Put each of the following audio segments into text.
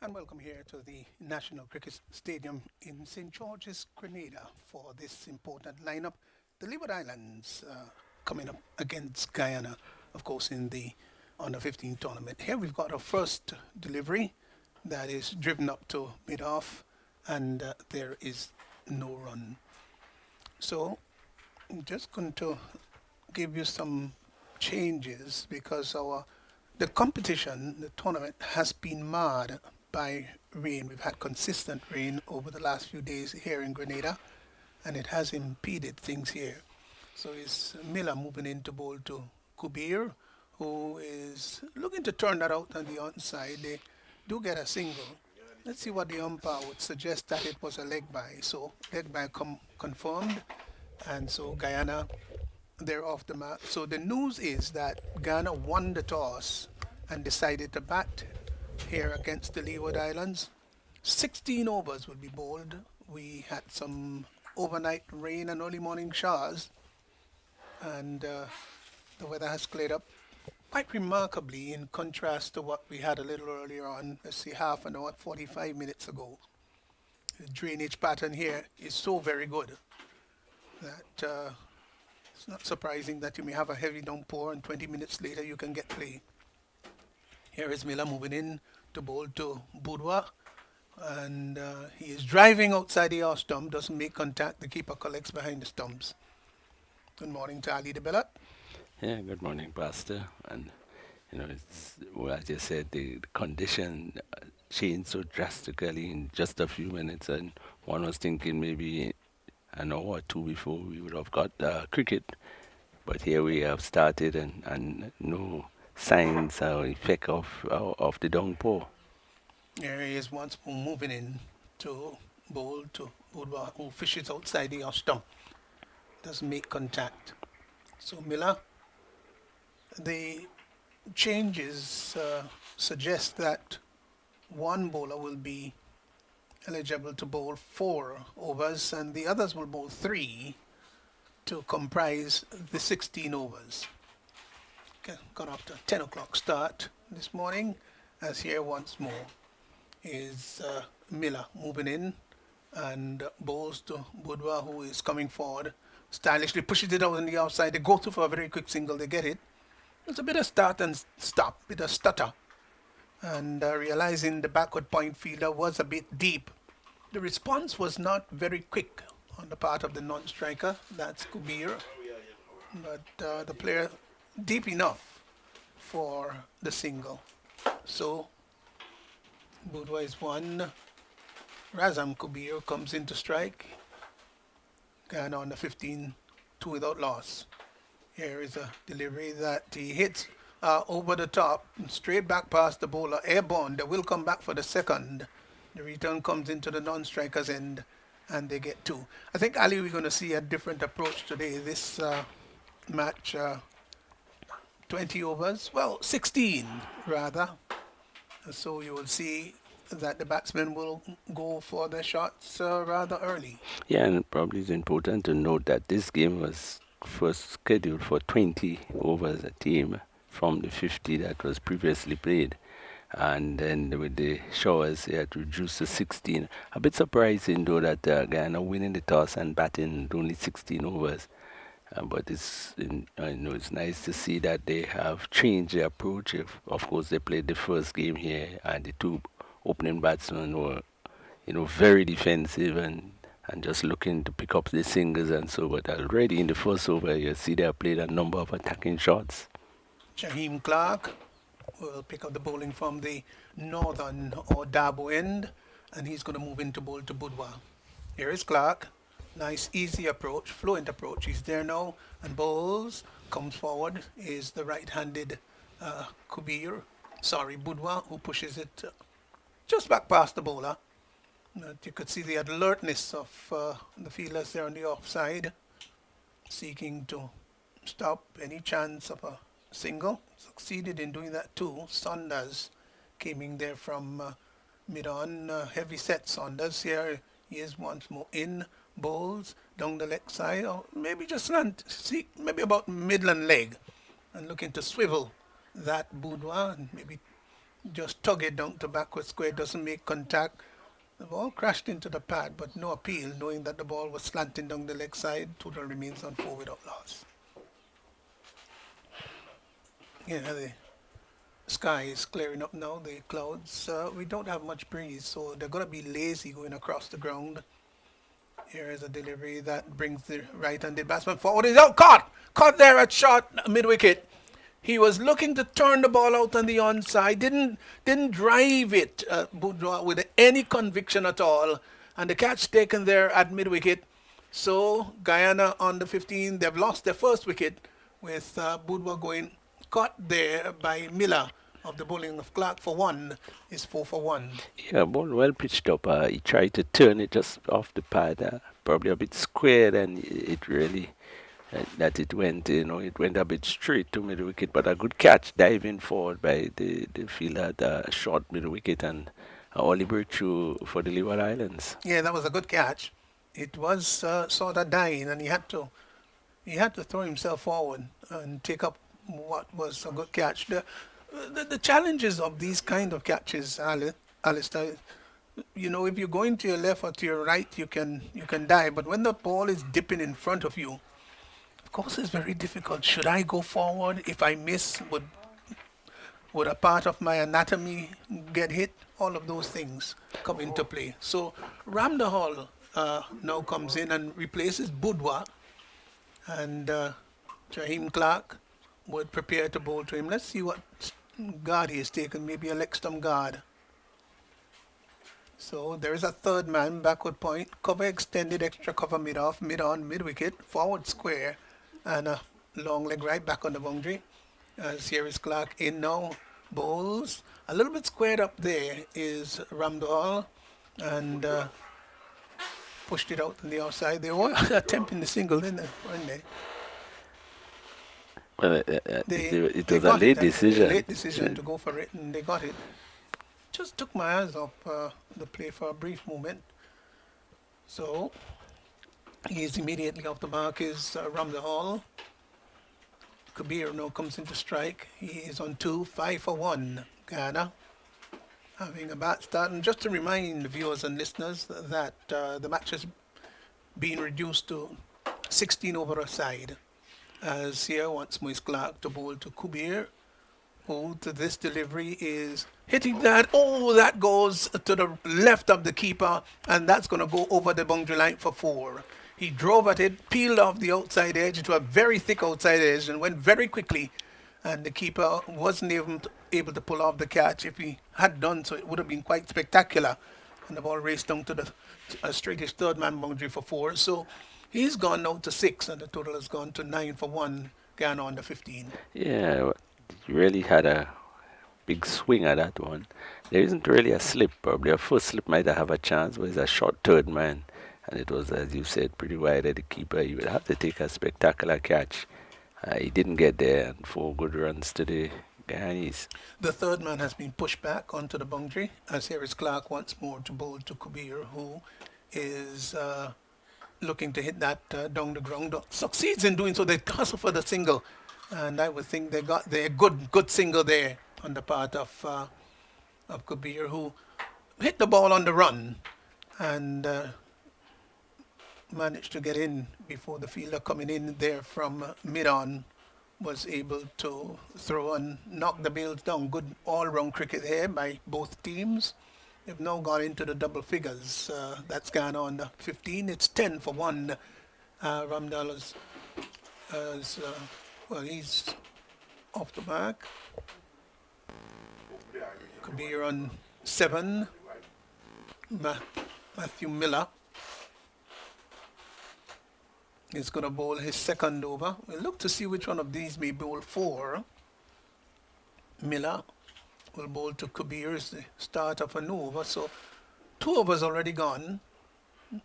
And welcome here to the National Cricket Stadium in St. George's, Grenada for this important lineup. The Leeward Islands coming up against Guyana, of course, in the Under 15 tournament. Here we've got our first delivery that is driven up to mid-off, and there is no run. So I'm just going to give you some changes because the competition, the tournament, has been marred by rain. We've had consistent rain over the last few days here in Grenada, and it has impeded things here. So it's Miller moving in to bowl to Kubir, who is looking to turn that out on the onside. They do get a single. Let's see what the umpire would suggest that it was a leg by. So leg by confirmed, and so Guyana, they're off the map. So the news is that Ghana won the toss and decided to bat here against the Leeward Islands. 16 overs will be bowled. We had some overnight rain and early morning showers, and the weather has cleared up quite remarkably in contrast to what we had a little earlier on. Let's see, half an hour, 45 minutes ago. The drainage pattern here is so very good that it's not surprising that you may have a heavy downpour and 20 minutes later you can get play. Here is Miller moving in to bowl to Boudoir, and he is driving outside the off stump, doesn't make contact. The keeper collects behind the stumps. Good morning to Ali de Bellat. Yeah, good morning, Pastor. And it's well, as you said, the condition changed so drastically in just a few minutes, and one was thinking maybe an hour or two before we would have got cricket. But here we have started, and no signs or effect of the downpour. Here he is once more moving in to bowl to Boudoir, who fishes outside the off stump, doesn't make contact. So Miller, the changes suggest that one bowler will be eligible to bowl 4 overs and the others will bowl 3 to comprise the 16 overs. Okay, got off to 10 o'clock start this morning, as here once more is Miller moving in and bowls to Boudoir, who is coming forward, stylishly pushes it out on the outside. They go through for a very quick single, they get it. It's a bit of start and stop, bit of stutter. And realizing the backward point fielder was a bit deep. The response was not very quick on the part of the non-striker, that's Kubir. But the player deep enough for the single. So Boudoir is one. Razam Kubir comes in to strike. Guyana on the 15, 2 without loss. Here is a delivery that he hits over the top, straight back past the bowler, airborne. They will come back for the second. The return comes into the non-striker's end, and they get 2. I think, Ali, we're going to see a different approach today. This match, 20 overs, well, 16 rather. So you will see that the batsmen will go for their shots rather early. Yeah, and probably it's important to note that this game was first scheduled for 20 overs a team from the 50 that was previously played. And then with the showers, they had reduced to 16. A bit surprising, though, that Guyana winning the toss and batting only 16 overs. But it's nice to see that they have changed their approach. Of course, they played the first game here, and the 2 opening batsmen were, very defensive and just looking to pick up the singles and so. But already in the first over, you see they have played a number of attacking shots. Shaheem Clark will pick up the bowling from the northern or Dabo end, and he's going to move into bowl to Boudoir. Here is Clark. Nice, easy approach, fluent approach. He's there now and bowls. Comes forward is the right-handed Boudoir, who pushes it just back past the bowler. You could see the alertness of the fielders there on the offside, seeking to stop any chance of a single. Succeeded in doing that too. Saunders came in there from mid-on. Heavy set Saunders here. He is once more in, bowls down the leg side, or maybe just slant, see, maybe about midland leg, and looking to swivel that Boudoir and maybe just tug it down to backward square, doesn't make contact. The ball crashed into the pad, but no appeal, knowing that the ball was slanting down the leg side. Total remains on 4 without loss. Yeah, the sky is clearing up now, the clouds. We don't have much breeze, so they're going to be lazy going across the ground. Here is a delivery that brings the right-handed batsman forward. He's out, caught! Caught there at short mid-wicket. He was looking to turn the ball out on the onside, didn't drive it, Boudreaux, with any conviction at all. And the catch taken there at mid-wicket. So Guyana on the 15, they've lost their first wicket with Boudreaux going caught there by Miller of the bowling of Clark for 1 is 4 for 1. Yeah, ball well pitched up. He tried to turn it just off the pad, probably a bit squared, and it really that it went, it went a bit straight to middle wicket. But a good catch diving forward by the fielder at a short middle wicket, and only breakthrough for the Leeward Islands. Yeah, that was a good catch. It was sort of dying, and he had to throw himself forward and take up what was a good catch. The challenges of these kind of catches, Alistair, if you're going to your left or to your right, you can dive. But when the ball is dipping in front of you, of course, it's very difficult. Should I go forward? If I miss, would a part of my anatomy get hit? All of those things come into play. So Ramdahal now comes in and replaces Boudreaux, and Jaheim Clark would prepare to bowl to him. Let's see what guard he has taken. Maybe a leg stump guard. So there is a third man, backward point, cover extended, extra cover mid-off, mid-on, mid-wicket, forward square, and a long leg right back on the boundary. Here is Clark in now, bowls. A little bit squared up there is Ramdahal, and pushed it out on the outside. They were attempting the single, weren't they? Well, it was a late decision. Late decision to go for it, and they got it. Just took my eyes off the play for a brief moment. So he's immediately off the mark is Ramdahal. Kabir now comes into strike. He is on 2, 5 for 1. Guyana having a bat start. And just to remind the viewers and listeners that the match has been reduced to 16 over a side. As here once more is Clark to bowl to Kabir, who to this delivery is hitting that. Oh, that goes to the left of the keeper, and that's going to go over the boundary line for 4. He drove at it, peeled off the outside edge into a very thick outside edge, and went very quickly. And the keeper wasn't able to pull off the catch. If he had done so, it would have been quite spectacular. And the ball raced down to the straightish third man boundary for 4. So he's gone now to 6, and the total has gone to 9 for 1. Guyana on the 15. Yeah, he really had a big swing at that one. There isn't really a slip. Probably a first slip might have a chance, but it's a short third man. And it was, as you said, pretty wide at the keeper. He would have to take a spectacular catch. He didn't get there, and 4 good runs to the Guyanese. The third man has been pushed back onto the boundary, as here is Clark once more to bowl to Kabir, who is looking to hit that down the ground. Succeeds in doing so. They tussle for the single, and I would think they got their good single there on the part of Kabir, who hit the ball on the run and managed to get in before the fielder coming in there from mid-on was able to throw and knock the bails down. Good all-round cricket here by both teams. They've now gone into the double figures. That's Guyana on the 15. It's 10 for 1. Ramdahal he's off the mark. Kabir on 7. Matthew Miller is going to bowl his second over. We'll look to see which one of these may bowl 4. Miller will bowl to Kabir as the start of a new over. So 2 overs already gone. The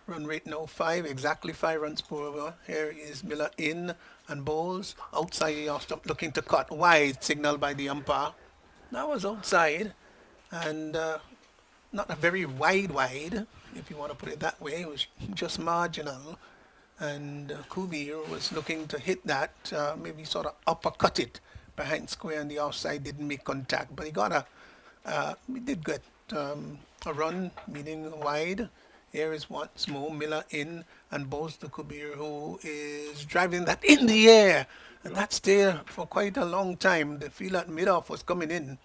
run rate now 5, exactly 5 runs per over. Here is Miller in and bowls outside the off stump, looking to cut. Wide signal by the umpire. That was outside, and not a very wide, if you want to put it that way. It was just marginal. And Kabir was looking to hit that, maybe sort of uppercut it behind square, and the offside didn't make contact. But he got We did get a run, meaning wide. Here is once more Miller in and Bose to Kubir, who is driving that in the air. And that's there for quite a long time. The field at mid-off was coming in.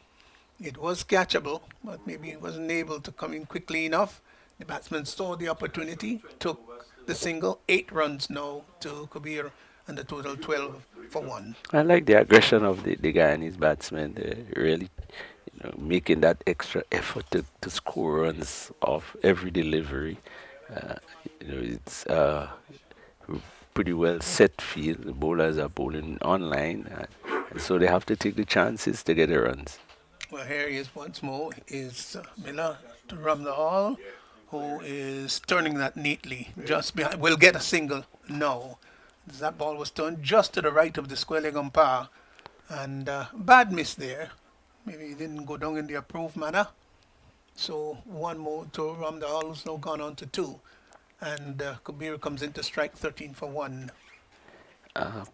It was catchable, but maybe he wasn't able to come in quickly enough. The batsman saw the opportunity, took the single, 8 runs now to Kabir, and the total 12 for 1. I like the aggression of the Guyanese batsmen. They're really, making that extra effort to score runs off every delivery. Uh, it's pretty well set field. The bowlers are bowling online, and so they have to take the chances to get the runs. Well, here he is once more, is Miller to run the all, who is turning that neatly just behind. Will get a single. No. That ball was turned just to the right of the square leg umpire. And bad miss there. Maybe he didn't go down in the approved manner. So one more to Ramdal, who's now gone on to 2. And Kabir comes in to strike 13 for 1.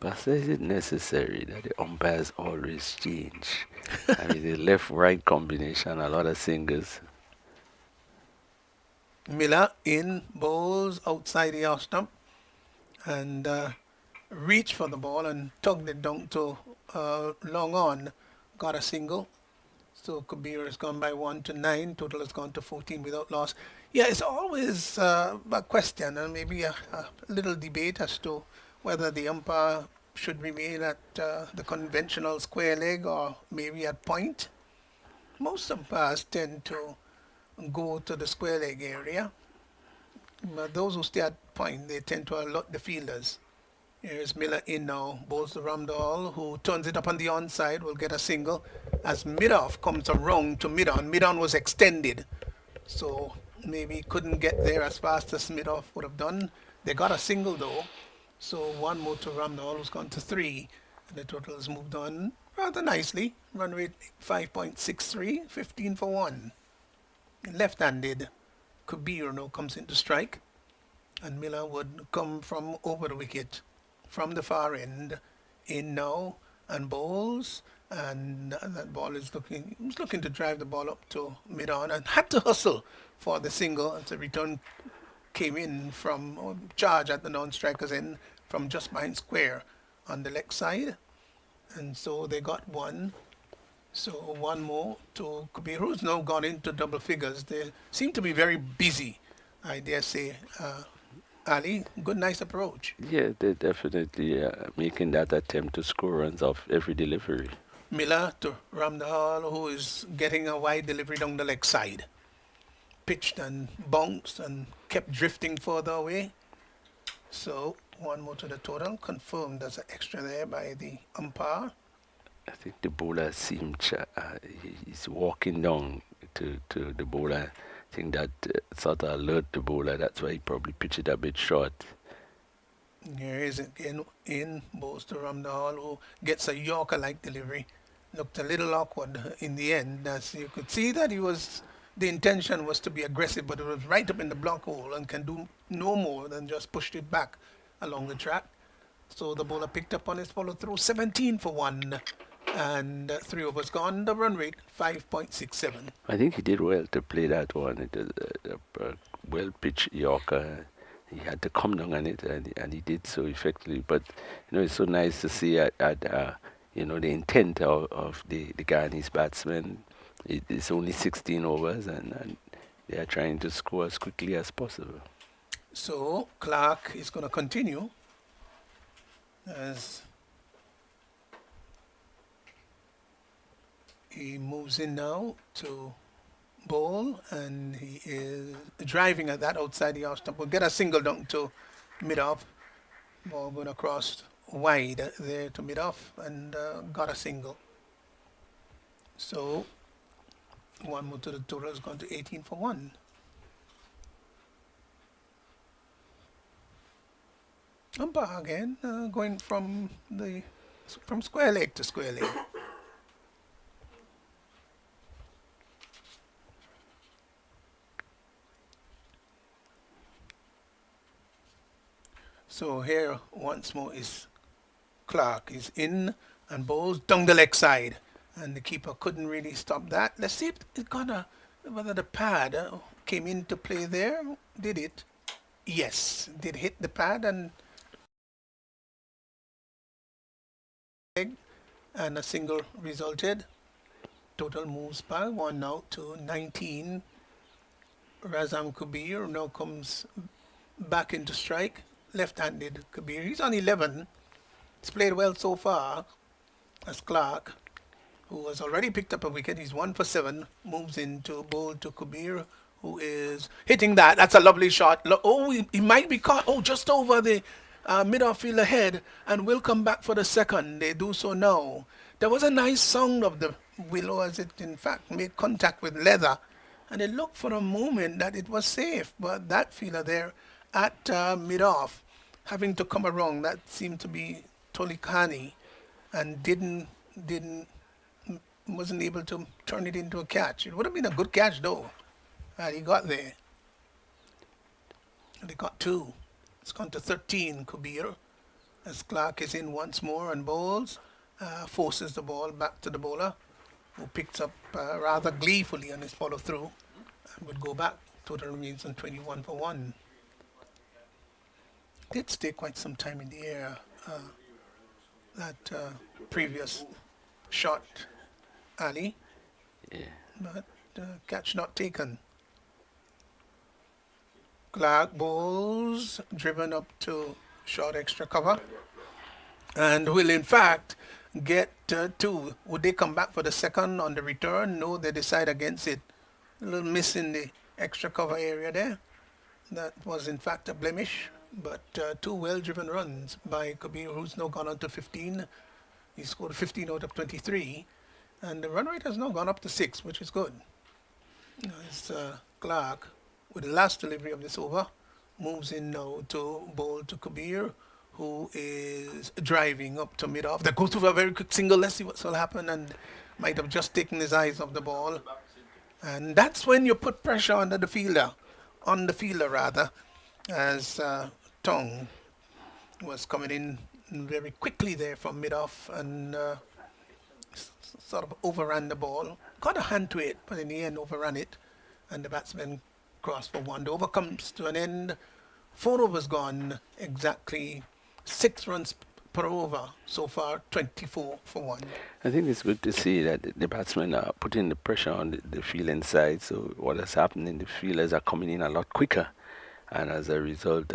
But is it necessary that the umpires always change? I mean, the left-right combination, a lot of singles. Miller in, bowls outside the off stump, and reached for the ball and tugged it down to long on. Got a single. So Kabir has gone by 1 to 9. Total has gone to 14 without loss. Yeah, it's always a question and maybe a little debate as to whether the umpire should remain at the conventional square leg or maybe at point. Most umpires tend to go to the square leg area, but those who stay at point, they tend to alert the fielders. Here's Miller in now, bowls the Ramdal, who turns it up on the onside, will get a single. As mid-off comes around to mid-on, mid-on was extended, so maybe couldn't get there as fast as mid-off would have done. They got a single though, so one more to Ramdal, who's gone to 3. And the total has moved on rather nicely. Run rate 5.63, 15 for 1. Left-handed Kabir now comes into strike, and Miller would come from over the wicket from the far end in now and bowls, and that ball is looking to drive the ball up to mid on and had to hustle for the single as the return came in from charge at the non-striker's end from just behind square on the leg side, and so they got 1. So one more to Kabir, who's now gone into double figures. They seem to be very busy, I dare say. Ali, good, nice approach. Yeah, they're definitely making that attempt to score runs off every delivery. Miller to Ramdal, who is getting a wide delivery down the leg side. Pitched and bounced and kept drifting further away. So one more to the total, confirmed as an extra there by the umpire. I think the bowler seems he's walking down to the bowler. I think that sort of alert the bowler. That's why he probably pitched it a bit short. Here is it in bowls to Ramdal, who gets a Yorker-like delivery. Looked a little awkward in the end, as you could see that the intention was to be aggressive, but it was right up in the block hole and can do no more than just pushed it back along the track. So the bowler picked up on his follow through, 17 for 1. And 3 overs gone. The run rate 5.67. I think he did well to play that one. It was a well pitched Yorker. He had to come down on it, and he did so effectively. But it's so nice to see the intent of the Guyanese batsmen. It's only 16 overs, and they are trying to score as quickly as possible. So Clark is going to continue as he moves in now to bowl, and he is driving at that outside the off stump. We'll get a single down to mid-off. Ball going across wide there to mid-off, and got a single. So one more to the total has gone to 18 for 1. Umpire again, going from square leg to square leg. So here once more is Clark. He's in and bowls down the leg side. and the keeper couldn't really stop that. Let's see if it got a whether the pad came into play there. Did it? Yes, did hit the pad and a single resulted. Total moves by 1 out to 19. Razam Kabir now comes back into strike. Left-handed Kabir. He's on 11. He's played well so far as Clark, who has already picked up a wicket. He's 1 for 7. Moves into bowl to Kabir, who is hitting that. That's a lovely shot. Oh, he might be caught. Oh, just over the mid-off fielder head, and will come back for the second. They do so now. There was a nice sound of the willow as it in fact made contact with leather, and it looked for a moment that it was safe, but that fielder there at mid-off having to come around, that seemed to be Tolikani, and wasn't able to turn it into a catch. It would have been a good catch though, he got there. And they got 2. It's gone to 13, Kabir, as Clark is in once more and bowls, forces the ball back to the bowler, who picks up rather gleefully on his follow through and would go back. Total remains on 21 for 1. Did stay quite some time in the air, that previous shot, Ali, Yeah. but catch not taken. Clark bowls, driven up to short extra cover, and will in fact get 2. Would they come back for the second on the return? No, they decide against it. A little miss in the extra cover area there. That was in fact a blemish, but 2 well-driven runs by Kabir, who's now gone on to 15. He scored 15 out of 23, and the run rate has now gone up to 6, which is good. As Clark, with the last delivery of this over, moves in now to bowl to Kabir, who is driving up to mid-off. That goes to a very quick single. Let's see what will happen, and might have just taken his eyes off the ball. And that's when you put pressure on the fielder rather, as Tong was coming in very quickly there from mid-off and sort of overran the ball. Got a hand to it, but in the end overran it, and the batsman crossed for 1. The over comes to an end. 4 overs gone, exactly 6 runs per over so far, 24 for 1. I think it's good to see that the batsmen are putting the pressure on the fielding side. So what has happened, the fielders are coming in a lot quicker, and as a result,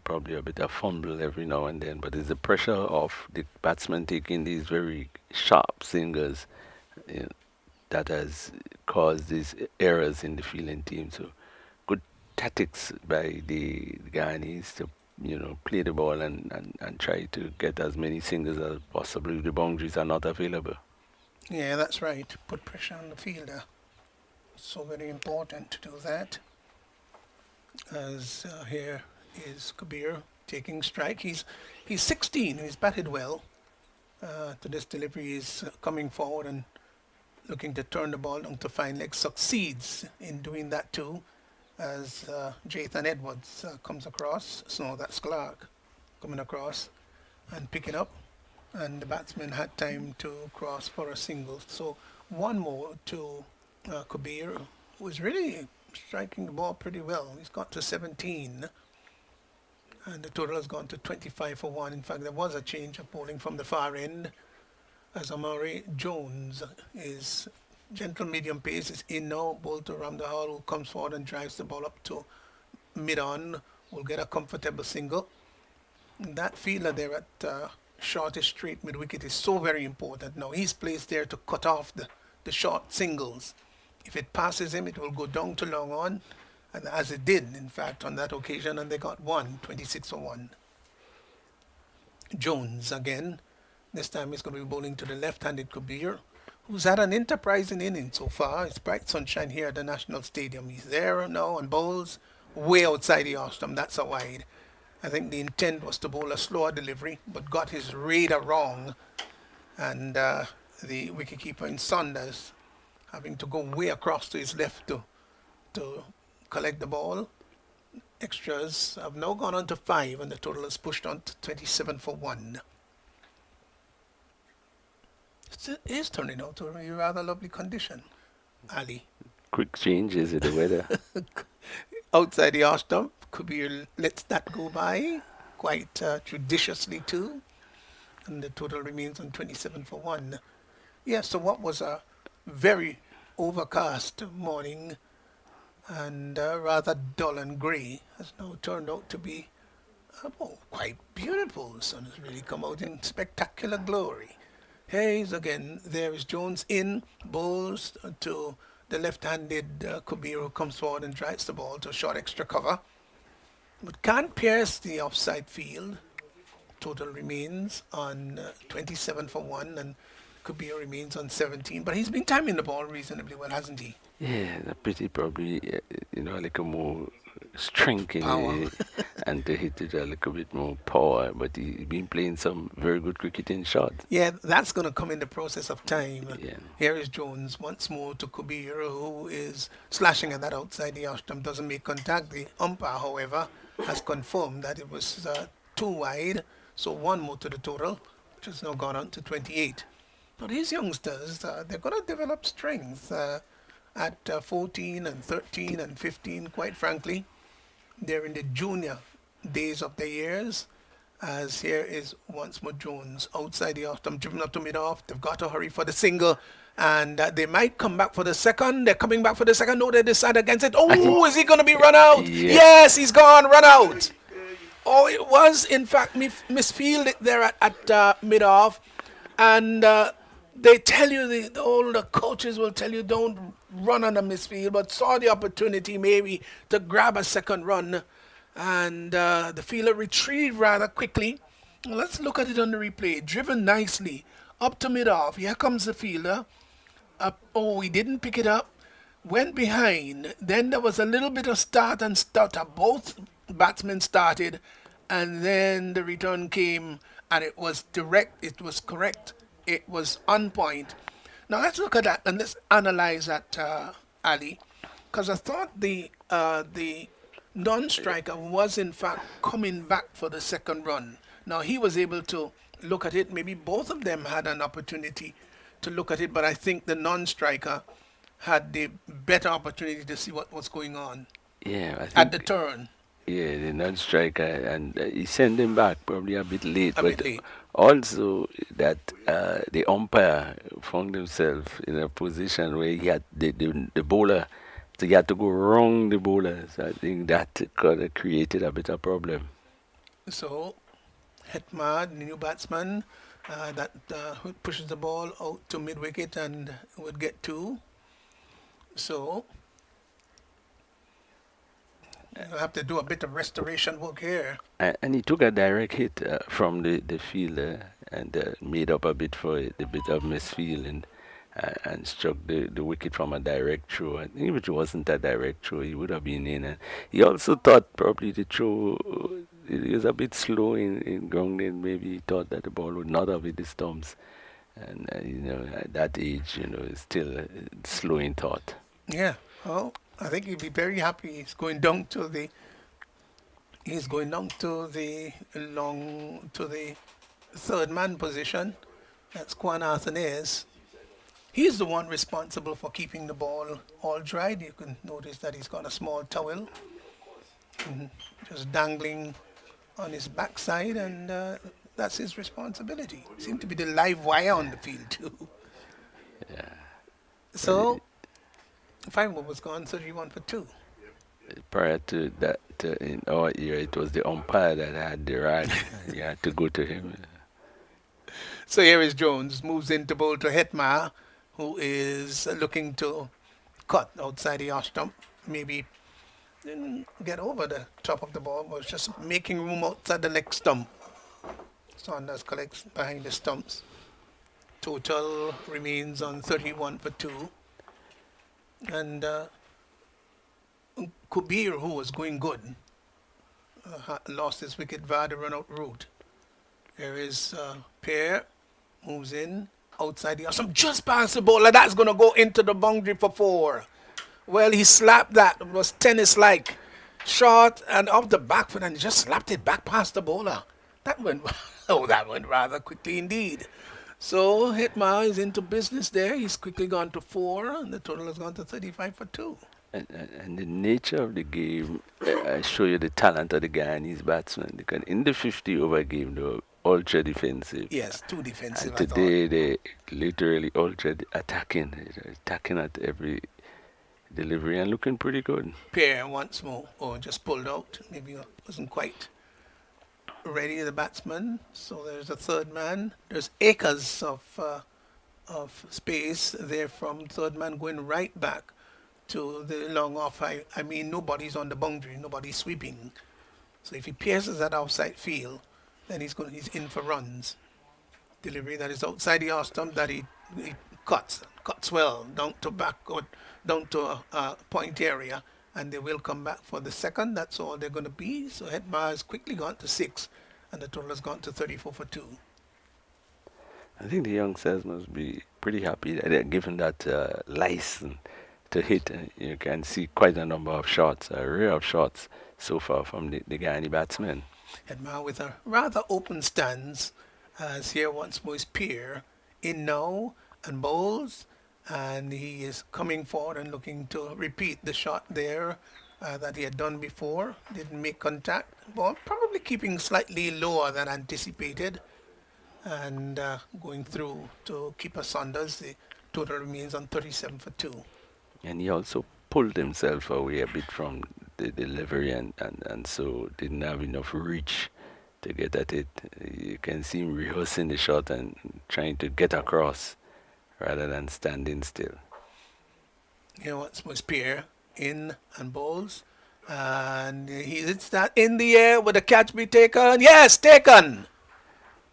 probably a bit of fumble every now and then. But it's the pressure of the batsmen taking these very sharp singles, that has caused these errors in the fielding team. So good tactics by the Guyanese to play the ball and try to get as many singles as possible if the boundaries are not available. Yeah, that's right. Put pressure on the fielder. So very important to do that. As here is Kabir taking strike. He's 16. He's batted well. To this delivery, he's coming forward and looking to turn the ball down to fine leg. Succeeds in doing that too, as Jathan Edwards comes across. So that's Clark coming across and picking up, and the batsman had time to cross for a single. So 1 more to Kabir, who is really striking the ball pretty well. He's got to 17, and the total has gone to 25 for 1. In fact, there was a change of bowling from the far end, as Amari Jones is gentle medium pace is in now. Bowl to Ramdahal, who comes forward and drives the ball up to mid-on, will get a comfortable single. That fielder there at shortest straight mid-wicket is so very important. Now he's placed there to cut off the short singles. If it passes him, it will go down to long on, and as it did, in fact, on that occasion, and they got 26 for 1. Jones again. This time he's going to be bowling to the left-handed Kabir, who's had an enterprising inning so far. It's bright sunshine here at the National Stadium. He's there now and bowls way outside the off-stump. That's a wide. I think the intent was to bowl a slower delivery, but got his radar wrong, and the wicketkeeper in Saunders having to go way across to his left to collect the ball. Extras have now gone on to 5, and the total is pushed on to 27 for 1. it is turning out to be a rather lovely condition, Ali. Quick changes in the weather. Outside the arch stump, Kabir lets that go by quite judiciously too, and the total remains on 27 for 1. Yeah, so what was a very overcast morning and rather dull and grey has now turned out to be quite beautiful. The sun has really come out in spectacular glory. Hayes again, there is Jones in, bowls to the left-handed Kabir, who comes forward and drives the ball to a short extra cover, but can't pierce the offside field. Total remains on 27 for 1, and Kabir remains on 17, but he's been timing the ball reasonably well, hasn't he? Yeah, the pretty probably, like a more strength in Power. it and to hit it a little bit more power. But he been playing some very good cricketing shots. Yeah, that's going to come in the process of time. Yeah. Here is Jones once more to Kabir, who is slashing at that outside the stump, doesn't make contact. The umpire, however, has confirmed that it was too wide, so one more to the total, which has now gone on to 28. Now these youngsters, they're going to develop strength at 14 and 13 and 15, quite frankly. They're in the junior days of their years, as here is once more Jones outside the off stump, driven up to mid-off. They've got to hurry for the single, and they might come back for the second. They're coming back for the second. No, they decide against it. Oh, is he going to be run out? Yeah. Yes, he's gone, run out. Oh, it was, in fact, misfielded there at mid-off, and they tell you, all the coaches will tell you, don't run on the misfield, but saw the opportunity maybe to grab a second run, and the fielder retrieved rather quickly. Well, let's look at it on the replay. Driven nicely up to mid-off. Here comes the fielder. He didn't pick it up. Went behind. Then there was a little bit of start and stutter. Both batsmen started, and then the return came, and it was direct. It was correct. It was on point. Now let's look at that and let's analyze that, Ali, because I thought the non-striker was in fact coming back for the second run. Now he was able to look at it. Maybe both of them had an opportunity to look at it, but I think the non-striker had the better opportunity to see what was going on. Yeah, I think At the turn. Yeah, the non-striker, and he sent him back probably a bit late. A but bit late. also that the umpire found himself in a position where he had the bowler, so he had to go wrong the bowler. So I think that could have created a bit of problem. So, Hetma, the new batsman, that pushes the ball out to mid-wicket and would get 2. So, you'll have to do a bit of restoration work here. And he took a direct hit from the fielder and made up a bit for the bit of misfielding and struck the wicket from a direct throw. I think if it wasn't a direct throw, he would have been in. And he also thought probably the throw he was a bit slow in grounding. Maybe he thought that the ball would not have hit the stumps. And, at that age, it's still slow in thought. Yeah, well, I think he'd be very happy. He's going down to the third man position. That's Kwan Arthanaise. He's the one responsible for keeping the ball all dried. You can notice that he's got a small towel just dangling on his backside, and that's his responsibility. Seemed to be the live wire on the field too. Yeah. So, 5 overs gone, 31 for 2. Prior to that, in our era, it was the umpire that had the right. You had to go to him. So here is Jones, moves in to bowl to Hetma, who is looking to cut outside the off stump. Maybe didn't get over the top of the ball, was just making room outside the leg stump. Saunders collects behind the stumps. Total remains on 31 for 2. And Kabir, who was going good, lost his wicket via the run-out route. There is Pierre, moves in, outside the awesome, just past the bowler. That's going to go into the boundary for 4. Well, he slapped that. It was tennis-like. Short and off the back foot, and he just slapped it back past the bowler. That went rather quickly indeed. So Hitma is into business there. He's quickly gone to 4, and the total has gone to 35 for 2. And the nature of the game show you the talent of the Guyanese batsmen. Because in the 50 over game, they were ultra defensive. Yes, too defensive, And I thought. today, they literally ultra attacking, attacking at every delivery and looking pretty good. Pierre once more, or just pulled out. Maybe wasn't quite ready, the batsman. So there's a third man. There's acres of space there from third man going right back to the long off. I mean, nobody's on the boundary, nobody's sweeping. So if he pierces that outside field, then he's in for runs. Delivery that is outside the off stump that he cuts well down to back or down to a point area, and they will come back for the second. That's all they're going to be. So Hetma has quickly gone to 6, and the total has gone to 34 for 2. I think the youngsters must be pretty happy that they're given that license to hit. You can see quite a number of shots, a array of shots so far from the Guyanese batsmen. Hetma with a rather open stance, as here once more is Pierre in now and bowls, and he is coming forward and looking to repeat the shot there that he had done before. Didn't make contact, but probably keeping slightly lower than anticipated, and going through to keeper Saunders. The total remains on 37 for 2. And he also pulled himself away a bit from the delivery and so didn't have enough reach to get at it. You can see him rehearsing the shot and trying to get across rather than standing still. Here once more is Pierre in and bowls, and he hits that in the air. Would the catch be taken? Yes, taken.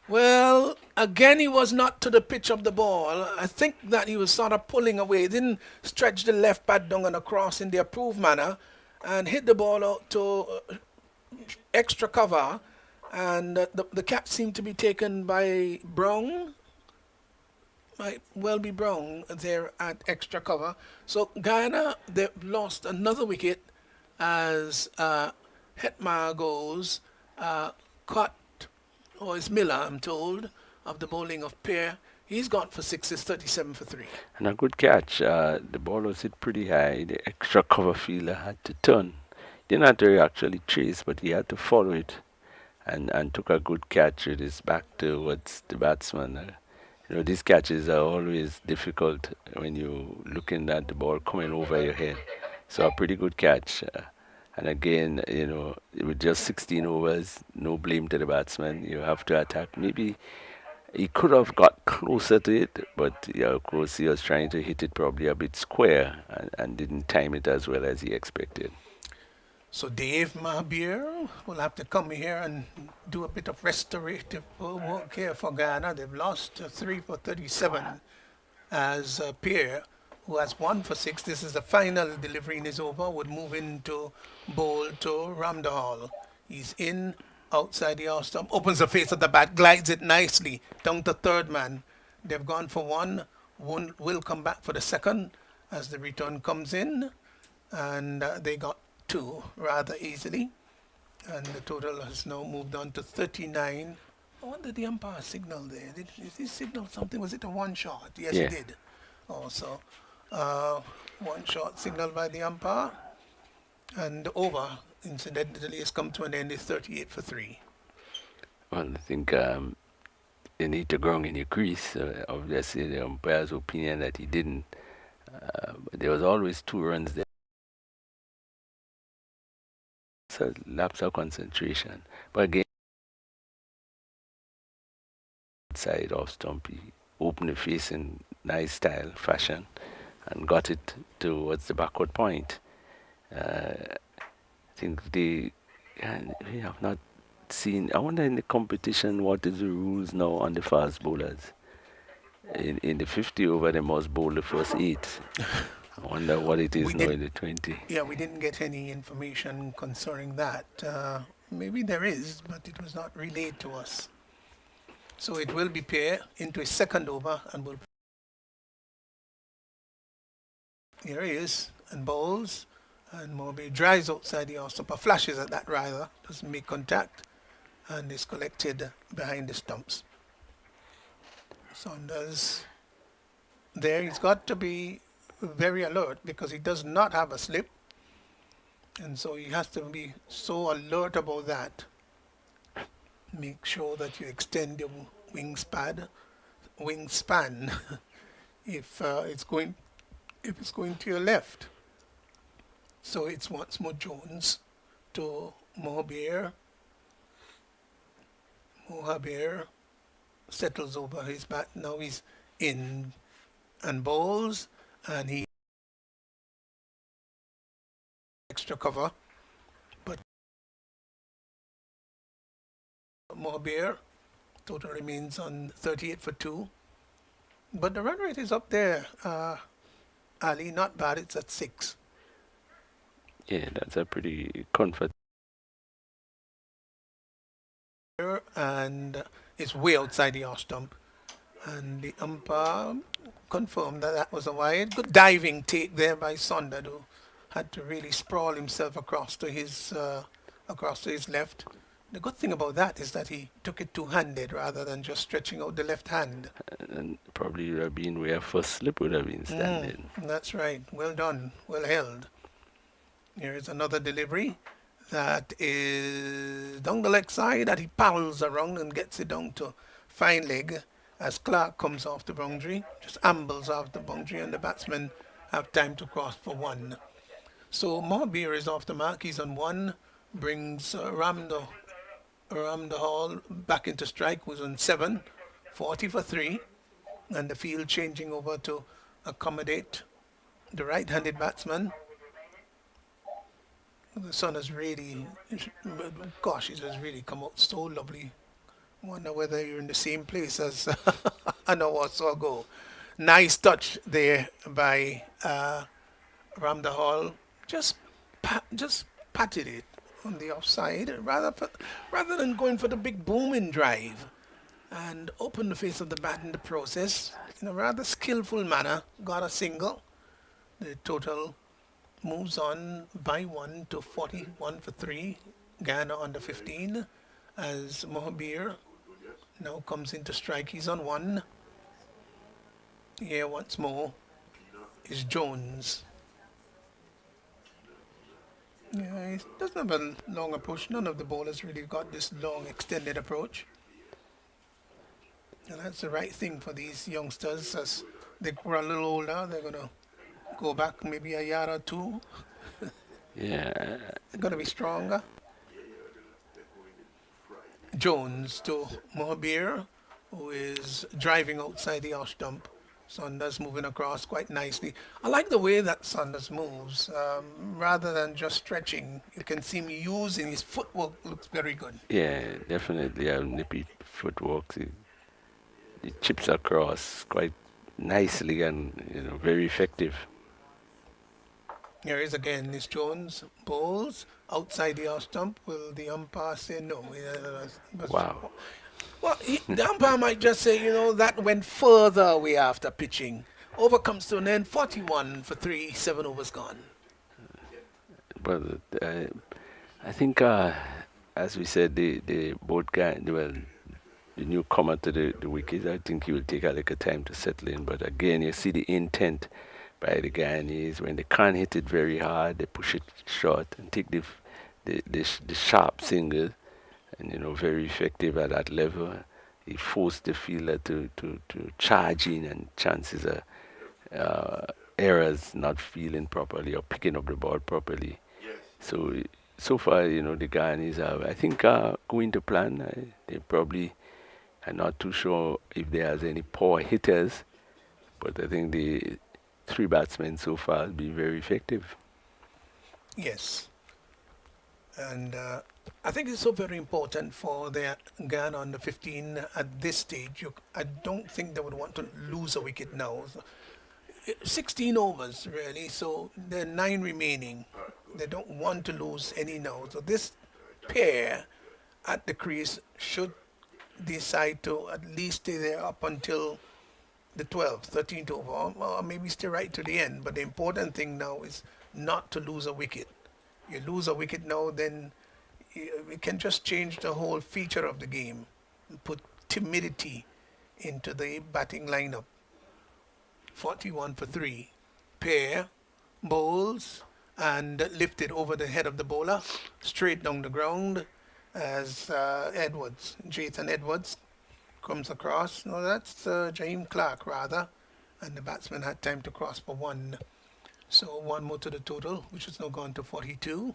Well, again, he was not to the pitch of the ball. I think that he was sort of pulling away. He didn't stretch the left pad down and across in the approved manner and hit the ball out to extra cover. And the catch seemed to be taken by Brown. Might well be Brown there at extra cover. So Guyana, they've lost another wicket as Hetma goes. Caught, or is Miller, I'm told, of the bowling of Pierre. He's gone for 6, is 37 for 3. And a good catch. The ball was hit pretty high. The extra cover fielder had to turn. Didn't have to actually chase, but he had to follow it and took a good catch with his back towards the batsman. These catches are always difficult when you're looking at the ball coming over your head. So a pretty good catch. And again, with just 16 overs, no blame to the batsman. You have to attack. Maybe he could have got closer to it, but of course he was trying to hit it probably a bit square and didn't time it as well as he expected. So Dave Mahabir will have to come here and do a bit of restorative work here for Guyana. They've lost 3 for 37 as Pierre, who has 1 for 6. This is the final delivery in his over, would move into bowl to Ramdahal. He's in outside the off stump, opens the face of the bat, glides it nicely down to third man. They've gone for 1. One will come back for the second as the return comes in, and they got 2 rather easily, and the total has now moved on to 39. What did the umpire signal there? Did he signal something? Was it a one shot? Yes, Yeah. he did. Also, one shot signaled by the umpire, and over, incidentally, has come to an end. Is 38 for 3. Well, I think you need to ground in your crease. Obviously, the umpire's opinion that he didn't. But there was always 2 runs there. So lapse of concentration. But again, side off stump, he opened the face in nice style fashion and got it towards the backward point. I think we have not seen. I wonder in the competition what is the rules now on the fast bowlers. In the 50 over, they must bowl the first 8. I wonder what it is now in the 20. Yeah, we didn't get any information concerning that. Maybe there is, but it was not relayed to us. So it will be Pierre into his second over, and will. Here he is, and bowls, and Moby drives outside the off stump, flashes at that rather, doesn't make contact, and is collected behind the stumps. Saunders there. He's got to be very alert because he does not have a slip, and so he has to be so alert about that. Make sure that you extend your wingspan if it's going to your left. So it's once more Jones to Mohabir. Mohabir settles over his bat. Now he's in and bowls, and he extra cover. But Mohabir total remains on 38 for 2. But the run rate is up there. Ali, not bad. It's at 6. Yeah, that's a pretty comfort. And it's way outside the off stump. And the umpire confirmed that that was a wide. Good diving take there by Sonda, who had to really sprawl himself across to his left. The good thing about that is that he took it two-handed rather than just stretching out the left hand. And probably would have been where first slip would have been standing. That's right. Well done. Well held. Here is another delivery that is down the leg side that he paddles around and gets it down to fine leg as Clark comes off the boundary, just ambles off the boundary, and the batsmen have time to cross for 1. So Mohabir is off the mark. He's on 1, brings Ramdahal back into strike, who's on 7, 40 for 3, and the field changing over to accommodate the right-handed batsman. The sun has really, gosh, it has really come out so lovely. Wonder whether you're in the same place as an hour or so ago. Nice touch there by Ramdahal. Just patted it on the offside rather than going for the big booming drive and open the face of the bat in the process. In a rather skillful manner, got a single. The total moves on by 1 to 41 for 3. Guyana under 15 as Mohabir now comes into strike. He's on 1. Here once more is Jones. Yeah, he doesn't have a long approach. None of the bowlers really got this long extended approach. And that's the right thing for these youngsters. As they grow a little older, they're going to go back maybe a yard or 2. Yeah. They're going to be stronger. Jones to Mohabir, who is driving outside the off stump. Saunders moving across quite nicely. I like the way that Saunders moves. Rather than just stretching, you can see him using his footwork. Looks very good. Yeah, definitely. Nippy footwork. He chips across quite nicely and very effective. Here is again Miss Jones bowls outside the off stump. Will the umpire say no? Wow. Well, the umpire might just say, that went further away after pitching. Over comes to an end, 41 for 3, 7 overs gone. But I think, as we said, the both guys, well, the newcomer to the wicket, I think he will take a little time to settle in. But again, you see the intent by the Guyanese. When they can't hit it very hard, they push it short and take the sharp single. And very effective at that level. He forced the fielder to charge in, and chances are errors, not feeling properly or picking up the ball properly. So far, the Guyanese have, I think, going to plan. They probably are not too sure if there's any poor hitters, but I think the 3 batsmen so far have been very effective. Yes. And I think it's so very important for the Guyana under 15 at this stage. I don't think they would want to lose a wicket now. 16 overs, really, so there are 9 remaining. They don't want to lose any now. So this pair at the crease should decide to at least stay there up until the 12th, 13th over, or maybe stay right to the end. But the important thing now is not to lose a wicket. You lose a wicket now, then it can just change the whole feature of the game and put timidity into the batting lineup. 41 for 3. Pair, bowls, and lifted over the head of the bowler, straight down the ground as Jathan Edwards comes across. No, that's James Clark rather, and the batsman had time to cross for one. So one more to the total, which has now gone to 42.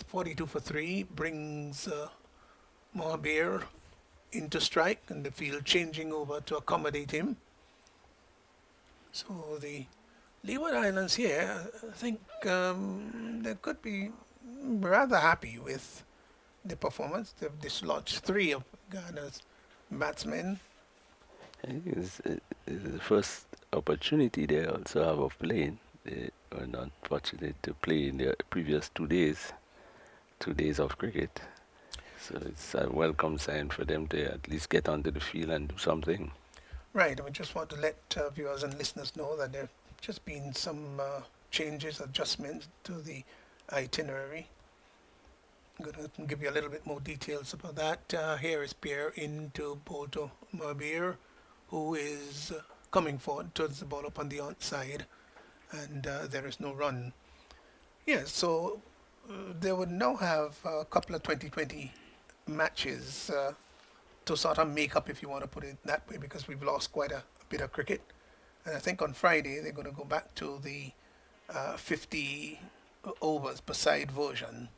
42 for 3 brings Mahabir into strike, and the field changing over to accommodate him. So the Leeward Islands here, I think they could be rather happy with the performance. They've dislodged 3 of Ghana's batsmen. I think it's the first opportunity they also have of playing. They were not fortunate to play in the previous 2 days of cricket. So it's a welcome sign for them to at least get onto the field and do something. Right, and we just want to let viewers and listeners know that there have just been some changes, adjustments to the itinerary. I'm going to give you a little bit more details about that. Here is Pierre into Bolto Mabir, who is coming forward towards the ball up on the outside, and there is no run. Yes, so they would now have a couple of 2020 matches to sort of make up, if you want to put it that way, because we've lost quite a bit of cricket. And I think on Friday they're going to go back to the 50 overs per side version.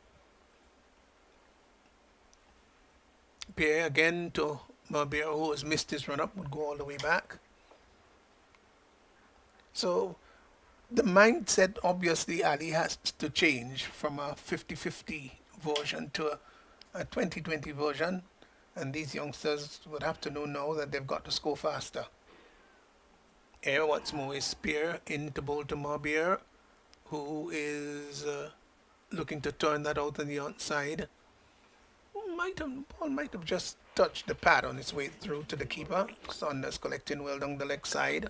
Pierre again to Mabir, who has missed his run up, would go all the way back. So the mindset, obviously, Ali, has to change from a 50-50 version to a 20-20 version. And these youngsters would have to know now that they've got to score faster. Here once more is Spear into Bolton Mabir, who is looking to turn that out on the outside. Ball might have just touched the pad on its way through to the keeper. Saunders collecting well down the leg side.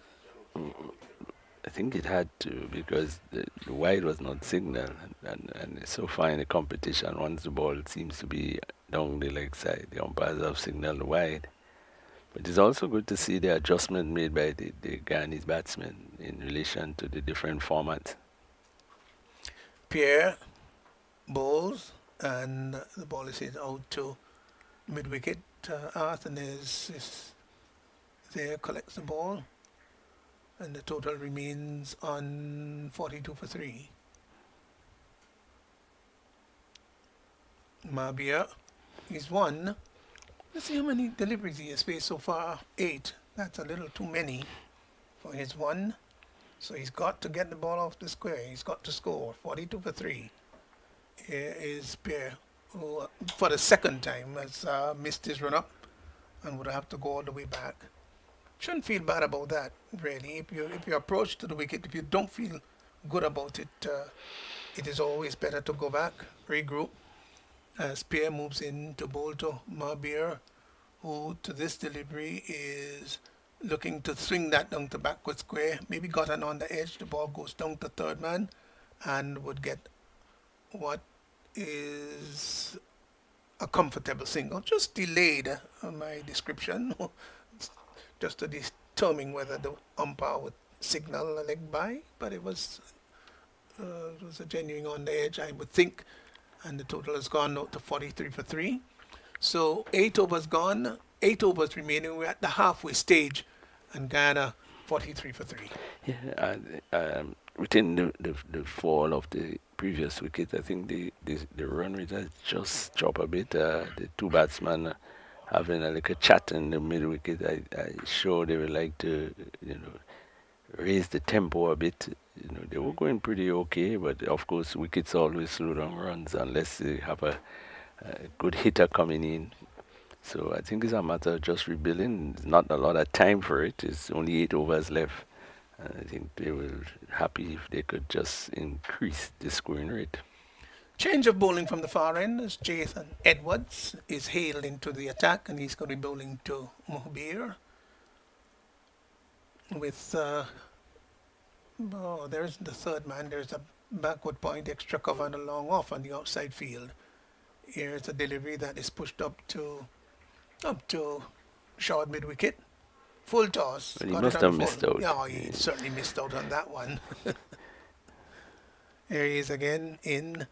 I think it had to, because the wide was not signal, and so far in the competition, once the ball seems to be down the leg side, the umpires have signaled wide. But it's also good to see the adjustment made by the Guyanese batsmen in relation to the different formats. Pierre bowls, and the ball is hit out to mid-wicket. Arthur is there, collects the ball, and the total remains on 42 for 3. Mabir is 1. Let's see how many deliveries he has faced so far. 8. That's a little too many for his 1. So he's got to get the ball off the square. He's got to score. 42 for 3. Here is Pierre, who for the second time has missed his run-up and would have to go all the way back. Shouldn't feel bad about that, really. If you approach to the wicket, if you don't feel good about it, it is always better to go back, regroup. As Pierre moves in to bowl to Mabir, who to this delivery is looking to swing that down to backward square. Maybe got an on the edge. The ball goes down to third man and would get what is a comfortable single. Just delayed my description, just to determine whether the umpire would signal a leg by, but it was a genuine on the edge, I would think, and the total has gone out to 43 for 3. So 8 overs gone, 8 overs remaining. We're at the halfway stage, and Guyana 43 for 3. Yeah, and within the fall of the previous wicket, I think the run rate has just dropped a bit. The two batsmen having a like a chat in the mid wicket. I sure they would like to, raise the tempo a bit. They were going pretty okay, but of course wickets always slow down runs unless they have a good hitter coming in. So I think it's a matter of just rebuilding. There's not a lot of time for it. It's only 8 overs left. And I think they were happy if they could just increase the scoring rate. Change of bowling from the far end as Jathan Edwards is hailed into the attack, and he's going to be bowling to Mohbir. With there's the third man. There's a backward point, extra cover, and a long off on the outside field. Here's a delivery that is pushed up to short mid wicket. Full toss. Well, he Got it must on the have full. missed out. Yeah, he certainly missed out on that one. Here he is again in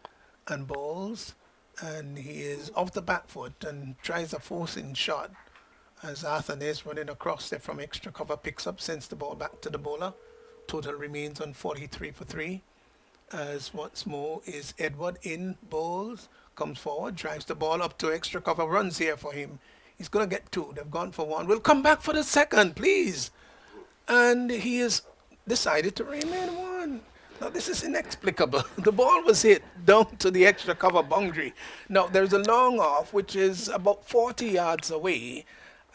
and bowls. And he is off the back foot and tries a forcing shot as Arthur is running across there from extra cover, picks up, sends the ball back to the bowler. Total remains on 43 for 3. As once more is Edward in bowls, comes forward, drives the ball up to extra cover, runs here for him. He's going to get 2. They've gone for 1. We'll come back for the second, please. And he has decided to remain 1. Now, this is inexplicable. The ball was hit down to the extra cover boundary. Now, there's a long off, which is about 40 yards away.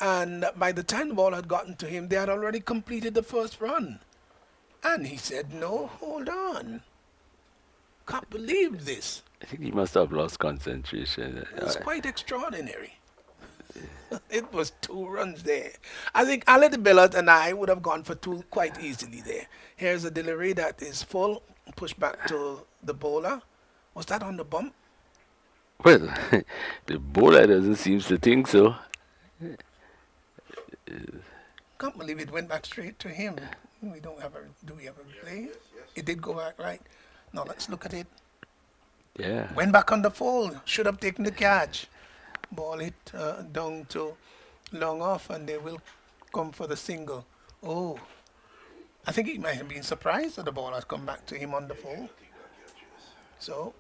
And by the time the ball had gotten to him, they had already completed the first run. And he said, no, hold on. Can't believe this. I think he must have lost concentration. It was quite extraordinary. It was 2 runs there. I think Ali de Bellot and I would have gone for 2 quite easily there. Here's a delivery that is full, pushed back to the bowler. Was that on the bump? Well, the bowler doesn't seem to think so. Can't believe it went back straight to him. We don't have a, do we have a replay? It did go back right. Now let's look at it. Yeah. Went back on the full. Should have taken the catch. Ball hit down to long off, and they will come for the single. Oh, I think he might have been surprised that the ball has come back to him on the full. So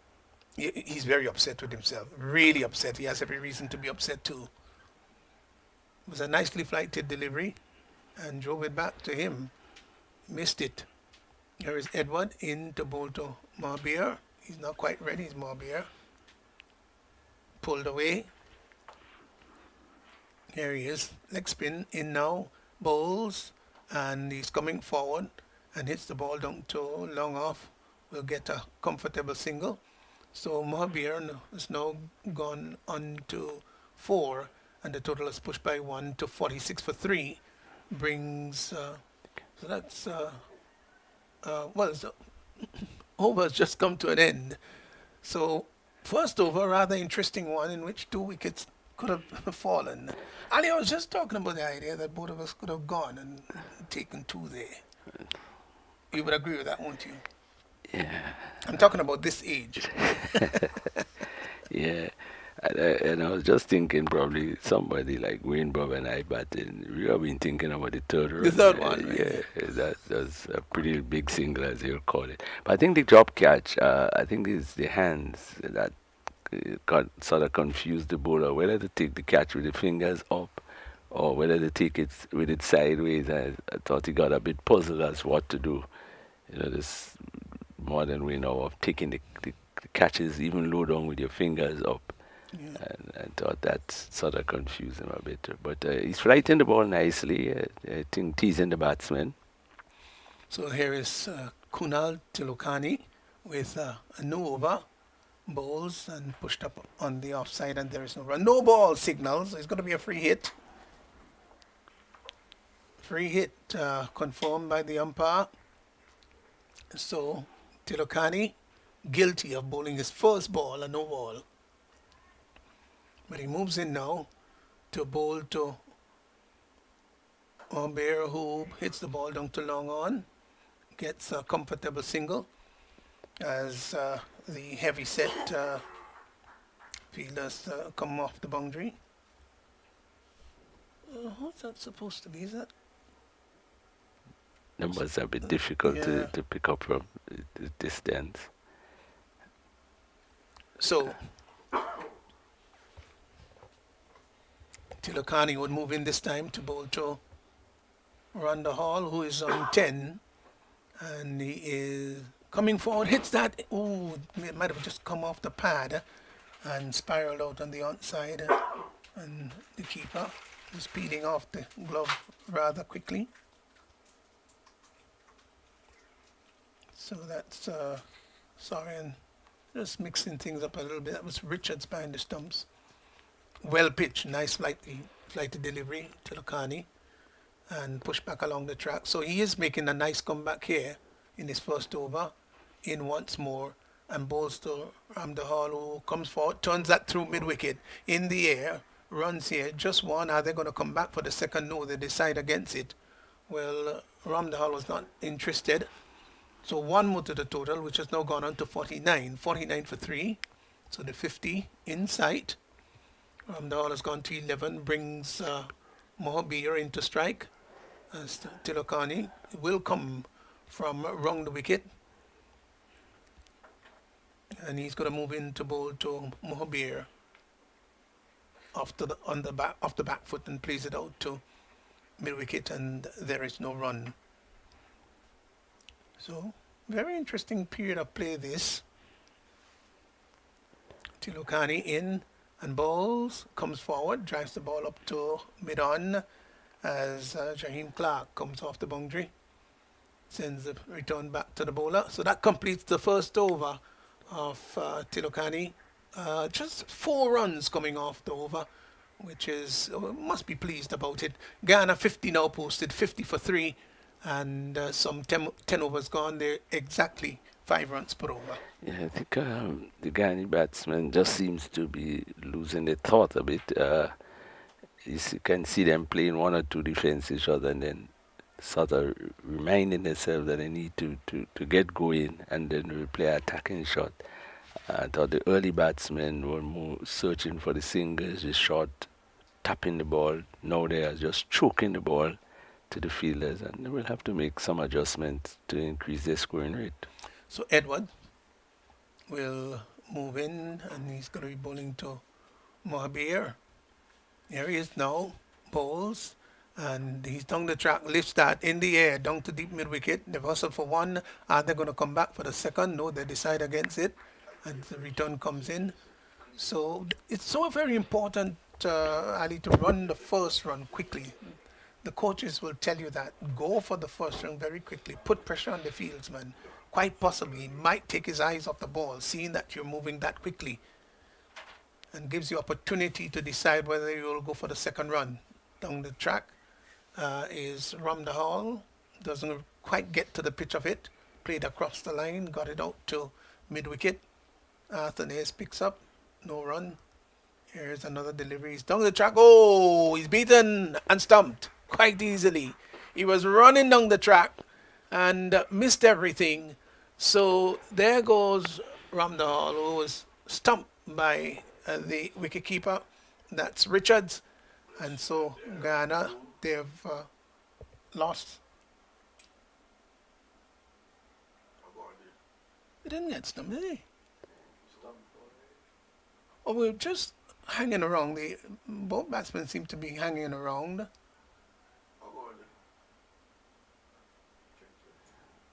he's very upset with himself. Really upset. He has every reason to be upset too. It was a nicely flighted delivery, and drove it back to him. Missed it. Here is Edward in to bowl to Marbier. He's not quite ready. He's Marbier. Pulled away. Here he is. Leg spin in now. Bowls. And he's coming forward and hits the ball down to long off. Will get a comfortable single. So Marbier has now gone on to 4. And the total is pushed by 1 to 46 for 3. Brings... so that's... well, the over has just come to an end. So, first over, rather interesting one in which 2 wickets could have fallen. Ali, I was just talking about the idea that both of us could have gone and taken 2 there. You would agree with that, won't you? Yeah. I'm talking about this age. Yeah. And I was just thinking probably somebody like Wayne Bob and I batting. We have been thinking about the third run. The third one, right? Yeah, that's a pretty big single, as you'll call it. But I think the drop catch, I think it's the hands that got sort of confused the bowler, whether to take the catch with the fingers up or whether to take it with it sideways. I thought he got a bit puzzled as what to do. You know, this modern way now of taking the catches even low down with your fingers up. Yeah. And I thought that sort of confused him a bit. But he's flighting the ball nicely. I think teasing the batsman. So here is Kunal Tilokani with a no over. Bowls and pushed up on the offside, and there is no run. No ball signals. It's going to be a free hit. Free hit confirmed by the umpire. So Tilokani guilty of bowling his first ball, a no ball. But he moves in now to bowl to Bear, who hits the ball down to long on, gets a comfortable single as the heavy set fielders come off the boundary. What's that supposed to be? Is that? Numbers are a bit difficult to pick up from the distance. So Tilokani would move in this time to bowl to Randa Hall, who is on 10, and he is coming forward, hits that. Oh, it might have just come off the pad and spiraled out on the onside, and the keeper is peeling off the glove rather quickly. So that's sorry, and just mixing things up a little bit. That was Richards behind the stumps. Well pitched, nice flighty delivery to Lokani and push back along the track. So he is making a nice comeback here in his first over, in once more, and bowls to Ramdahal, who comes forward, turns that through mid-wicket in the air, runs here. Just one. Are they going to come back for the second? No, they decide against it. Well, Ramdahal was not interested. So one more to the total, which has now gone on to 49. 49 for 3. So the 50 in sight. Ramdahal has gone to 11, brings Mohabir into strike. As Tilokani will come from round the wicket. And he's going to move into bowl to Mohabir off the back foot and plays it out to mid wicket, and there is no run. So very interesting period of play this. Tilokani in and bowls, comes forward, drives the ball up to mid on as Jaheem Clark comes off the boundary, sends the return back to the bowler. So that completes the first over of Tilokani. Just 4 runs coming off the over, which is, must be pleased about it. Guyana 50 now posted, 50 for 3, and some 10 overs gone. They're exactly 5 runs per over. Yeah, I think the Ghanaian batsmen just seems to be losing their thought a bit. You can see them playing 1 or 2 defense each other and then sort of reminding themselves that they need to get going and then we play attacking shot. I thought the early batsmen were more searching for the singles, the shot, tapping the ball. Now they are just choking the ball to the fielders, and they will have to make some adjustments to increase their scoring rate. So Edward will move in, and he's going to be bowling to Mohabir. Here he is now, bowls, and he's down the track, lifts that in the air, down to deep mid-wicket. They've hustled for 1. Are they going to come back for the second? No, they decide against it, and the return comes in. So it's so very important, Ali, to run the first run quickly. The coaches will tell you that. Go for the first run very quickly. Put pressure on the fieldsman. Quite possibly, he might take his eyes off the ball, seeing that you're moving that quickly, and gives you opportunity to decide whether you will go for the second run. Down the track is Ramdahal. Doesn't quite get to the pitch of it. Played across the line, got it out to mid-wicket. Arthur Nays picks up. No run. Here's another delivery. He's down the track. Oh, he's beaten and stumped quite easily. He was running down the track and missed everything. So there goes Ramdahal, who was stumped by the wicketkeeper. That's Richards. And so Guyana, they've lost. They didn't get stumped, did they? Oh, we're just hanging around. Both batsmen seem to be hanging around.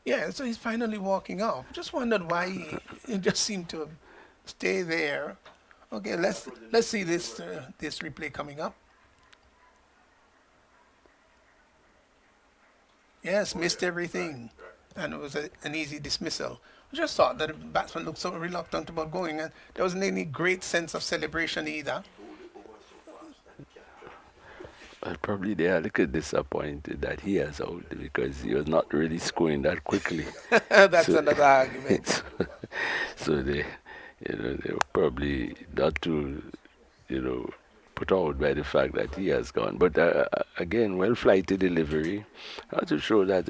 Yeah, so he's finally walking off. Just wondered why he just seemed to stay there. Okay, let's see this replay coming up. Yes, missed everything, and it was an easy dismissal. I just thought that the batsman looked so reluctant about going, and there wasn't any great sense of celebration either. Probably they are a little disappointed that he has out because he was not really scoring that quickly. That's another argument. So they were probably not too, put out by the fact that he has gone. But again, well-flighted delivery. To show that,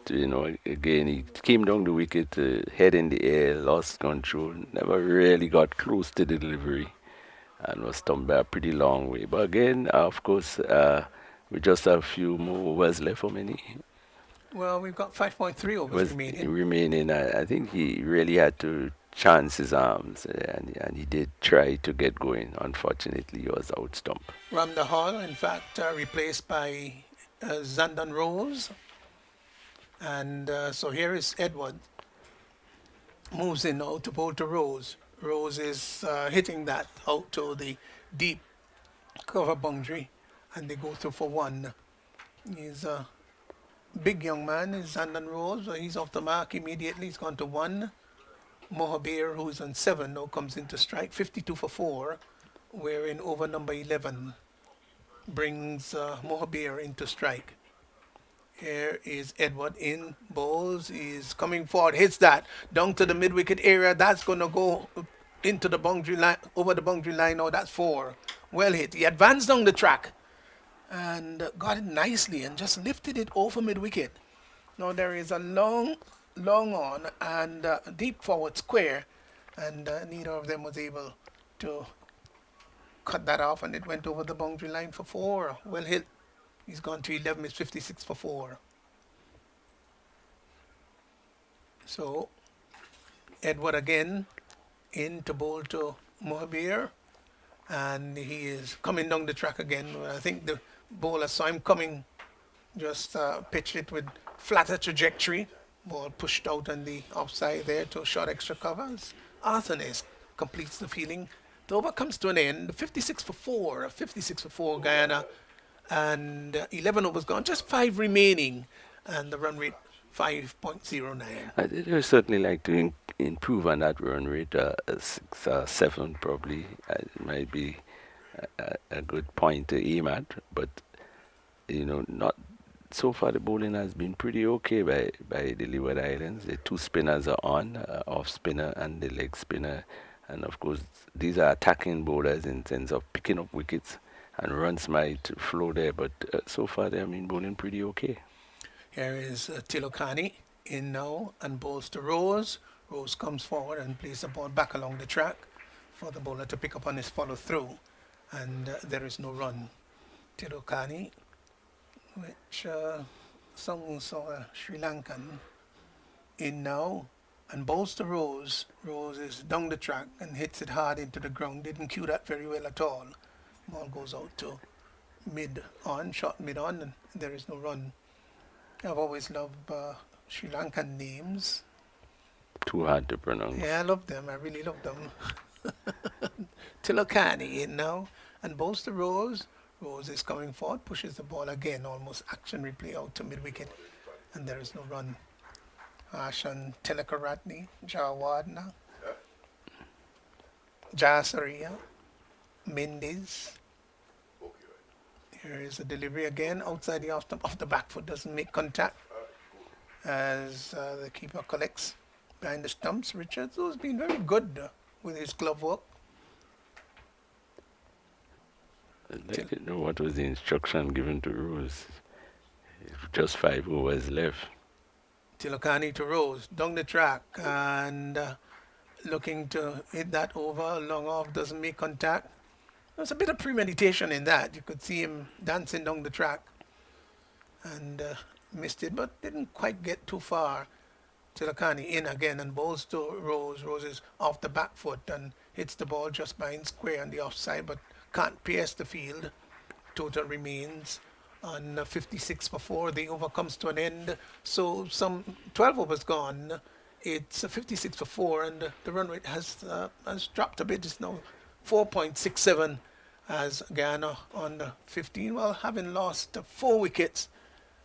again, he came down the wicket, head in the air, lost control, never really got close to the delivery, and was stumped by a pretty long way. But again, of course, we just have a few more overs left. How many? Well, we've got 5.3 overs remaining. I think he really had to chance his arms, and he did try to get going. Unfortunately, he was out stumped. Ramdahal, in fact, replaced by Zandan Rose. And so here is Edward. Moves in now to bowl to Rose. Rose is hitting that out to the deep cover boundary, and they go through for 1. He's a big young man, is Zandan Rose. He's off the mark immediately. He's gone to 1. Mohabir, who's on 7, now comes into strike. 52 for 4. We're in over number 11. Brings Mohabir into strike. Here is Edward in, bowls, he's coming forward, hits that down to the mid-wicket area. That's going to go into the boundary line, over the boundary line. Now that's 4. Well hit. He advanced down the track and got it nicely and just lifted it over mid wicket. Now there is a long on and deep forward square, and neither of them was able to cut that off, and it went over the boundary line for four. Well hit. He's gone to 11. It's 56 for four. So Edward again in to bowl to Mohabir, and he is coming down the track again. I think the bowler saw him coming, just pitched it with flatter trajectory. Ball pushed out on the offside there to short extra covers. Arthur Ness completes the fielding. The over comes to an end. 56 for 4. 56 for 4 Guyana. And 11 overs gone. Just 5 remaining. And the run rate 5.09. They would certainly like to improve on that run rate. 7 probably might be a good point to aim at. But, not so far the bowling has been pretty okay by the Leeward Islands. The two spinners are on, off spinner and the leg spinner. And of course, these are attacking bowlers in sense of picking up wickets, and runs might flow there. But so far they have been bowling pretty okay. Here is Tilokani in now and bowls to Rose. Rose comes forward and plays the ball back along the track for the bowler to pick up on his follow through. And there is no run. Tilokani, which sounds Sri Lankan, in now and bowls to Rose. Rose is down the track and hits it hard into the ground. Didn't cue that very well at all. Ball goes out to short mid on, and there is no run. I've always loved Sri Lankan names. Too hard to pronounce. Yeah, I love them. I really love them. Tilokani in now and bowls to Rose. Rose is coming forward, pushes the ball again, almost action replay out to mid-wicket, and there is no run. Ashan Telekaratne, Jawadna, Jasaria, Windies. Here is a delivery again, outside the off the back foot, doesn't make contact as the keeper collects behind the stumps. Richards, who's been very good with his glove work. I'd like to know what was the instruction given to Rose. Just 5 overs left. Tilokani to Rose, down the track, and looking to hit that over, long off, doesn't make contact. There's a bit of premeditation in that. You could see him dancing down the track and missed it, but didn't quite get too far. Tilokani in again and bowls to Rose. Rose is off the back foot and hits the ball just behind square on the offside, but can't pierce the field. Total remains on 56 for 4. The over comes to an end. So some 12 overs gone. It's 56 for 4, and the run rate has dropped a bit. It's now 4.67 as Guyana on the 15. Well, having lost 4 wickets,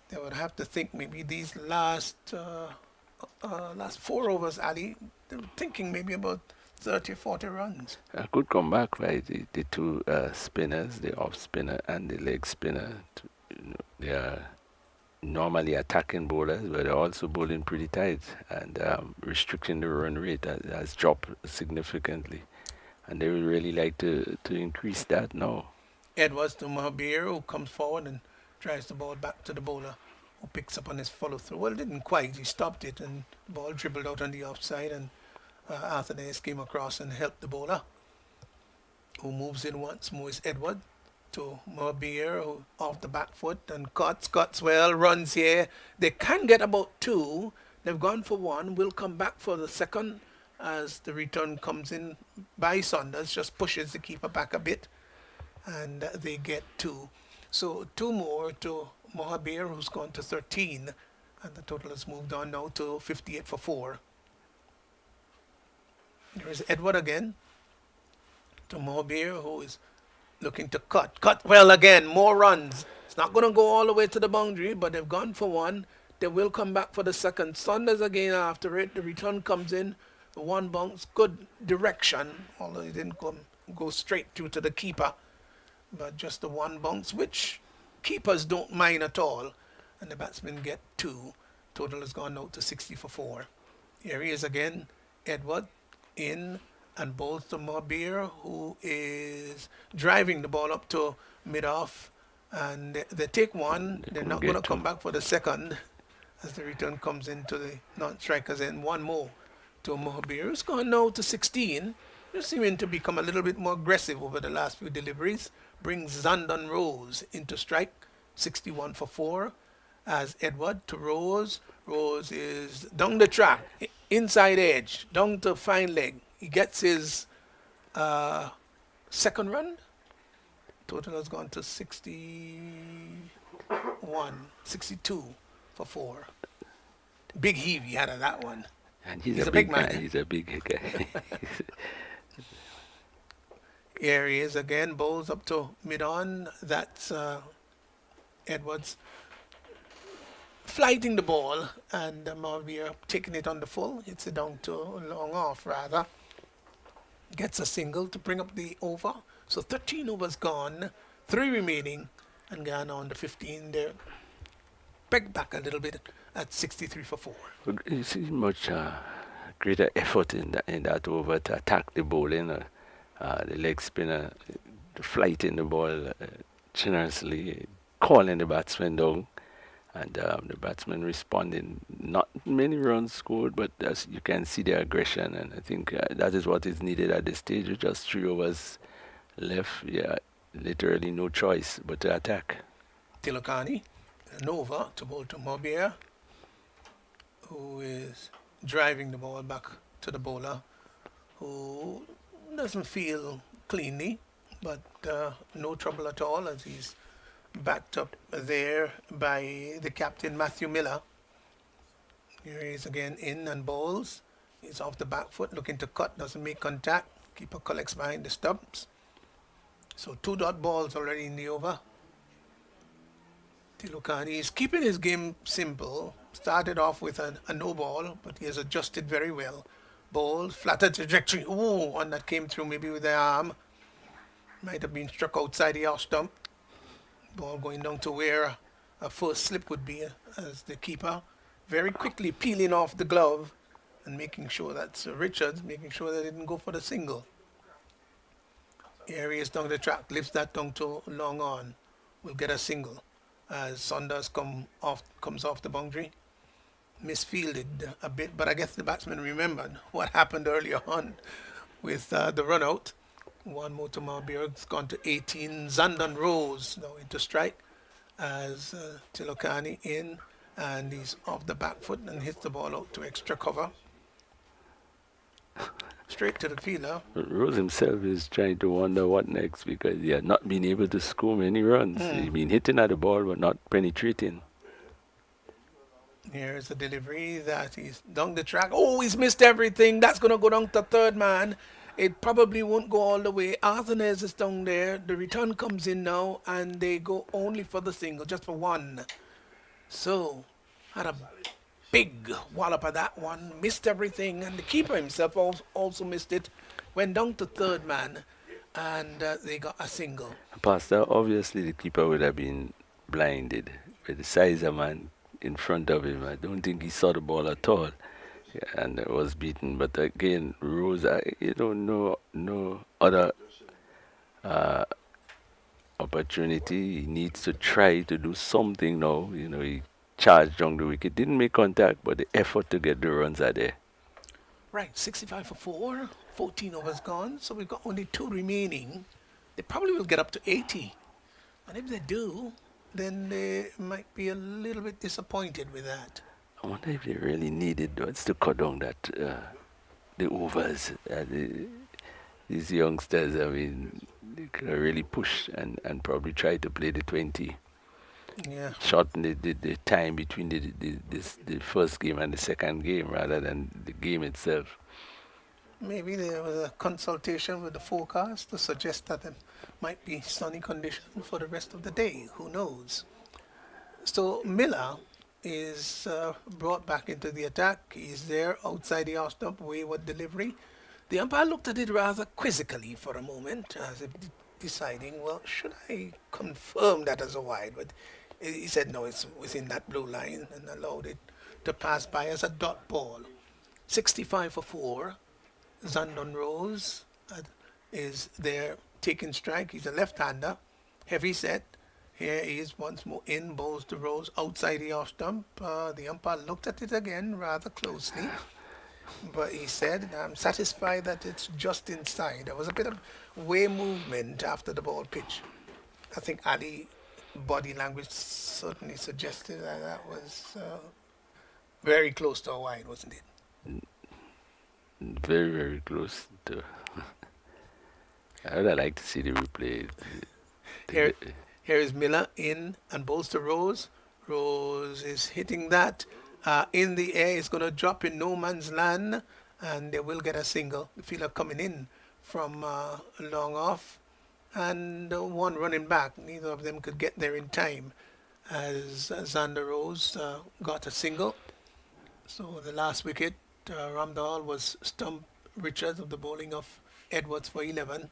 they would have to think maybe these last 4 overs, Ali, they were thinking maybe about 30 or 40 runs. A good comeback by the two spinners, the off spinner and the leg spinner. They are normally attacking bowlers, but they're also bowling pretty tight, and restricting the run rate has dropped significantly. And they would really like to increase that now. Edwards to Mahabir, who comes forward and drives the ball back to the bowler, who picks up on his follow through. Well, didn't quite. He stopped it, and the ball dribbled out on the offside, and Arthur Ness came across and helped the bowler, who moves in once more is Edward to Mahabir, who off the back foot and cuts well, runs here. They can get about 2. They've gone for 1. Will come back for the second as the return comes in by Saunders, just pushes the keeper back a bit, and they get 2. So 2 more to Mahabir, who's gone to 13, and the total has moved on now to 58 for 4. There is Edward again to Mahabir, who is looking to cut well again, more runs. It's not going to go all the way to the boundary, but they've gone for 1. They will come back for the second. Saunders again after it. The return comes in. The 1 bounce, good direction, although it didn't go straight through to the keeper, but just the 1 bounce, which keepers don't mind at all, and the batsmen get 2. Total has gone out to 60 for 4. Here he is again, Edward in and bowls to Mobir, who is driving the ball up to mid-off. And they take one. They They're couldn't not going to get come to. back for the second as the return comes into the non-strikers. And one more to Mobir, who's gone now to 16. They're seeming to become a little bit more aggressive over the last few deliveries. Brings Zandon Rose into strike, 61 for 4. As Edward to Rose. Rose is down the track, inside edge, down to fine leg. He gets his second run. Total has gone to 61, 62 for 4. Big heave he had on that one. And He's a big guy. man. He's a big guy. Here he is again, bowls up to mid-on. That's Edwards flighting the ball, and Malvier taking it on the full. Hits it down to long off, rather. Gets a single to bring up the over. So 13 overs gone, 3 remaining, and Guyana on the 15. They're pegged back a little bit at 63 for 4. You see much greater effort in that over to attack the bowling, the leg spinner, flighting the ball generously, calling the batsman down, and the batsman responding. Not many runs scored, but as you can see the aggression, and I think that is what is needed at this stage. With just 3 overs left, literally no choice but to attack. Tilokani, Nova to bowl to Mobier, who is driving the ball back to the bowler, who doesn't feel cleanly, but no trouble at all as he's backed up there by the captain, Matthew Miller. Here he is again in and bowls. He's off the back foot, looking to cut, doesn't make contact. Keeper collects behind the stumps. So 2 dot balls already in the over. Tilokani is keeping his game simple. Started off with a no ball, but he has adjusted very well. Ball, flatter trajectory. Ooh, one that came through maybe with the arm. Might have been struck outside the off stump. Ball going down to where a first slip would be as the keeper. Very quickly peeling off the glove and making sure that's Richards, making sure that it didn't go for the single. Here he is down the track, lifts that down to long on. Will get a single as Saunders comes off the boundary. Misfielded a bit, but I guess the batsman remembered what happened earlier on with the run out. One more to Marburg's gone to 18. Zandon Rose now into strike as Tilokani in, and he's off the back foot and hits the ball out to extra cover. Straight to the fielder. Rose himself is trying to wonder what next because he had not been able to score many runs. He's been hitting at the ball but not penetrating. Here's a delivery that he's down the track. Oh, he's missed everything. That's going to go down to third man. It probably won't go all the way. Arthanez is down there. The return comes in now, and they go only for the single, just for one. So, had a big wallop of that one. Missed everything, and the keeper himself also missed it. Went down to third man, and they got a single. Pastor, obviously the keeper would have been blinded with the size of man in front of him. I don't think he saw the ball at all. And it was beaten. But again, Rose, no other opportunity. He needs to try to do something now. He charged down the wicket, didn't make contact, but the effort to get the runs are there. Right, 65 for 4, 14 overs gone, so we've got only 2 remaining. They probably will get up to 80. And if they do, then they might be a little bit disappointed with that. I wonder if they really needed was to cut down that the overs. These youngsters, I mean, they could have really pushed and probably try to play the 20. Yeah. Shorten the time between the first game and the second game rather than the game itself. Maybe there was a consultation with the forecast to suggest that there might be sunny conditions for the rest of the day. Who knows? So Miller is brought back into the attack. He's there outside the off stump, wayward delivery. The umpire looked at it rather quizzically for a moment, as if deciding, well, should I confirm that as a wide? But he said no, it's within that blue line, and allowed it to pass by as a dot ball. 65 for 4. Zandon Rose is there taking strike. He's a left-hander, heavy set. Here he is once more in, bowls to Rose outside the off stump. The umpire looked at it again rather closely, but he said, I'm satisfied that it's just inside. There was a bit of way movement after the ball pitch. I think Ali body language certainly suggested that that was very close to a wide, wasn't it? Very, very close to. I would like to see the replay. Here, here is Miller in and bowls to Rose. Rose is hitting that in the air. It's going to drop in no man's land, and they will get a single. The fielder coming in from long off, and one running back. Neither of them could get there in time as Xander Rose got a single. So the last wicket, Ramdal was Stump Richards of the bowling of Edwards for 11.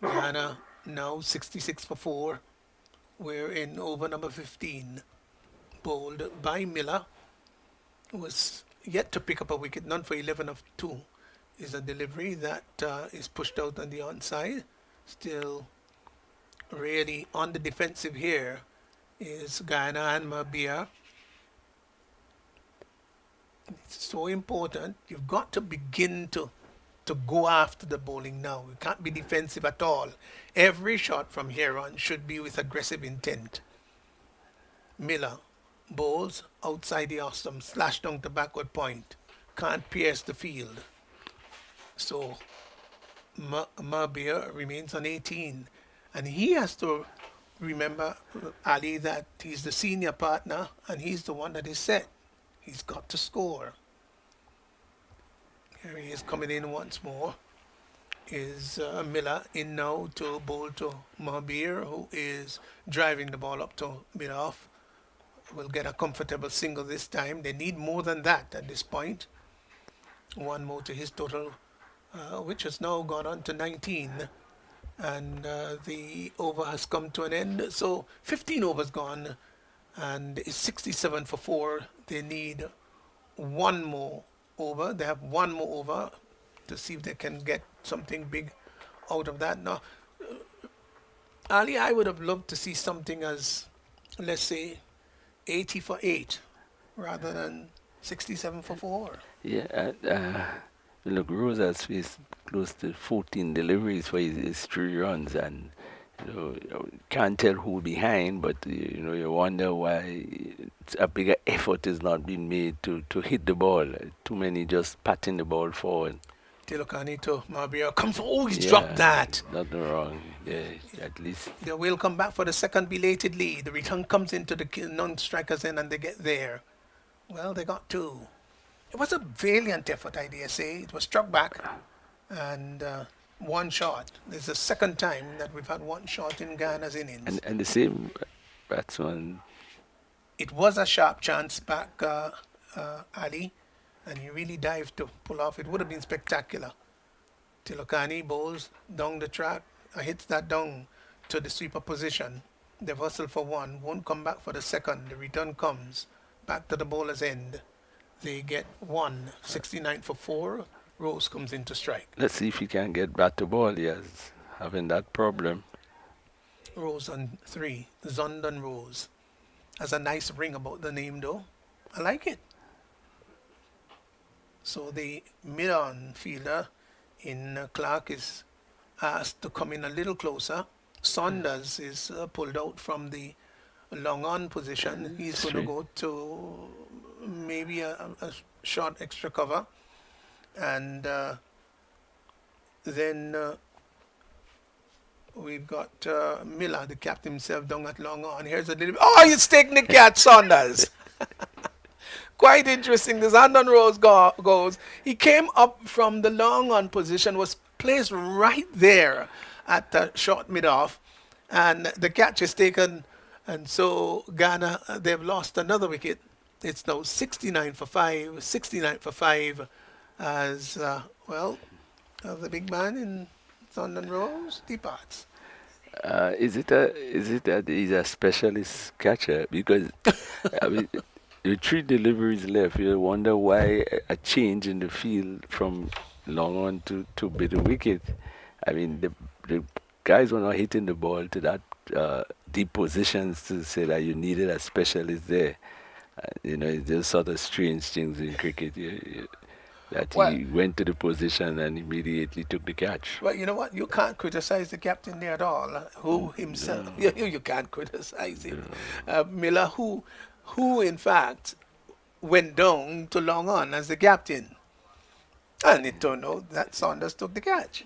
Guyana now 66 for 4. We're in over number 15. Bowled by Miller, who was yet to pick up a wicket, none for 11 of 2. Is a delivery that is pushed out on the onside. Still really on the defensive here is Guyana and Mabia. It's so important. You've got to begin to go after the bowling now. You can't be defensive at all. Every shot from here on should be with aggressive intent. Miller bowls outside the awesome, slash down to backward point. Can't pierce the field. So Mabir remains on 18. And he has to remember, Ali, that he's the senior partner and he's the one that is set. He's got to score. Here he is coming in once more. Is Miller in now to bowl to Mabir, who is driving the ball up to mid-off. Will get a comfortable single this time. They need more than that at this point. One more to his total, which has now gone on to 19. And the over has come to an end. So 15 overs gone, and it's 67 for 4. They need one more over. They have one more over to see if they can get something big out of that. Now, Ali, I would have loved to see something as, let's say, 80 for 8 rather than 67 for 4. Yeah, look, Rose has faced close to 14 deliveries for his 3 runs, and you can't tell who behind, but you wonder why a bigger effort is not being made to hit the ball. Too many just patting the ball forward. Tilokani to Mabia comes. Oh, he's dropped that. Nothing wrong. Yeah, at least. They will come back for the second belated lead. The return comes into the non-strikers end and they get there. Well, they got 2. It was a valiant effort, I dare say. It was struck back and one shot. This is the second time that we've had one shot in Guyana's innings. And the same batsman. It was a sharp chance back, Ali, and he really dived to pull off. It would have been spectacular. Tilokani bowls down the track, hits that down to the sweeper position. The whistle for 1, won't come back for the second. The return comes back to the bowler's end. They get 1, 69 for 4. Rose comes into strike. Let's see if he can get back to ball. He is having that problem. Rose on 3. Zondon Rose. Has a nice ring about the name though. I like it. So the mid-on fielder in Clark is asked to come in a little closer. Saunders is pulled out from the long on position. He's going to go to maybe a short extra cover. And then we've got Miller, the captain himself, down at long on. Here's a little. Oh, he's taking the catch, Saunders. Quite interesting. The Zandon Rose goes. He came up from the long on position, was placed right there at the short mid-off, and the catch is taken. And so Ghana, they've lost another wicket. It's now 69 for 5, 69 for 5, as the big man in Zandon Rose departs. Is it that he's a specialist catcher? Because I mean, with 3 deliveries left, you wonder why a change in the field from long on to bid a wicket. I mean, the guys were not hitting the ball to that deep positions to say that you needed a specialist there. It's just sort of strange things in cricket. That Well, he went to the position and immediately took the catch. well, you know what? You can't criticize the captain there at all. Who himself? You can't criticize him. Miller, who in fact went down to long on as the captain, and it turned out that Saunders took the catch.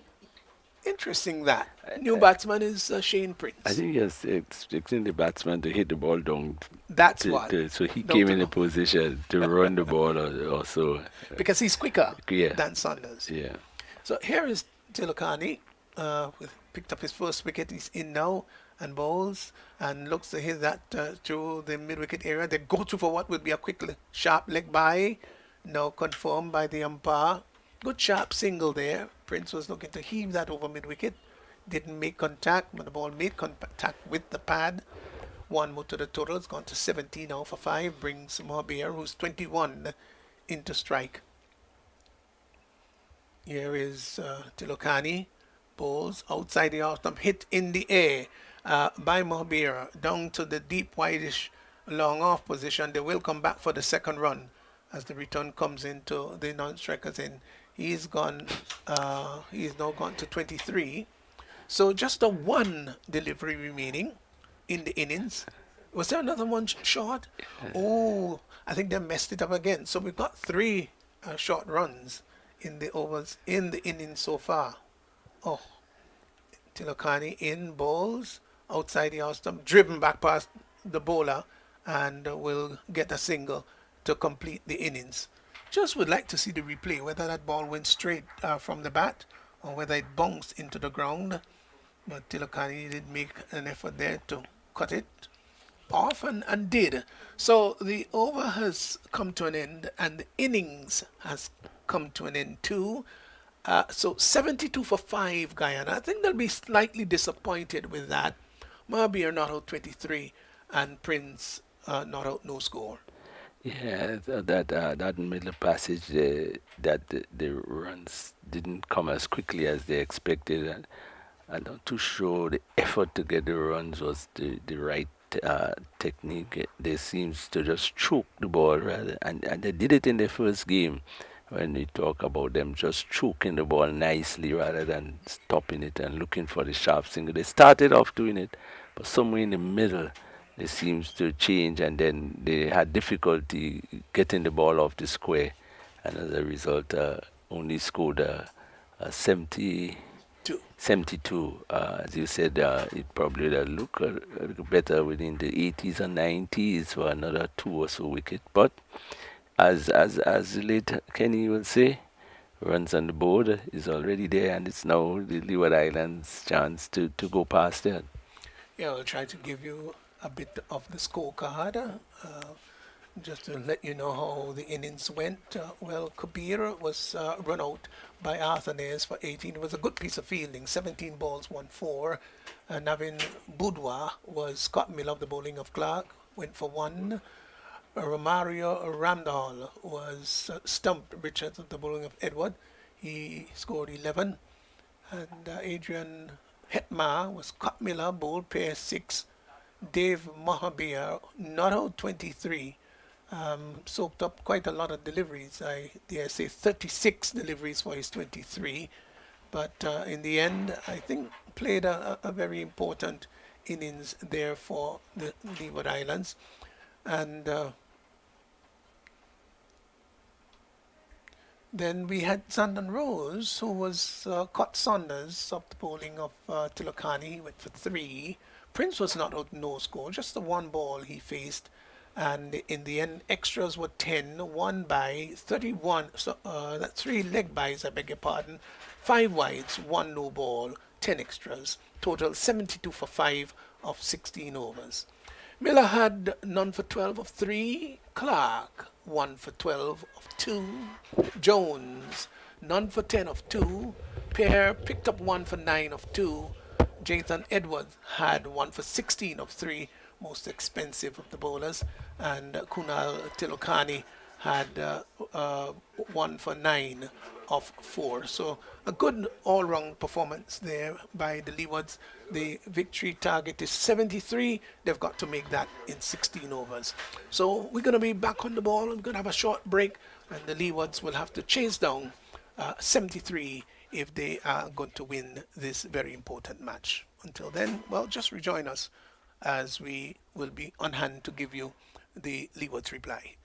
Interesting that. New batsman is Shane I Prince. think he was expecting the batsman to hit the ball down, That's what. so he Down came to in a long. position to run the ball or so. Because he's quicker Yeah, than Saunders. yeah. So here is Tilakani, picked up his first wicket. He's in now and bowls and looks to hit that through the mid-wicket area. They go to for what would be a quick, sharp leg by. Now confirmed by the umpire. Good sharp single there. Prince was looking to heave that over mid-wicket. Didn't make contact, but the ball made contact with the pad. One more to the total. It's gone to 17 now for 5. Brings Mohabir, who's 21, into strike. Here is Tilokani, bowls outside the off stump, hit in the air by Mohabir, down to the deep wideish long off position. They will come back for the second run as the return comes into the non-strikers in. He's gone. He's now gone to 23. So just a one delivery remaining in the innings. Was there another one short? Oh, I think they messed it up again. So we've got 3 short runs in the overs in the innings so far. Oh, Tilokani in bowls outside the out stump, driven back past the bowler, and will get a single to complete the innings. Just would like to see the replay, whether that ball went straight from the bat or whether it bounced into the ground. But Tilokani did make an effort there to cut it off and did. So the over has come to an end and the innings has come to an end too. So 72 for 5 Guyana. I think they'll be slightly disappointed with that. Mahabir not out 23 and Prince not out no score. Yeah, that middle passage, that the runs didn't come as quickly as they expected, and I'm not too sure the effort to get the runs was the right technique. They seems to just choke the ball rather, and they did it in the first game. When we talk about them just choking the ball nicely rather than stopping it and looking for the sharp single, they started off doing it, but somewhere in the middle they seems to change, and then they had difficulty getting the ball off the square, and as a result, only scored a 72. As you said, it probably would have looked a little better within the 80s and 90s for another 2 or so wicket. But as late Kenny will say, runs on the board is already there, and it's now the Leeward Islands' chance to go past that. Yeah, I'll try to give you a bit of the scorecard just to let you know how the innings went. Well, Kabir was run out by Arthur Nares for 18. It was a good piece of fielding, 17 balls, 1 4. Navin Budwa was Scott Miller of the bowling of Clark, went for 1. Romario Ramdal was stumped Richards of the bowling of Edward. He scored 11. And Adrian Hetma was Scott Miller, bowled pair 6. Dave Mahabir, not out 23, soaked up quite a lot of deliveries. I dare say 36 deliveries for his 23. But in the end, I think played a very important innings there for the Leeward Islands. And then we had Sandan Rose, who was caught Saunders of the bowling of Tilokani. He went for 3. Prince was not out no score, just the 1 ball he faced. And in the end, extras were 10, 1 by 31, so that's 3 leg buys, I beg your pardon, 5 wides, 1 no ball, 10 extras, total 72 for 5 of 16 overs. Miller had none for 12 of 3, Clark 1 for 12 of 2, Jones none for 10 of 2, Pear picked up 1 for 9 of 2, Jathan Edwards had 1 for 16 of 3, most expensive of the bowlers, and Kunal Tilokani had 1 for 9 of 4. So a good all-round performance there by the Leewards. The victory target is 73. They've got to make that in 16 overs. So we're going to be back on the ball. We're going to have a short break, and the Leewards will have to chase down 73 if they are going to win this very important match. Until then, well, just rejoin us as we will be on hand to give you the Leewards reply.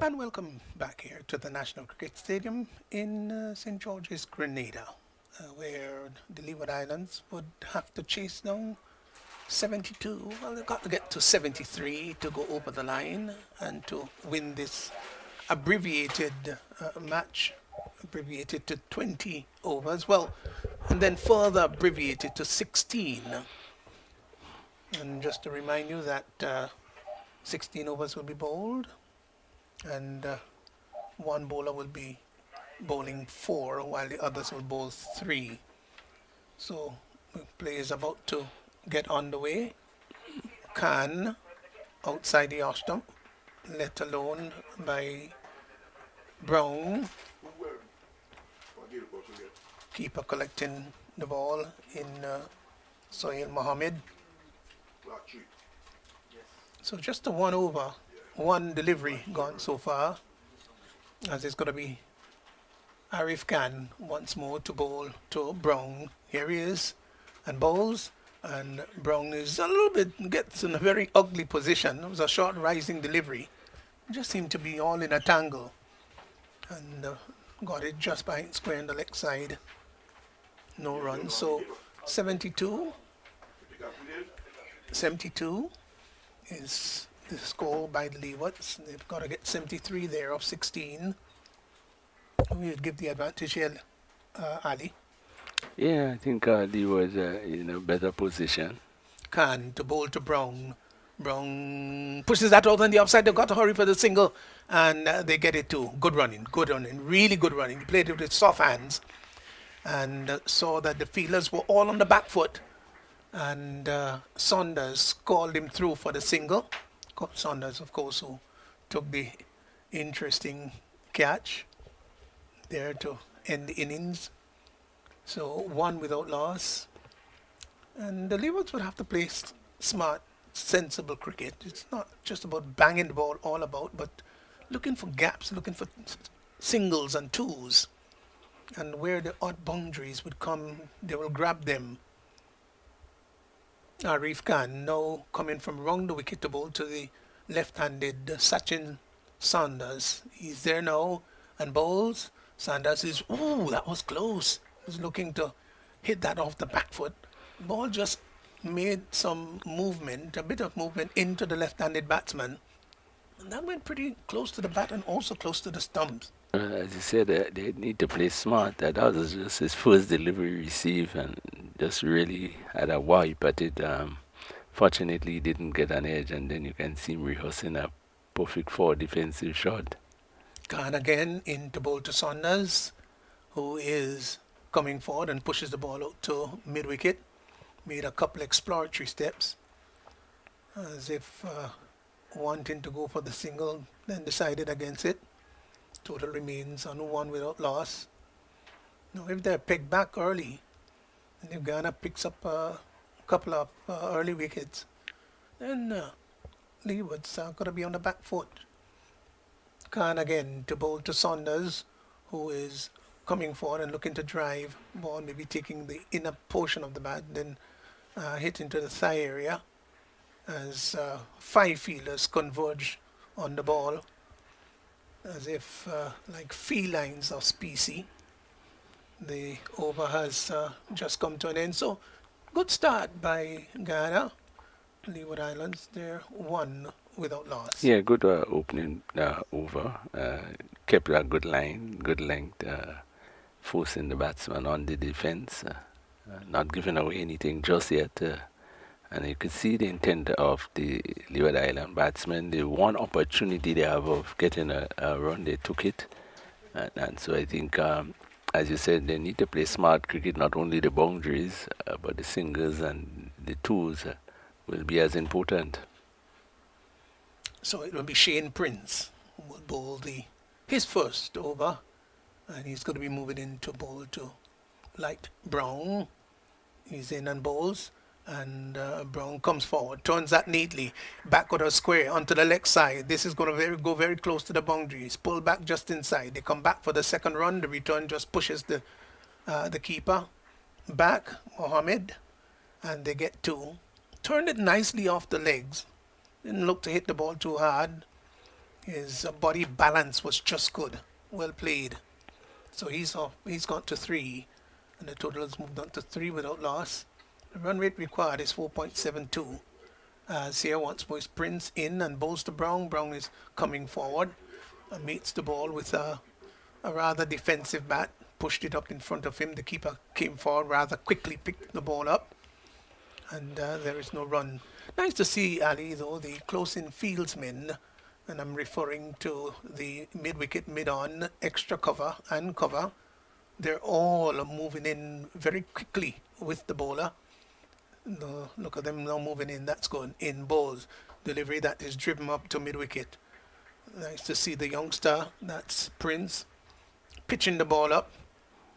And welcome back here to the National Cricket Stadium in St. George's, Grenada, where the Leeward Islands would have to chase down 72. Well, they've got to get to 73 to go over the line and to win this abbreviated match, abbreviated to 20 overs. Well, and then further abbreviated to 16. And just to remind you that 16 overs will be bowled, and one bowler will be bowling 4 while the others will bowl 3. So the play is about to get underway. Khan outside the off stump, let alone by Brown. Keeper collecting the ball in Sohail Mohammed. So just a 1 over, 1 delivery gone so far, as it's going to be Arif Khan once more to bowl to Brown. Here he is, and bowls, and Brown is a little bit, gets in a very ugly position. It was a short rising delivery. Just seemed to be all in a tangle, and got it just behind square on the leg side. No run, so 72 is the score by the Leewards. They've got to get 73 there of 16. We'll give the advantage here, Ali. Yeah, I think Lee was in a better position. Khan to bowl to Brown. Brown pushes that out on the offside. They've got to hurry for the single, and they get it too. Good running, really good running. He played it with soft hands, and saw that the fielders were all on the back foot, and Saunders called him through for the single. Saunders, of course, who took the interesting catch there to end the innings. So 1 without loss. And the Leewards would have to play smart, sensible cricket. It's not just about banging the ball all about, but looking for gaps, looking for singles and twos. And where the odd boundaries would come, they will grab them. Arif Khan now coming from round the wicket to bowl to the left-handed Sachin Saunders. He's there now and bowls. Saunders is, ooh, that was close. Was looking to hit that off the back foot. Ball just made some movement, a bit of movement into the left-handed batsman. And that went pretty close to the bat and also close to the stumps. As you said, they need to play smart. That was just his first delivery received and just really had a wipe at it. Fortunately, he didn't get an edge, and then you can see him rehearsing a perfect 4 defensive shot. Khan again in to bowl to Saunders, who is coming forward and pushes the ball out to mid-wicket. Made a couple exploratory steps as if wanting to go for the single, then decided against it. Total remains on 1 without loss. Now if they're picked back early, and if Guyana picks up a couple of early wickets, then Leewards are going to be on the back foot. Khan again to bowl to Saunders, who is coming forward and looking to drive ball, maybe taking the inner portion of the bat, then hit into the thigh area as 5 fielders converge on the ball as if like felines of species. The over has just come to an end. So good start by Guyana. Leeward Islands, they're 1 without loss. Yeah, good opening over. Kept a good line, good length, forcing the batsman on the defense, not giving away anything just yet. And you could see the intent of the Leeward Island batsmen. The one opportunity they have of getting a run, they took it. And so I think, as you said, they need to play smart cricket, not only the boundaries, but the singles and the twos will be as important. So it will be Shane Prince who will bowl his first over, and he's going to be moving into bowl to Light Brown. He's in and bowls, and Brown comes forward, turns that neatly, backward or square onto the leg side. This is going to go very close to the boundaries. Pull back just inside. They come back for the second run. The return just pushes the keeper back, Mohammed, and they get 2. Turned it nicely off the legs. Didn't look to hit the ball too hard. His body balance was just good. Well played. So he's off. He's gone to three, and the total has moved on to three without loss. The run rate required is 4.72. Here once more is Prince in and bowls to Brown. Brown is coming forward and meets the ball with a rather defensive bat. Pushed it up in front of him. The keeper came forward rather quickly, picked the ball up, and there is no run. Nice to see, Ali, though, the close-in fieldsmen, and I'm referring to the mid-wicket, mid-on, extra cover and cover. They're all moving in very quickly with the bowler. Look at them now moving in. That's going in balls. Delivery that is driven up to mid-wicket. Nice to see the youngster, that's Prince, pitching the ball up,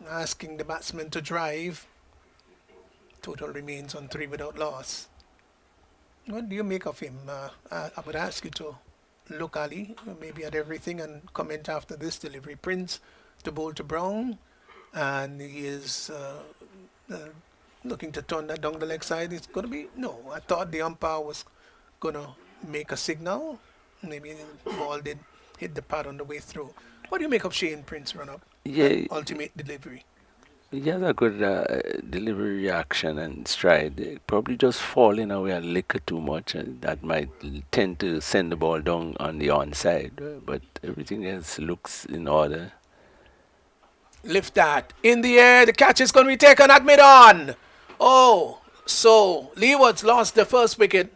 asking the batsman to drive. Total remains on three without loss. What do you make of him? I would ask you to look, Ali, maybe at everything and comment after this delivery. Prince to bowl to Brown, and he is looking to turn that down the leg side. It's going to be, no, I thought the umpire was going to make a signal. Maybe the ball did hit the pad on the way through. What do you make of Shane Prince run up? Yeah, Ultimate delivery. he has a good delivery reaction and stride. Probably just falling away a little too much, and that might tend to send the ball down on the onside. But everything else looks in order. Lift that. In the air, the catch is going to be taken at mid-on. Oh, so Leewards lost the first wicket.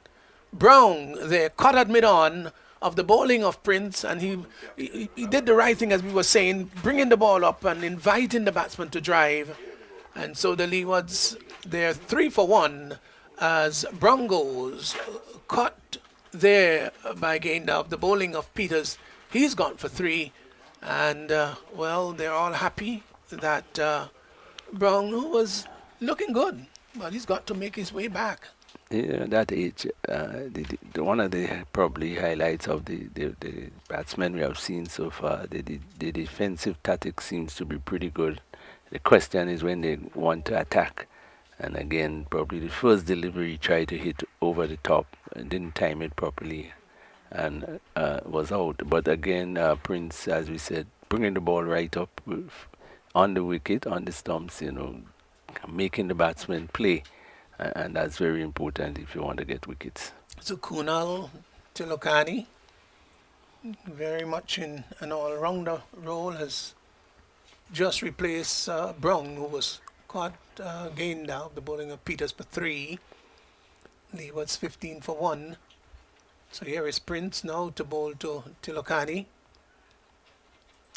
Brown there caught at mid-on of the bowling of Prince, and he did the right thing, as we were saying, bringing the ball up and inviting the batsman to drive. And so the Leewards, they're 3 for 1 as Brown goes caught there by Gaynor of the bowling of Peters. He's gone for 3, and well, they're all happy that Brown, who was looking good, but he's got to make his way back. Yeah, that age, one of the probably highlights of the batsmen we have seen so far, the defensive tactics seems to be pretty good. The question is when they want to attack. And again, probably the first delivery tried to hit over the top and didn't time it properly and was out. But again, Prince, as we said, bringing the ball right up on the wicket, on the stumps, making the batsman play. And that's very important if you want to get wickets. So Kunal Tilokani, very much in an all-rounder role, has just replaced Brown, who was caught gained now the bowling of Peters for 3. Leewards 15 for 1. So here is Prince now to bowl to Tilokani.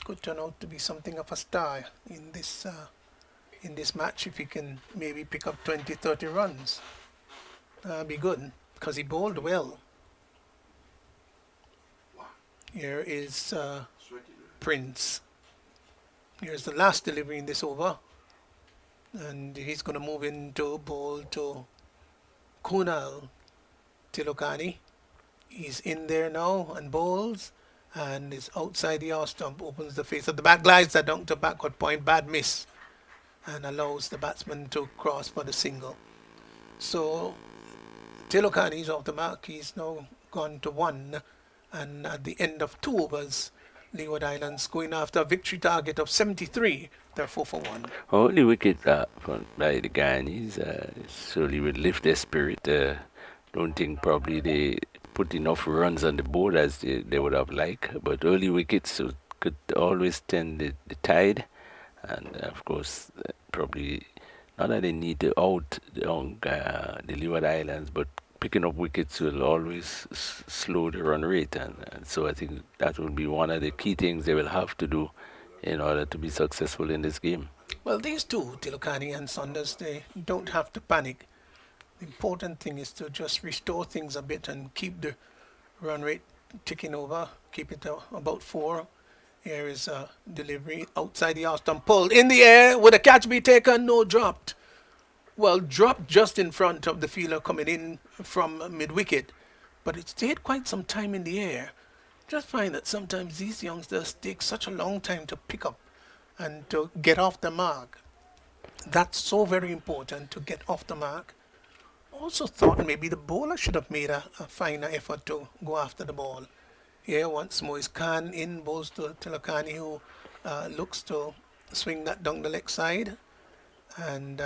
Could turn out to be something of a star in this match if he can maybe pick up 20-30 runs. That'd be good, because he bowled well. Here is Prince. Here's the last delivery in this over. And he's going to move into bowl to Kunal Tilokani. He's in there now and bowls, and is outside the off stump, opens the face of the bat, glides that down to backward point, bad miss, and allows the batsman to cross for the single. So Tilokani is off the mark. He's now gone to 1, and at the end of 2 overs, Leeward Islands going after a victory target of 73. They're 4 for 1. Only wicket by the Guyanese surely will lift their spirit. Don't think probably they put enough runs on the board as they would have liked, but early wickets could always turn the tide. And of course, probably not that they need to out the Leeward Islands, but picking up wickets will always slow the run rate. And so I think that will be one of the key things they will have to do in order to be successful in this game. Well, these two, Tilokani and Saunders, they don't have to panic. The important thing is to just restore things a bit and keep the run rate ticking over, keep it about 4. Here is a delivery outside the off stump, pulled in the air. Would a catch be taken? No, dropped. Well, dropped just in front of the fielder coming in from mid-wicket, but it stayed quite some time in the air. Just find that sometimes these youngsters take such a long time to pick up and to get off the mark. That's so very important, to get off the mark. Also thought maybe the bowler should have made a finer effort to go after the ball. Here once more is Khan in, bowls to Tilakani, who looks to swing that down the leg side. And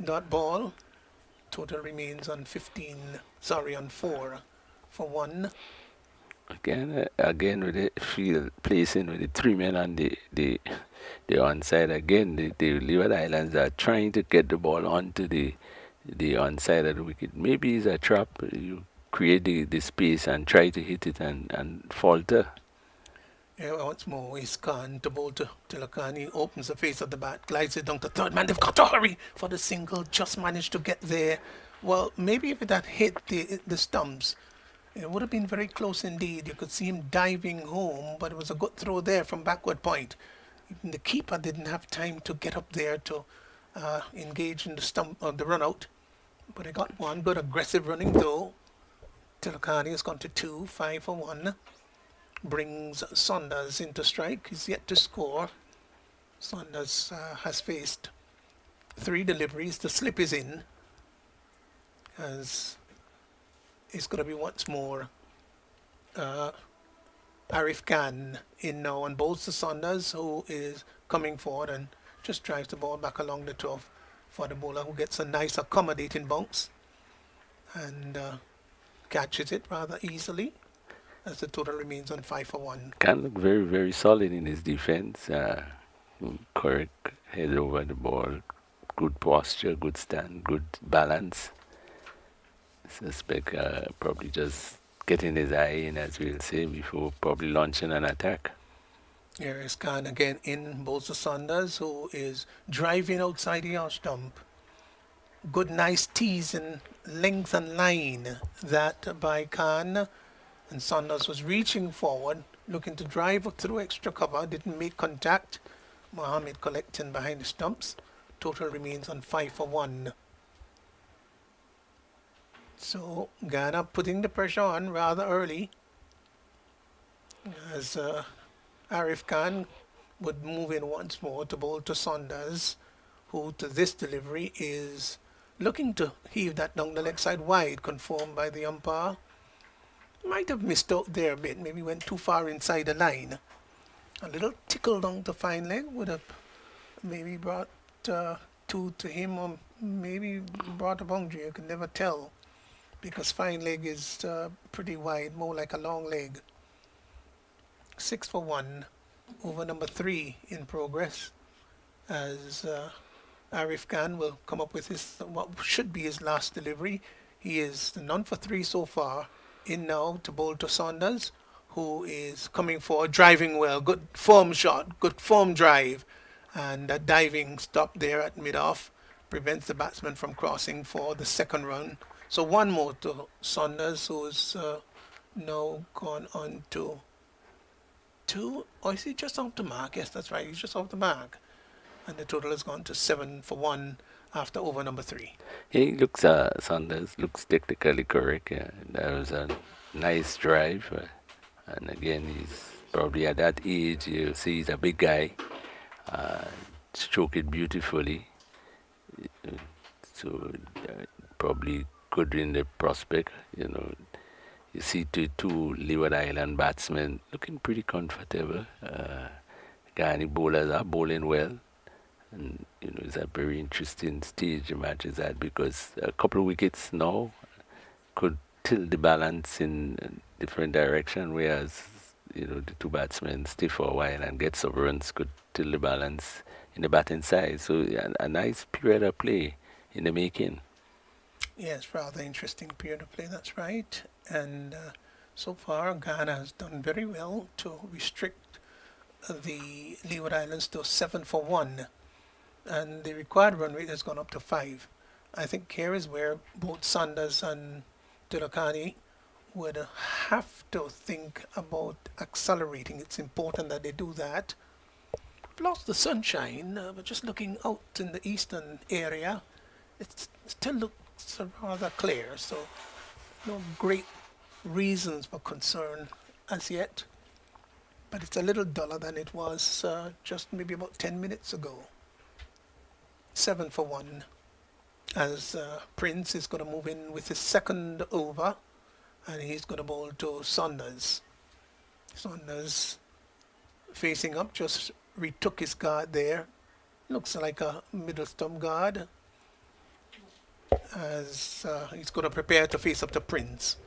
dot ball, total remains on 15, sorry, on 4 for 1. Again with the field placing with the 3 men on the onside. Again, the Leeward Islands are trying to get the ball onto the onside of the wicket. Maybe it's a trap. You create the space and try to hit it and falter. Here once more is Khan to bowl to Tilakani, opens the face of the bat, glides it down to third man. They've got to hurry for the single, just managed to get there. Well, maybe if it had hit the stumps, it would have been very close indeed. You could see him diving home, but it was a good throw there from backward point. Even the keeper didn't have time to get up there to engage in the stump or the run out. But he got one good aggressive running though. Tilakani has gone to 2, 5 for 1. Brings Saunders into strike. He's yet to score. Saunders has faced 3 deliveries. The slip is in. As it's going to be once more Arif Khan in now and bowls to Saunders, who is coming forward and just drives the ball back along the turf for the bowler, who gets a nice accommodating bounce and catches it rather easily as the total remains on 5 for 1. Khan look very, very solid in his defense. Correct head over the ball, good posture, good stand, good balance. Suspect probably just getting his eye in, as we'll say, before probably launching an attack. Here is Khan again in, bowls to Saunders, who is driving outside the off stump. Good nice tease in length and line that by Khan. And Saunders was reaching forward, looking to drive through extra cover, didn't make contact. Mohammed collecting behind the stumps. Total remains on 5 for 1. So Guyana putting the pressure on rather early as Arif Khan would move in once more to bowl to Saunders, who to this delivery is looking to heave that down the leg side wide, confirmed by the umpire. Might have missed out there a bit, maybe went too far inside the line. A little tickle down to fine leg would have maybe brought 2 to him, or maybe brought a boundary, you can never tell, because fine leg is pretty wide, more like a long leg. 6 for 1, over number 3 in progress, as Arif Khan will come up with his what should be his last delivery. He is none for 3 so far, in now to bowl to Saunders, who is coming forward, driving well, good form shot, good form drive, and a diving stop there at mid-off prevents the batsman from crossing for the second run. So 1 more to Saunders, who's now gone on to 2. Or is he just off the mark? Yes, that's right, he's just off the mark. And the total has gone to 7 for 1 after over number 3. He looks, Saunders looks technically correct. Yeah. That was a nice drive. And again, he's probably at that age, you see he's a big guy. Stroke it beautifully. So probably good in the prospect, You see two Leeward Island batsmen looking pretty comfortable. Guyana bowlers are bowling well. And, it's a very interesting stage the match is at, because a couple of wickets now could tilt the balance in a different direction, whereas, the 2 batsmen stay for a while and get some runs could tilt the balance in the batting side. So a nice period of play in the making. Yes, rather interesting period of play, that's right. And so far, Ghana has done very well to restrict the Leeward Islands to 7 for 1. And the required run rate has gone up to 5. I think here is where both Saunders and Tilakani would have to think about accelerating. It's important that they do that. We've lost the sunshine, but just looking out in the eastern area, it still looks rather clear, so no great reasons for concern as yet. But it's a little duller than it was just maybe about 10 minutes ago. 7 for 1, as Prince is going to move in with his second over and he's going to bowl to Saunders. Saunders facing up, just retook his guard there. Looks like a middle stump guard as he's going to prepare to face up to Prince.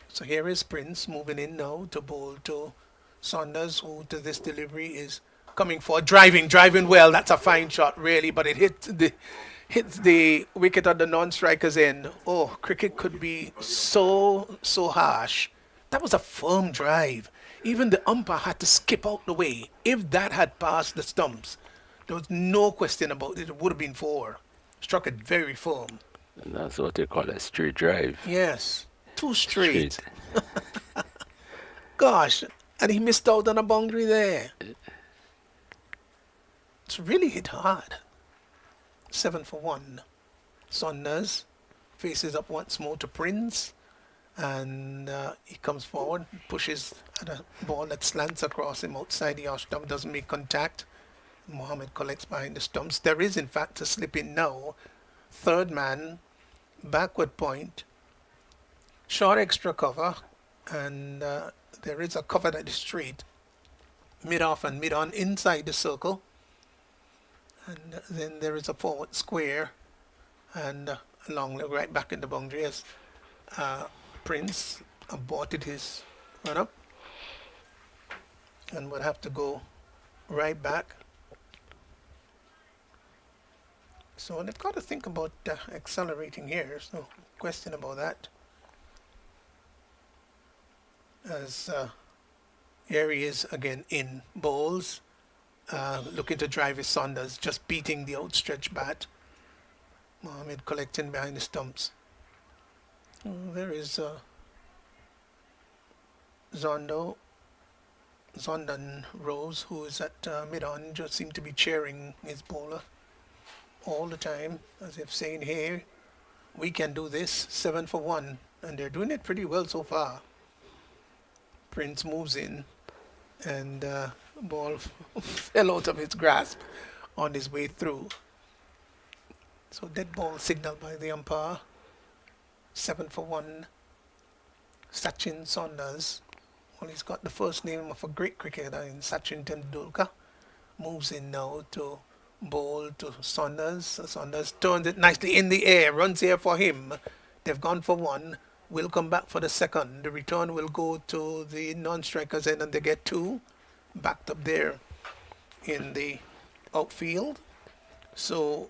So here is Prince moving in now to bowl to Saunders, who to this delivery is coming for driving well. That's a fine shot, really, but it hits the wicket at the non-striker's end. Oh, cricket could be so harsh. That was a firm drive. Even the umpire had to skip out the way. If that had passed the stumps, there was no question about it. It would have been four. Struck it very firm. And that's what they call a straight drive. Yes, too straight. Gosh, and he missed out on a boundary there. It's really hit hard. 7 for 1. Saunders faces up once more to Prince, and he comes forward, pushes at a ball that slants across him outside the off stump, doesn't make contact. Mohammed collects behind the stumps. There is in fact a slip in now. Third man, backward point, short extra cover, and there is a cover that is straight, mid off and mid on inside the circle, and then there is a forward square and a long leg right back in the boundary as Prince aborted his run up and would have to go right back. So they've got to think about accelerating here. There's no question about that. As here he is again in bowls, looking to drive his Saunders, just beating the outstretched bat. Mohammed collecting behind the stumps. There is Zondan Rose, who is at mid-on, just seemed to be cheering his bowler all the time, as if saying, hey, we can do this, 7 for 1, and they're doing it pretty well so far. Prince moves in, and ball fell out of his grasp on his way through. So dead ball signaled by the umpire. 7 for 1. Sachin Saunders. Well, he's got the first name of a great cricketer in Sachin Tendulkar. Moves in now to bowl to Saunders. Saunders turns it nicely in the air. Runs here for him. They've gone for one. Will come back for the second. The return will go to the non-strikers end and they get two. Backed up there in the outfield. So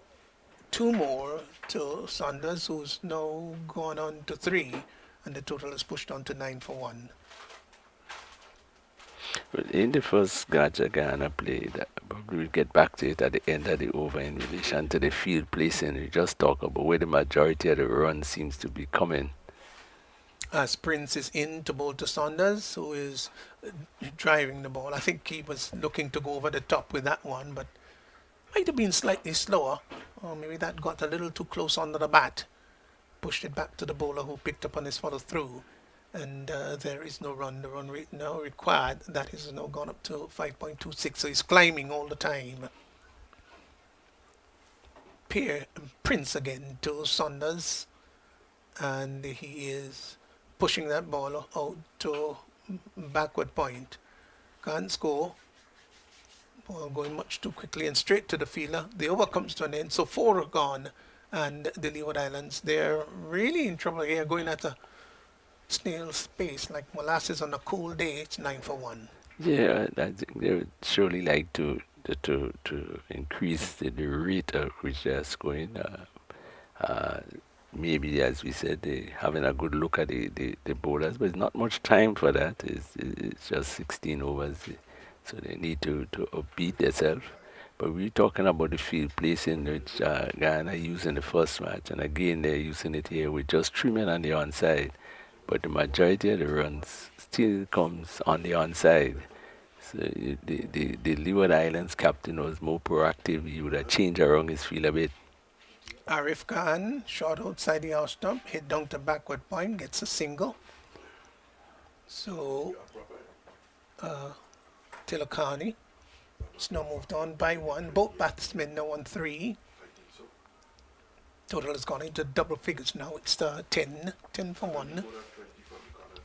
two more to Saunders, who's now gone on to 3, and the total is pushed on to 9 for 1. Well, in the first Guyana played, but we'll get back to it at the end of the over in relation to the field placing. We just talk about where the majority of the run seems to be coming. As Prince is in to bowl to Saunders, who is driving the ball. I think he was looking to go over the top with that one, but might have been slightly slower. Or maybe that got a little too close under the bat. Pushed it back to the bowler, who picked up on his follow through. And there is no run. The run rate now required, that is now gone up to 5.26. So he's climbing all the time. Prince again to Saunders. And he is pushing that ball out to backward point. Can't score. Ball going much too quickly and straight to the fielder. The over comes to an end. So 4 are gone. And the Leeward Islands, they're really in trouble here, going at a snail's pace, like molasses on a cool day. It's 9 for 1. Yeah, I think they would surely like to increase the rate at which they're scoring. Maybe, as we said, they having a good look at the bowlers, but it's not much time for that. It's just 16 overs, so they need to upbeat themselves. But we're talking about the field placing which Guyana used in the first match, and again they're using it here with just 3 men on the onside. But the majority of the runs still comes on the onside. So the Leeward Islands captain was more proactive. He would have changed around his field a bit. Arif Khan, shot outside the house stump, hit down to backward point, gets a single. So Tilakani is now moved on by 1. Both batsmen now on 3. Total has gone into double figures now. It's 10 for 1.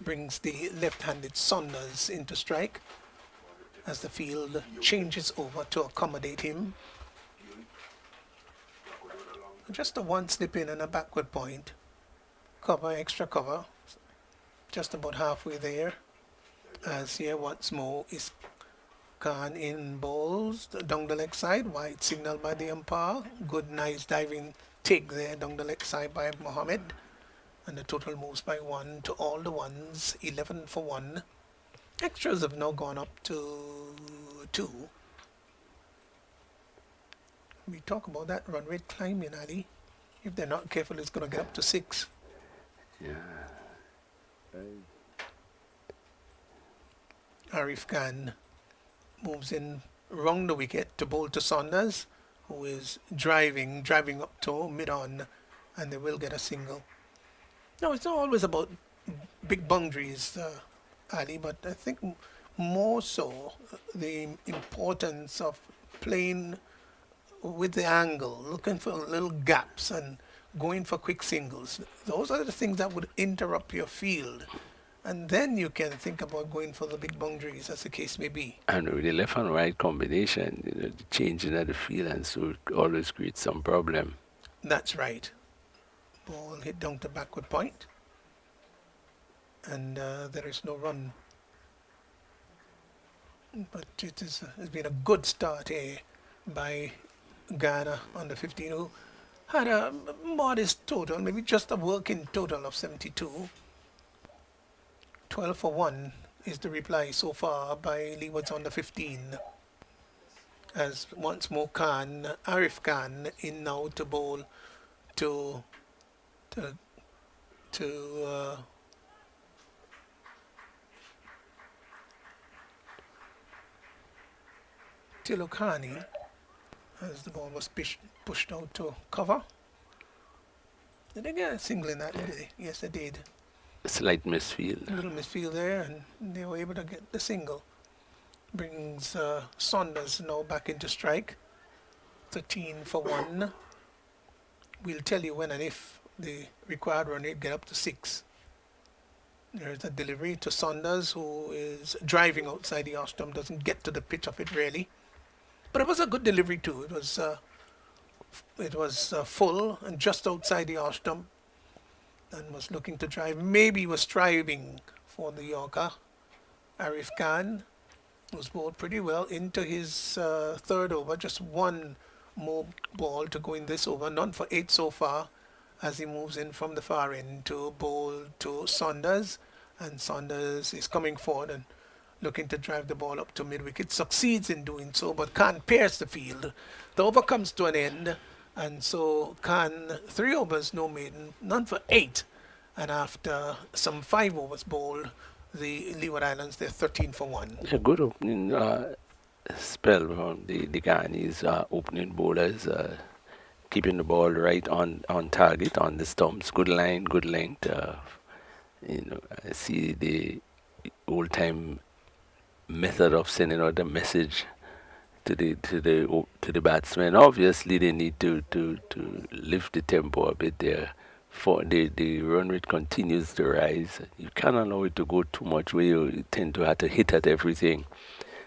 brings the left-handed Saunders into strike as the field changes over to accommodate him. Just a one slip in and a backward point. Cover, extra cover. Just about halfway there. As here once more is Khan in balls down the leg side. Wide signal by the umpire. Good, nice diving take there down the leg side by Mohammed. And the total moves by 1 to all the ones. 11 for 1. Extras have now gone up to 2. We talk about that run rate climbing, Ali. If they're not careful, it's going to get up to 6. Yeah. Right. Arif Khan moves in round the wicket to bowl to Saunders, who is driving up to mid-on, and they will get a single. No, it's not always about big boundaries, Ali, but I think more so the importance of playing with the angle, looking for little gaps and going for quick singles. Those are the things that would interrupt your field. And then you can think about going for the big boundaries, as the case may be. And with the left and right combination, the changing of the field, and so it always creates some problem. That's right. Ball hit down to backward point. And there is no run. But it's been a good start here by Guyana under 15, who had a modest total, maybe just a working total of 72. 12 for 1 is the reply so far by Leewards under 15. As once more Khan, Arif Khan in now to bowl to Tilokani, as the ball was pushed out to cover. Did they get a single in that, did they? Yes, they did. A slight misfield. A little misfield there, and they were able to get the single. Brings Saunders now back into strike. 13 for 1. We'll tell you when and if the required run rate get up to 6. There's a delivery to Saunders, who is driving outside the off stump, doesn't get to the pitch of it really. But it was a good delivery too. It was full and just outside the off stump, and was looking to drive. Maybe was striving for the Yorker. Arif Khan was bowled pretty well into his third over. Just one more ball to go in this over. None for 8 so far, as he moves in from the far end to bowl to Saunders. And Saunders is coming forward and looking to drive the ball up to mid-wicket. Succeeds in doing so, but Khan pierces the field. The over comes to an end, and so Khan, 3 overs, no maiden, none for 8. And after some 5 overs bowled, the Leeward Islands, they're 13 for 1. A good opening spell from the Guyanese opening bowlers, keeping the ball right on target, on the stumps. Good line, good length. I see the old-time method of sending out a message to the batsmen. Obviously, they need to lift the tempo a bit there. For the run rate continues to rise. You can't allow it to go too much where you tend to have to hit at everything.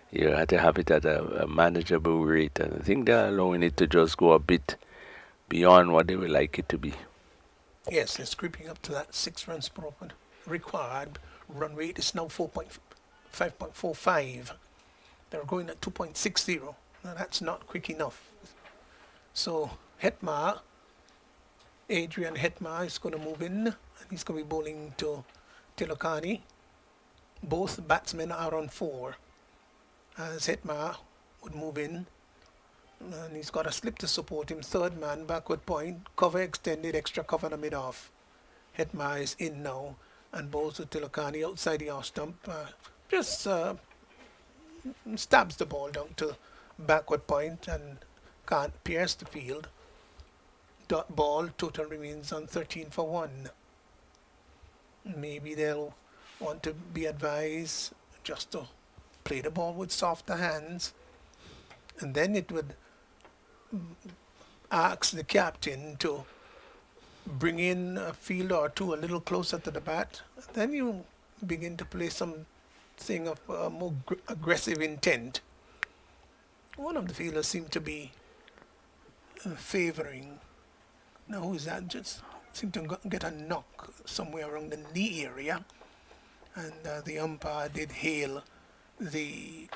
You have to have it at a manageable rate, and I think they're allowing it to just go a bit beyond what they would like it to be. Yes, it's creeping up to that 6 runs per over. Required run rate is now 5.45. They're going at 2.60. Now that's not quick enough. So Hetma, Adrian Hetma, is going to move in, and he's going to be bowling to Tilokani. Both batsmen are on 4. As Hetma would move in, and he's got a slip to support him. Third man, backward point, cover extended, extra cover in the mid-off. Hetma is in now, and bowls to Tilokani outside the off stump. Just stabs the ball down to backward point and can't pierce the field. Dot ball, total remains on 13 for 1. Maybe they'll want to be advised just to play the ball with softer hands, and then it would ask the captain to bring in a fielder or two a little closer to the bat. Then you begin to play something of more aggressive intent, one of the fielders seemed to be favoring. Now, who is that? Just seemed to get a knock somewhere around the knee area, and the umpire did hail the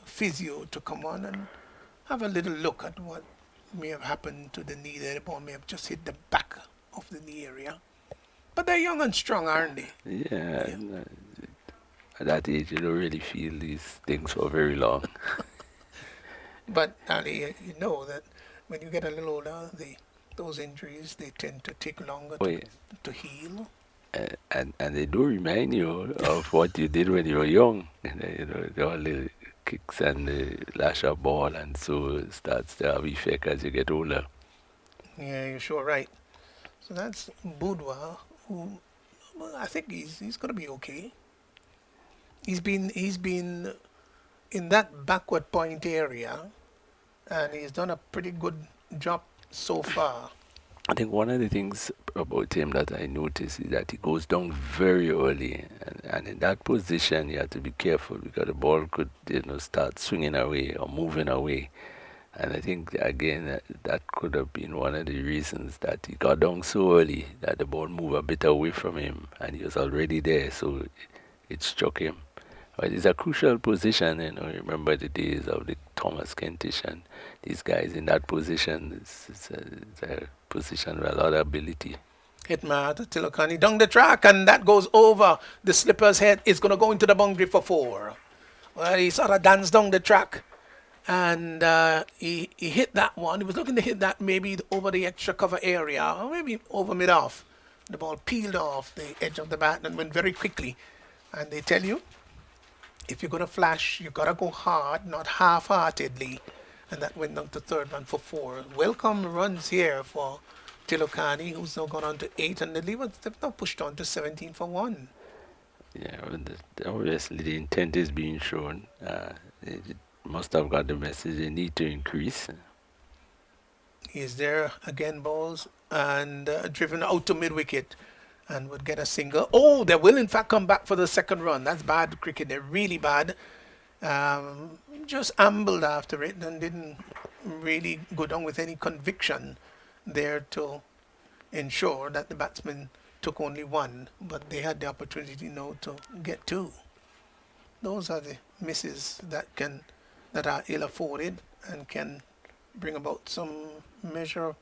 physio to come on and have a little look at what may have happened to the knee there. The ball may have just hit the back of the knee area. But they're young and strong, aren't they? Yeah, Yeah. at that age, you don't really feel these things for very long. But Ali, you know that when you get a little older, those injuries they tend to take longer Oh, yeah. to heal. And they do remind you of what you did when you were young. You know, all the kicks and the lash up ball, and so it starts to have effect as you get older. Yeah, you're sure right. So that's Boudoir, who well, I think he's gonna be okay. He's been in that backward point area, and he's done a pretty good job so far. I think one of the things about him that I notice is that he goes down very early, and in that position you have to be careful because the ball could, start swinging away or moving away. And I think again that could have been one of the reasons that he got down so early that the ball moved a bit away from him, and he was already there, so it struck him. But it's a crucial position, Remember the days of the Thomas Kentish and these guys in that position. It's a position with a lot of ability. Hitman to Tilokani down the track, and that goes over the slipper's head. It's going to go into the boundary for four. Well, he sort of danced down the track, and he hit that one. He was looking to hit that maybe over the extra cover area, or maybe over mid-off. The ball peeled off the edge of the bat and went very quickly. And they tell you, if you're going to flash, you got to go hard, not half-heartedly. And that went down to third run for four. Welcome runs here for Tilokani, who's now gone on to 8, and the Leewards, they've now pushed on to 17 for 1. Yeah, well, obviously the intent is being shown. They must have got the message they need to increase. He's there again, balls, and driven out to mid-wicket, and would get a single. Oh, they will in fact come back for the second run. That's bad cricket. They're really bad. Just ambled after it and didn't really go down with any conviction there to ensure that the batsman took only one, but they had the opportunity now to get two. Those are the misses that are ill afforded and can bring about some measure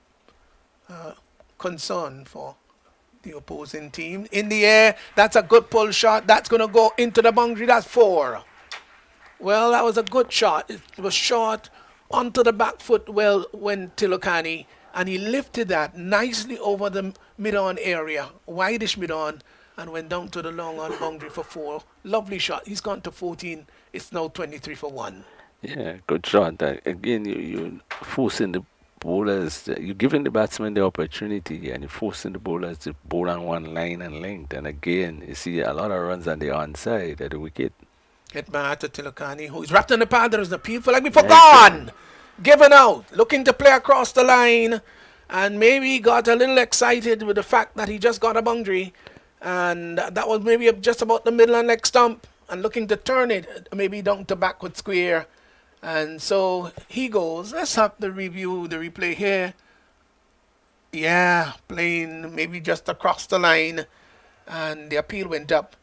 of concern for the opposing team. In the air, that's a good pull shot. That's going to go into the boundary. That's 4. Well, that was a good shot. It was short onto the back foot. Well, when Tilokani, and he lifted that nicely over the mid-on area, wideish mid-on, and went down to the long on boundary for 4. Lovely shot. He's gone to 14. It's now 23 for 1. Yeah, good shot. Again, you're forcing the bowlers, you're giving the batsmen the opportunity, and you're forcing the bowlers to bowl on one line and length. And again, you see a lot of runs on the onside at the wicket. Hit back to Tilokani, who is wrapped in the pad. There is an appeal for like before. Gone! Given out. Looking to play across the line. And maybe got a little excited with the fact that he just got a boundary. And that was maybe just about the middle and leg stump. And looking to turn it maybe down to backward square. And so he goes. Let's have the replay here. Yeah, playing maybe just across the line. And the appeal went up.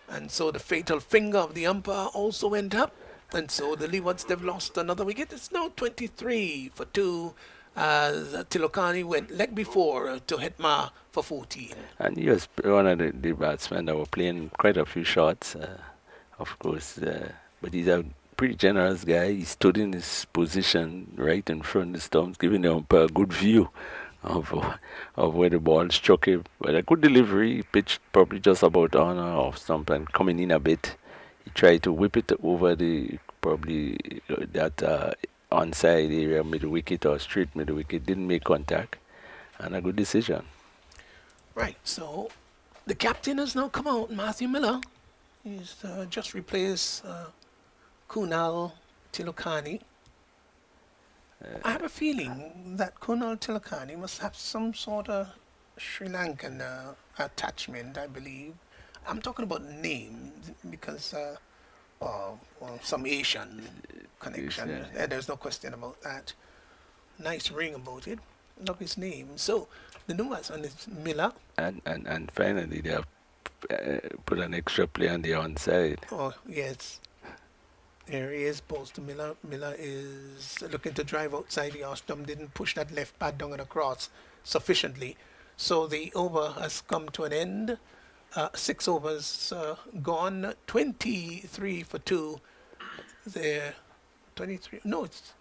And so the fatal finger of the umpire also went up. And so the Leewards, they've lost another wicket. It's now 23 for 2 as Tilokani went leg before to Hetma for 14. And he was one of the batsmen that were playing quite a few shots, of course. But he's a pretty generous guy. He stood in his position right in front of the stumps, giving the umpire a good view of where the ball struck him. But a good delivery. He pitched probably just about on or off stump and coming in a bit. He tried to whip it over that onside area, middle wicket or straight middle wicket. Didn't make contact. And a good decision. Right, so the captain has now come out, Matthew Miller. He's just replaced Kunal Tilokani. I have a feeling that Kunal Tilokani must have some sort of Sri Lankan attachment, I believe. I'm talking about names because well, some Asian Yes, connection. There's no question about that. Nice ring about it. Love his name. So the new one is Miller. and finally they have put an extra play on the onside. Oh yes, there he is. Balls to Miller. Miller is looking to drive outside. The Ostrom didn't push that left pad down and across sufficiently. So the over has come to an end. 6 overs gone. 23 for two. There, 23. No, it's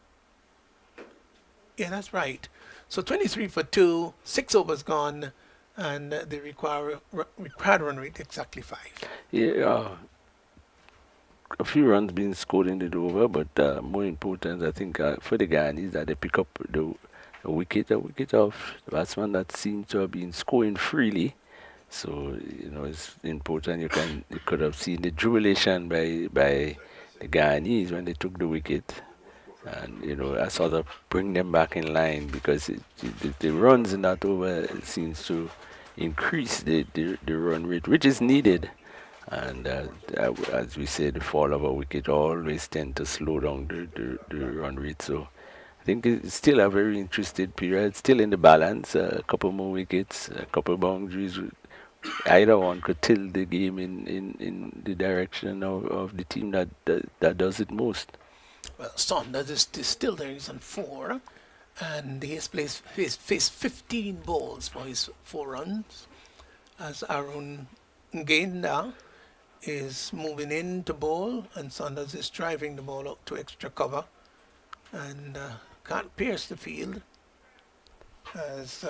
yeah, that's right. So 23 for two. 6 overs gone, and they required run rate exactly five. Yeah, a few runs being scored in the over, but more important, I think, for the Guyanese that they pick up a wicket of the batsman that seems to have been scoring freely. So it's important. You could have seen the jubilation by the Guyanese when they took the wicket, and I sort of bring them back in line because the runs in that over seems to increase the run rate, which is needed. And as we said, the fall of a wicket always tend to slow down the run rate. So I think it's still a very interesting period, still in the balance. A couple more wickets, a couple boundaries. Either one could tilt the game in the direction of the team that does it most. Well, Saunders is still there. He's on four, and he has faced 15 balls for his 4 runs. As Aaron Gainda is moving in to bowl, and Saunders is driving the ball up to extra cover, and can't pierce the field. As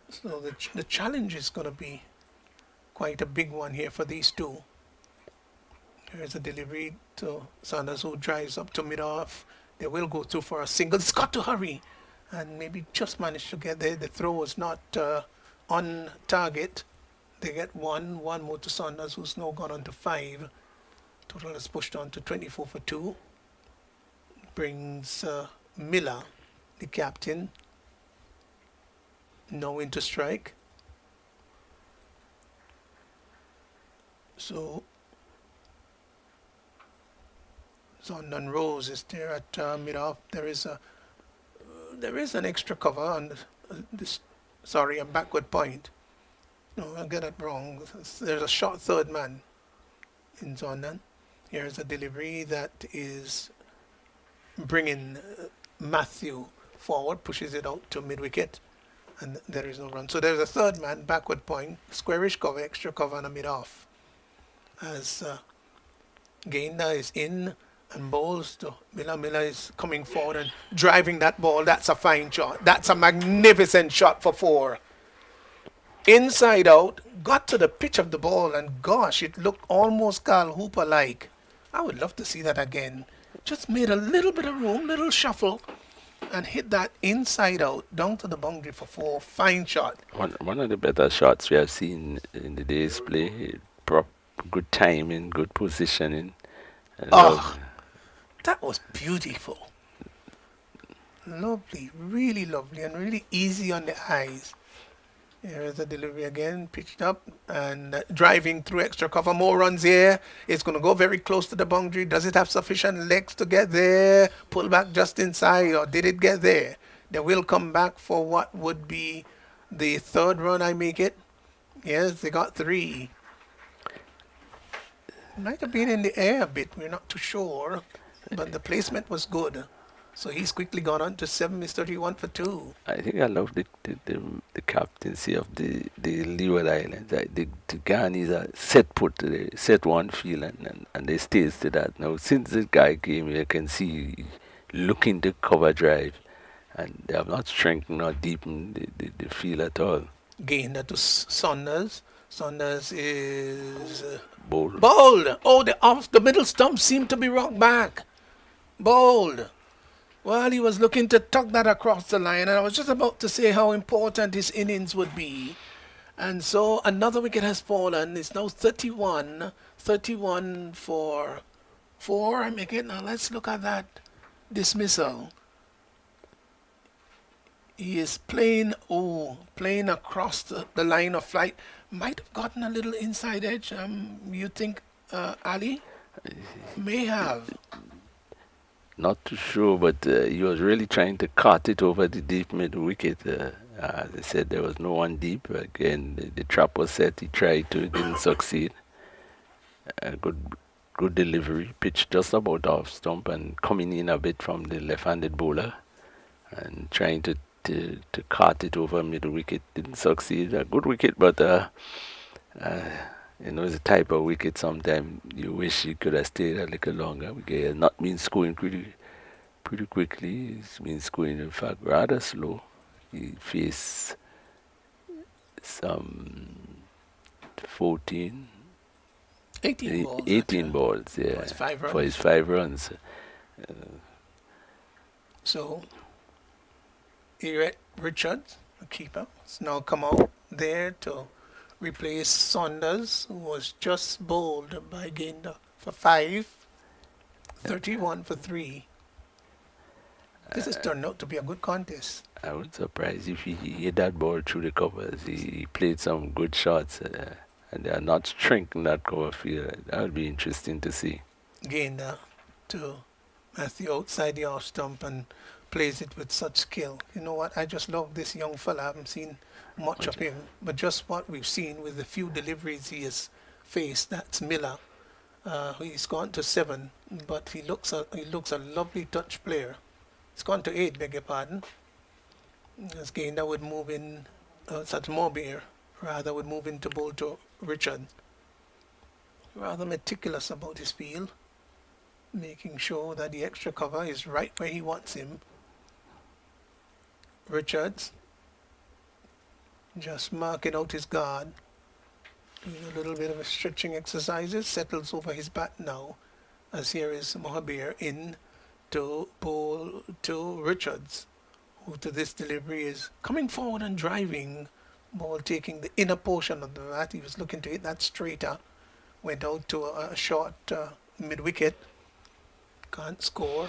so, the challenge is going to be quite a big one here for these two. There's a delivery to Sanders who drives up to mid-off. They will go through for a single. It's got to hurry. And maybe just managed to get there. The throw was not on target. They get one more to Sanders, who's now gone on to 5. Total is pushed on to 24 for 2. Brings Miller, the captain, now into strike. So Zondan Rose is there at mid-off. There is an extra cover on this. Sorry, a backward point. No, I get it wrong. There's a short third man in Zondan. Here's a delivery that is bringing Matthew forward, pushes it out to mid-wicket, and there is no run. So there's a third man, backward point, squarish cover, extra cover, and a mid-off. As Gainda is in and bowls to Miller. Miller is coming forward and driving that ball. That's a fine shot. That's a magnificent shot for 4. Inside out, got to the pitch of the ball, and gosh, it looked almost Carl Hooper-like. I would love to see that again. Just made a little bit of room, little shuffle, and hit that inside out down to the boundary for 4. Fine shot. One of the better shots we have seen in the day's play. Good timing, good positioning. Oh, that was beautiful. Lovely, really lovely, and really easy on the eyes. Here's the delivery again, pitched up and driving through extra cover. More runs here. It's going to go very close to the boundary. Does it have sufficient legs to get there? Pull back just inside, or did it get there? They will come back for what would be the 3rd run, I make it. Yes, they got 3. Might have been in the air a bit. We're not too sure, but the placement was good. So he's quickly gone on to 7. Is 31 for 2. I think I love the captaincy of the Leeward Islands. The Guyanese are set put, they set one field and they stays to that. Now, since this guy came here, you can see looking to cover drive, and they have not strengthened or deepened the field at all. Gain that to Saunders. Saunders is Bold. bowled. Oh, the middle stump seemed to be rocked back. Bowled. Well, he was looking to tuck that across the line, and I was just about to say how important his innings would be. And so another wicket has fallen. It's now 31 for 4. I make it. Now let's look at that dismissal. He is playing across the line of flight. Might have gotten a little inside edge. You think Ali may have? Not too sure, but he was really trying to cut it over the deep mid wicket. As I said, there was no one deep. Again, the trap was set. He tried to, didn't succeed. Good delivery, pitched just about off stump and coming in a bit from the left-handed bowler and trying to cut it over mid wicket. Didn't succeed. A good wicket, but it's a type of wicket sometimes you wish he could have stayed a little longer. He has not been scoring pretty quickly. He's been scoring, in fact, rather slow. He faced some 14, 18 balls. 18 balls, yeah, for his 5 runs. So, Richards, the keeper, has now come out there to replace Saunders, who was just bowled by Gaynor for 5, 31 for 3. This has turned out to be a good contest. I was surprised if he hit that ball through the covers. He played some good shots, and they are not shrinking that cover field. That would be interesting to see. Gaynor to Matthew outside the off stump and plays it with such skill. You know what? I just love this young fella. I haven't seen much of him, but just what we've seen with the few deliveries he has faced. That's Miller. He's gone to 7, but he looks a lovely touch player. He's gone to 8, beg your pardon. As Gaynor would move in, such Morbier rather would move into bowl to Richard. Rather meticulous about his field, making sure that the extra cover is right where he wants him. Richards just marking out his guard, doing a little bit of a stretching exercises, settles over his bat now, as here is Mohabir in to bowl to Richards, who to this delivery is coming forward and driving, ball taking the inner portion of the bat. He was looking to hit that straighter, went out to a short mid-wicket, can't score.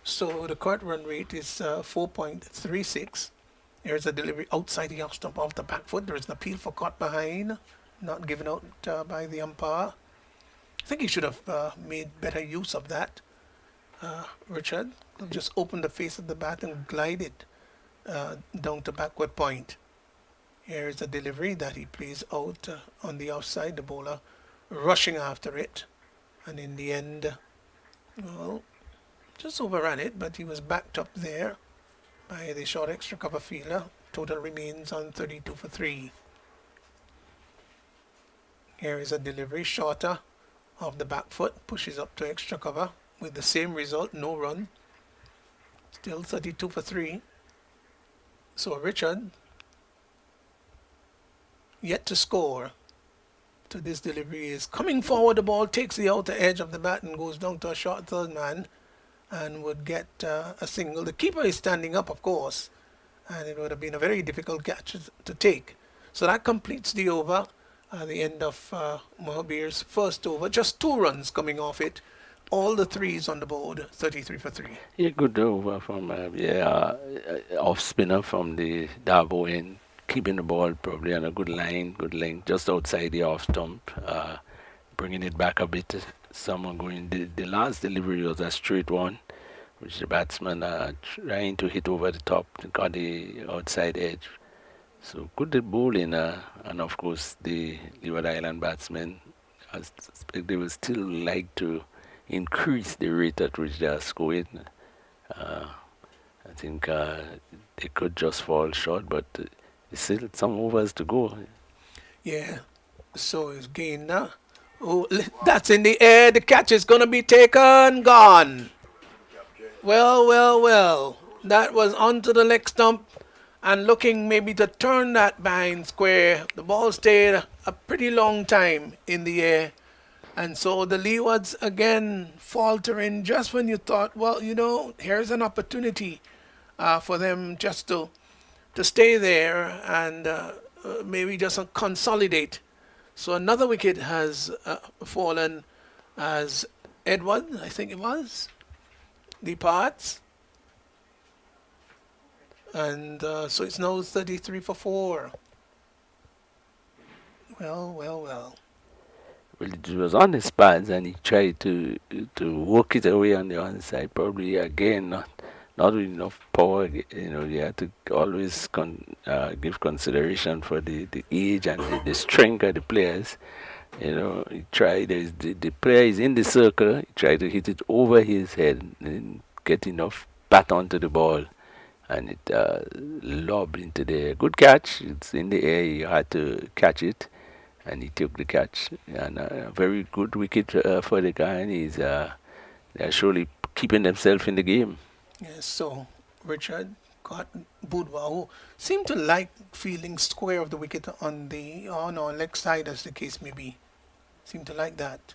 So the current run rate is 4.36. Here's a delivery outside the off stump off the back foot. There is an appeal for caught behind, not given out by the umpire. I think he should have made better use of that. Richard just opened the face of the bat and glided down to backward point. Here is a delivery that he plays out on the offside. The bowler rushing after it, and in the end, well, just overran it, but he was backed up there by the short extra cover fielder. Total remains on 32 for 3. Here is a delivery shorter of the back foot, pushes up to extra cover with the same result, no run. Still 32 for 3. So Richard yet to score. To this delivery is coming forward, the ball takes the outer edge of the bat and goes down to a short third man and would get a single. The keeper is standing up, of course, and it would have been a very difficult catch to take. So that completes the over, the end of Mohabir's first over. Just 2 runs coming off it. All the 3s on the board, 33 for 3. Yeah, good over from off spinner from the Darbo end, keeping the ball probably on a good line, good length, just outside the off stump, bringing it back a bit. Someone going. The last delivery was a straight one, which the batsman trying to hit over the top, got the outside edge. So good bowling, and of course the Leeward Island batsmen, I expect they will still like to increase the rate at which they are scoring. I think they could just fall short, but there's still some overs to go. Yeah, so is Gaynor. Oh, that's in the air. The catch is going to be taken. Gone. Well. That was onto the leg stump and looking maybe to turn that behind square. The ball stayed a pretty long time in the air. And so the Leewards again faltering just when you thought, well, here's an opportunity for them just to stay there and maybe just consolidate. So another wicket has fallen as Edward, I think it was, departs. And so it's now 33 for 4. Well, well, well. Well, it was on his pads, and he tried to work it away on the onside. Probably again, not with enough power. You know, you have to always give consideration for the age and the strength of the players. You know, he tried. The player is in the circle. He tried to hit it over his head and get enough bat onto the ball, and it lobbed into the good catch. It's in the air. He had to catch it, and he took the catch. And a very good wicket for the Guyanese. They're surely keeping themselves in the game. Yes, so Richard got Budwa, who seemed to like feeling square of the wicket on the on or leg side, as the case may be. Seemed to like that.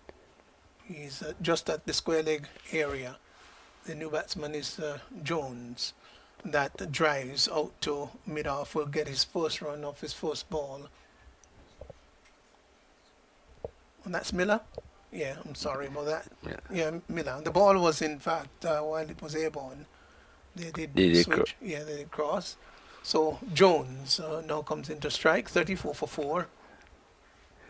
He's just at the square leg area. The new batsman is Jones. That drives out to mid-off, will get his first run off his first ball. And that's Miller? Yeah, I'm sorry about that. Yeah, Miller. The ball was, in fact, while it was airborne, they did switch. Yeah, they did cross. So Jones now comes into strike, 34 for 4.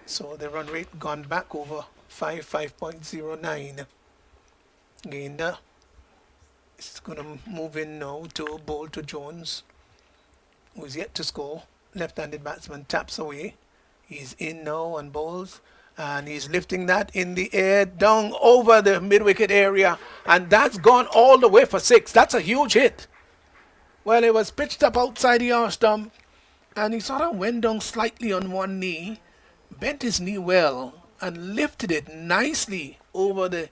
So the run rate gone back over 5.09. Guyana is going to move in now to bowl to Jones, who is yet to score. Left-handed batsman taps away. He's in now and bowls. And he's lifting that in the air down over the mid-wicket area. And that's gone all the way for 6. That's a huge hit. Well, it was pitched up outside the arse stump. And he sort of went down slightly on one knee, bent his knee well, and lifted it nicely over the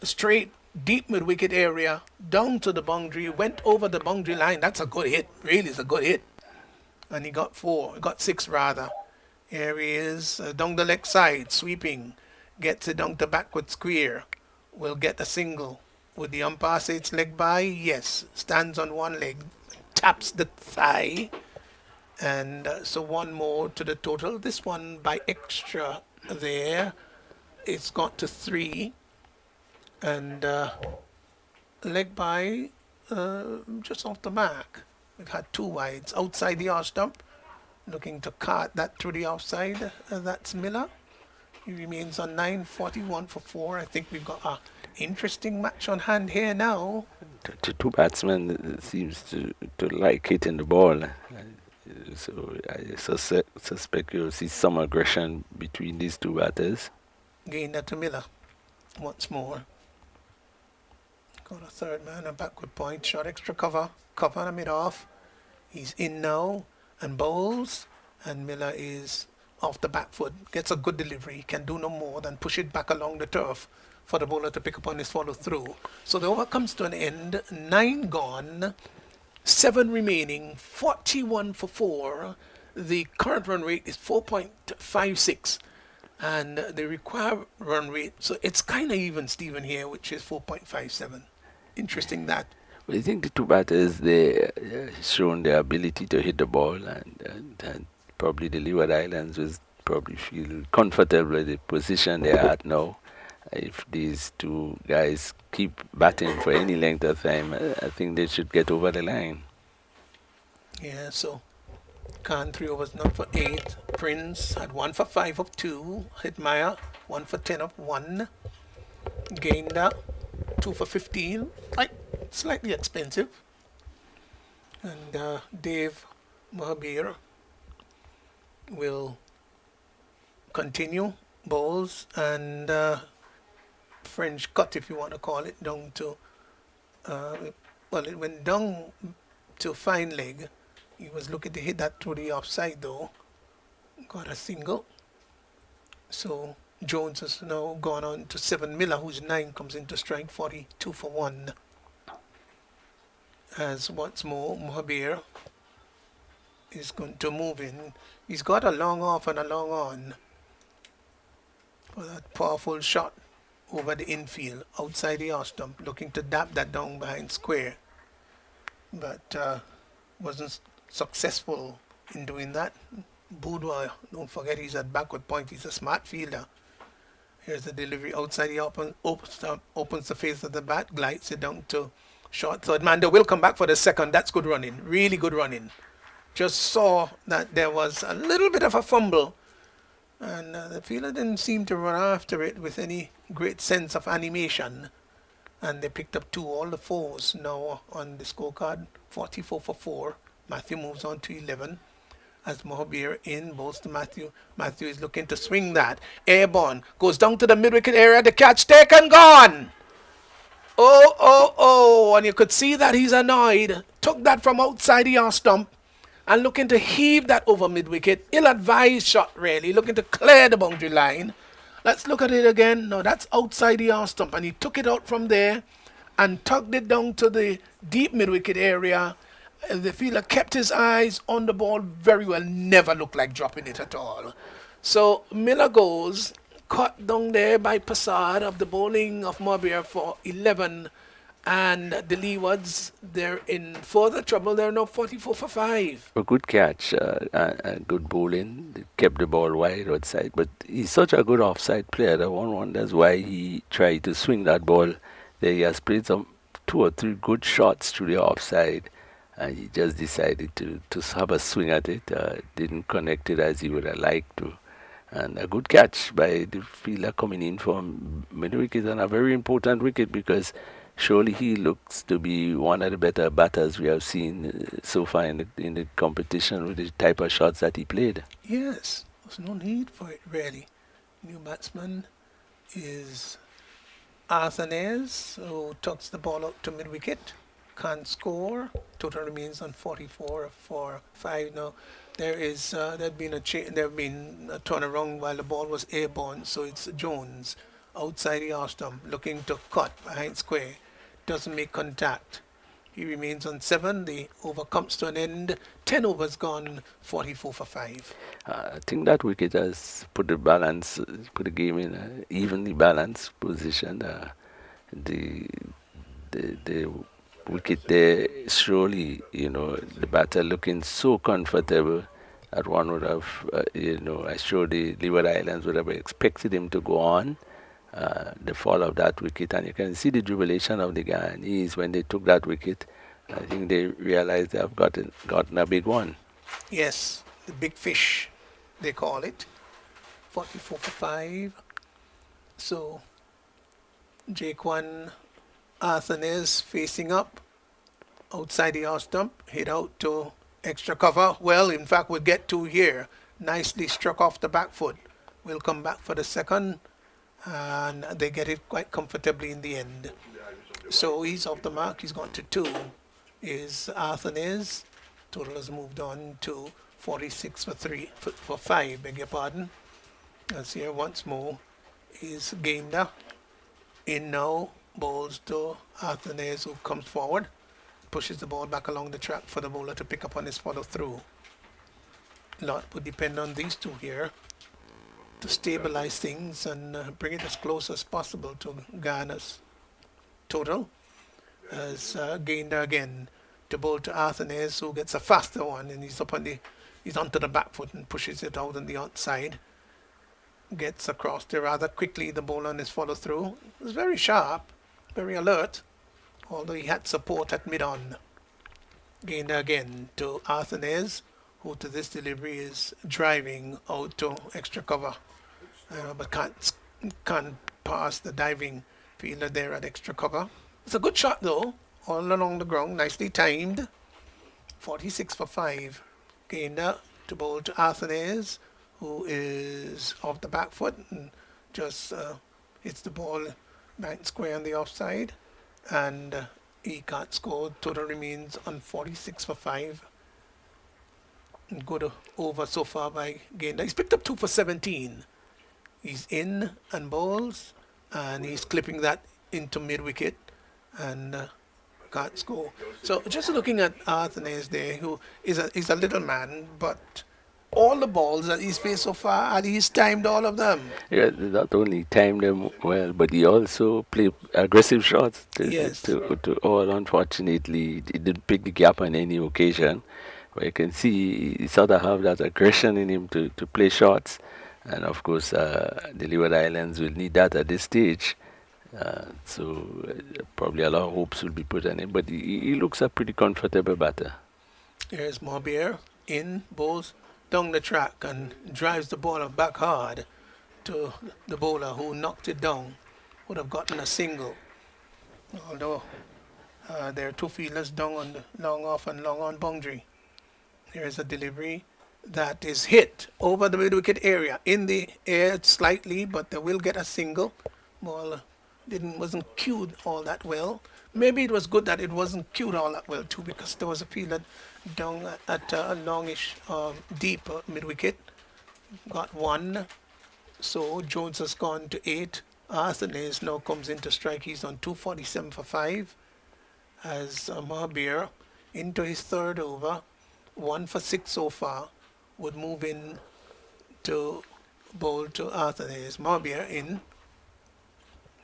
straight, deep mid-wicket area, down to the boundary, went over the boundary line. That's a good hit. Really, it's a good hit. And he got 6 rather. Here he is, down the leg side, sweeping, gets it down the backward square, will get a single. Would the umpire say it's leg by? Yes. Stands on one leg, taps the thigh, and so one more to the total. This one by extra there, it's got to 3, and leg by just off the mark. We've had 2 wides outside the arse stump. Looking to cart that through the offside. That's Miller. He remains on 9, 41 for 4. I think we've got an interesting match on hand here now. The two batsmen seems to like hitting the ball. So I suspect you'll see some aggression between these two batters. Gain that to Miller once more. Got a third man, a backward point, shot extra cover and a mid-off. He's in now and bowls, and Miller is off the back foot, gets a good delivery, can do no more than push it back along the turf for the bowler to pick up on his follow through. So the over comes to an end, 9 gone, 7 remaining, 41 for 4. The current run rate is 4.56, and the required run rate, so it's kind of even, Stephen, here, which is 4.57. Interesting that. I think the two batters, they shown their ability to hit the ball, and probably the Leeward Islands will probably feel comfortable with the position they are at now. If these two guys keep batting for any length of time, I think they should get over the line. Yeah, so Khan 3 overs, not for 8. Prince had 1 for 5 of 2. Hitmeyer 1 for 10 of 1. Gainda 2 for 15. Slightly expensive. And Dave Mahabir will continue bowls and French cut, if you want to call it, down to it went down to fine leg. He was looking to hit that through the offside though. Got a single. So Jones has now gone on to 7. Miller, who's 9, comes into strike, 42 for 1. As once more, Mohabir is going to move in. He's got a long off and a long on for that powerful shot over the infield, outside the arse stump, looking to dab that down behind square. But wasn't successful in doing that. Budwa, don't forget he's at backward point. He's a smart fielder. Here's the delivery outside the opens the face of the bat, glides it down to Short third man. They will come back for the second. That's good running. Really good running. Just saw that there was a little bit of a fumble, and the fielder didn't seem to run after it with any great sense of animation. And they picked up two, all the fours now on the scorecard. 44 for 4. Matthew moves on to 11. As Mohabir in bowls to Matthew. Matthew is looking to swing that. Airborne goes down to the mid-wicket area. The catch taken, gone. Oh, oh, oh. And you could see that he's annoyed. Took that from outside the arm stump and looking to heave that over mid-wicket. Ill-advised shot, really. Looking to clear the boundary line. Let's look at it again. No, that's outside the arm stump. And he took it out from there and tugged it down to the deep mid-wicket area. The fielder kept his eyes on the ball very well. Never looked like dropping it at all. So Miller goes, caught down there by Passad of the bowling of Mobir for 11. And the Leewards, they're in further trouble. They're now 44 for 5. A good catch, good bowling. They kept the ball wide outside. But he's such a good offside player. The one wonders why he tried to swing that ball. There he has played some 2 or 3 good shots to the offside. And he just decided to have a swing at it. Didn't connect it as he would have liked to. And a good catch by the fielder coming in from mid-wicket, and a very important wicket because surely he looks to be one of the better batters we have seen so far in the competition with the type of shots that he played. Yes, there's no need for it, really. New batsman is Arthanez, who tucks the ball out to mid-wicket. Can't score. Total remains on 44 for 5 now. There'd been a turnaround while the ball was airborne, so it's Jones outside the arm stump looking to cut behind square. Doesn't make contact. He remains on 7. The over comes to an end. 10 overs gone, 44 for 5. I think that wicket has put the game in an evenly balanced position. The wicket there, surely, the batter looking so comfortable that one would have, I'm sure the Leeward Islands would have expected him to go on. The fall of that wicket, and you can see the jubilation of the Guyanese when they took that wicket. I think they realized they have gotten a big one. Yes, the big fish, they call it. 44 for 5. So, Jaquan Arthanez facing up outside the arm stump, hit out to extra cover. Well, in fact, we'll get 2 here. Nicely struck off the back foot. We'll come back for the second, and they get it quite comfortably in the end. So he's off the mark. He's gone to 2. Is Arthanez. Total has moved on to 46 for 5. Beg your pardon. Let's here once more. Is Guyana in now. Bowls to Arthanez, who comes forward, pushes the ball back along the track for the bowler to pick up on his follow through. Lot would depend on these two here to stabilize things and bring it as close as possible to Guyana's total. As Guyana again to bowl to Arthanez, who gets a faster one, and he's onto the back foot and pushes it out on the outside. Gets across there rather quickly, the bowler on his follow through. It was very sharp, very alert, although he had support at mid-on. Guyana again to Arthanez, who to this delivery is driving out to extra cover, but can't pass the diving fielder there at extra cover. It's a good shot though, all along the ground, nicely timed. 46 for 5. Guyana to bowl to Arthanez, who is off the back foot and just hits the ball right square on the offside, and he can't score. Total remains on 46 for 5. Good over so far by Guyana. He's picked up 2 for 17. He's in and bowls, and he's clipping that into mid-wicket and can't score. So just looking at Arthanez there, who is a little man, but all the balls that he's faced so far, and he's timed all of them. Yeah, not only timed them well, but he also played aggressive shots. Yes. To all, unfortunately, he didn't pick the gap on any occasion. But you can see he sort of have that aggression in him to play shots. And of course, the Leeward Islands will need that at this stage. Probably a lot of hopes will be put on him, but he looks a pretty comfortable batter. Here's Morbier in, bowls down the track and drives the ball back hard to the bowler who knocked it down. Would have gotten a single. Although there are two fielders down on the long off and long on boundary. Here's a delivery that is hit over the mid wicket area in the air slightly, but they will get a single. Ball wasn't cued all that well. Maybe it was good that it wasn't cued all that well too, because there was a fielder down at a longish, deep mid wicket. Got one. So Jones has gone to 8. Arsenes now comes into strike. He's on 247 for 5. As Mahabir into his third over, 1 for 6 so far, would move in to bowl to Arsenes. Mahabir in.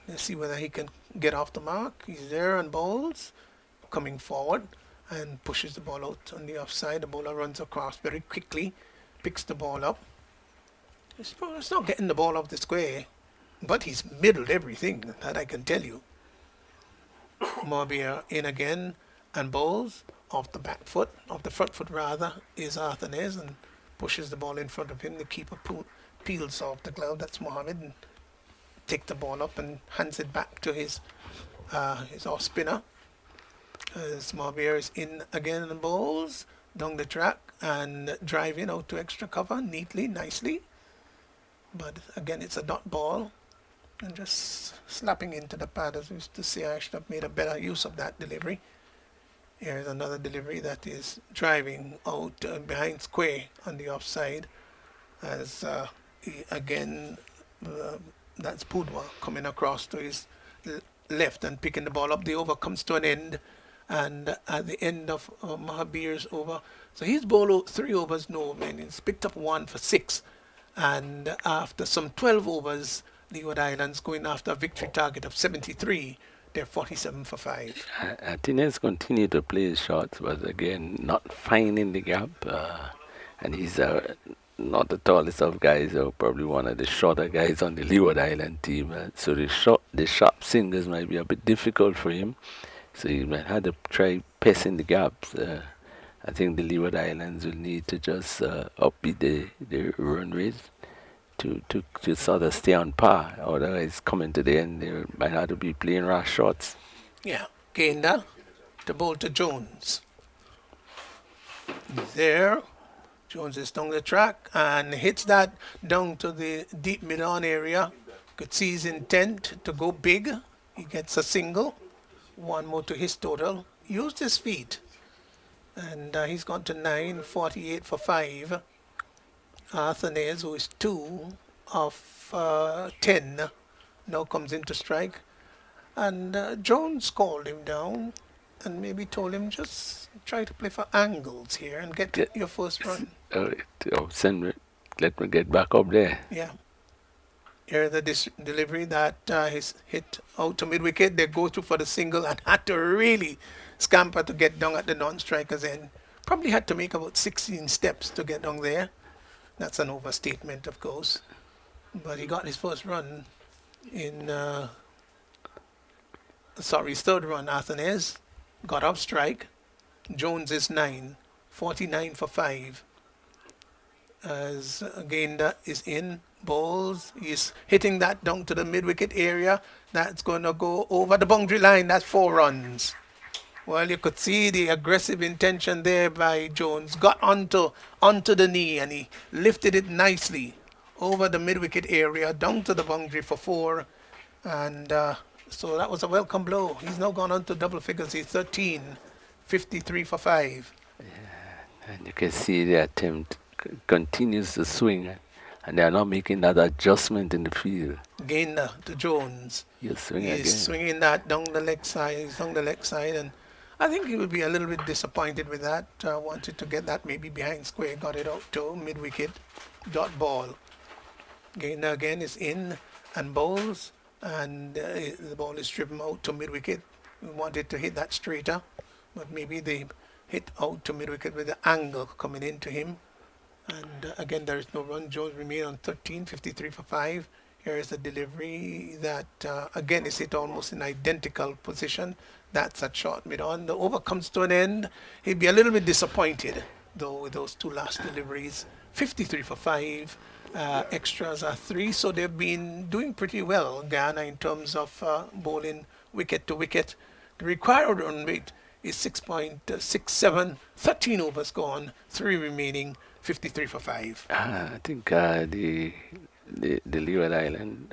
Let's see whether he can get off the mark. He's there and bowls, coming forward and pushes the ball out on the offside. The bowler runs across very quickly, picks the ball up. It's not getting the ball off the square, but he's middled everything, that I can tell you. Morbier in again and bowls off the back foot, off the front foot rather, is Arthanes and pushes the ball in front of him. The keeper peels off the glove. That's Mohammed, and take the ball up and hands it back to his off spinner. As Morbier is in again and bowls down the track and driving out to extra cover neatly, nicely. But again, it's a dot ball, and just slapping into the pad. As we used to say, I should have made a better use of that delivery. Here's another delivery that is driving out behind square on the offside. As again, that's Pudwa coming across to his left and picking the ball up. The over comes to an end, and at the end of Mahabir's over, so he's bowled 3 overs, no man. He's picked up 1 for 6. And after some 12 overs, Leeward Islands going after a victory target of 73. They're 47 for 5. Martinez continued to play his shots, but again, not finding the gap. And he's not the tallest of guys, or probably one of the shorter guys on the Leeward Island team. So the sharp singers might be a bit difficult for him. So he might have to try pressing the gaps. I think the Leeward Islands will need to just upbeat the run rate to sort of stay on par. Otherwise, coming to the end, they might have to be playing rash shots. Yeah, Gaynor to bowl to Jones. He's there. Jones is down the track and hits that down to the deep mid-on area. Could see his intent to go big. He gets a single. 1 more to his total. Used his feet. And he's gone to 9, 48 for 5. Arthanes, who is 2 of 10, now comes into strike. And Jones called him down and maybe told him, just try to play for angles here and get your first run. Let me get back up there. Yeah. Here's the delivery that is hit out to mid-wicket. They go to for the single and had to really scamper to get down at the non-striker's end. Probably had to make about 16 steps to get down there. That's an overstatement, of course. But he got his first run in, his third run, Arthanes. Got off strike. Jones is 9, 49 for 5. As Gaynor is in, bowls. He's hitting that down to the mid-wicket area. That's going to go over the boundary line. That's 4 runs. Well, you could see the aggressive intention there by Jones. Got onto the knee and he lifted it nicely over the mid-wicket area, down to the boundary for 4. And so that was a welcome blow. He's now gone on to double figures. He's 13, 53 for 5. Yeah, and you can see the attempt continues to swing, and they are not making that adjustment in the field. Gaynor to Jones. He's swinging that down the leg side. He's down the leg side, and I think he will be a little bit disappointed with that. Wanted to get that maybe behind square. Got it out to mid-wicket. Dot ball. Gaynor again is in and bowls, and the ball is driven out to mid-wicket. We wanted to hit that straighter, but maybe they hit out to mid-wicket with the angle coming into him. And again, there is no run. Jones remain on 13, 53 for 5. Here is a delivery that, again, is hit almost in identical position. That's a short mid on. The over comes to an end. He'd be a little bit disappointed, though, with those two last deliveries. 53 for 5. Extras are 3. So they've been doing pretty well, Guyana, in terms of bowling wicket to wicket. The required run rate is 6.67. 13 overs gone, 3 remaining, 53 for 5. I think the Leeward Island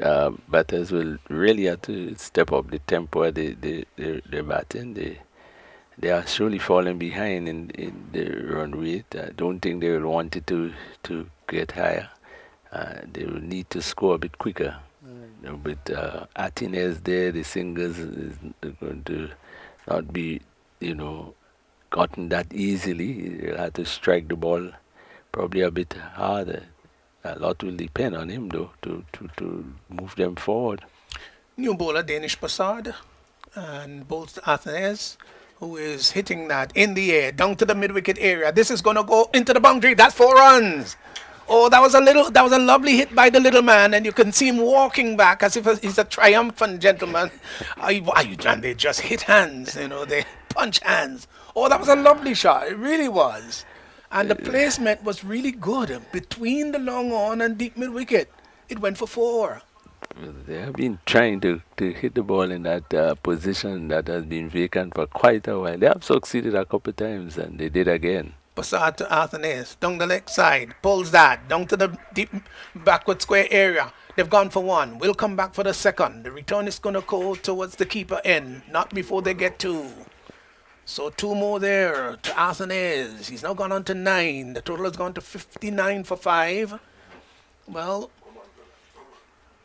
batters will really have to step up the tempo of the batting. They are surely falling behind in the run rate. I don't think they will want it to get higher. They will need to score a bit quicker. With Athines there, the singers is going to not be, gotten that easily. They'll have to strike the ball probably a bit harder. A lot will depend on him, though, to move them forward. New bowler, Danish Passard, and bowls to Athens, who is hitting that in the air, down to the mid-wicket area. This is going to go into the boundary. That's 4 runs. Oh, that was a lovely hit by the little man, and you can see him walking back as if he's a triumphant gentleman. And they just hit hands, they punch hands. Oh, that was a lovely shot. It really was. And the placement was really good between the long on and deep mid wicket. It went for 4. They have been trying to hit the ball in that position that has been vacant for quite a while. They have succeeded a couple of times, and they did again. Passad to Athens, down the leg side, pulls that, down to the deep backward square area. They've gone for 1. We'll come back for the second. The return is going to go towards the keeper end, not before they get 2. So 2 more there to Athens. He's now gone on to 9. The total has gone to 59 for 5. Well,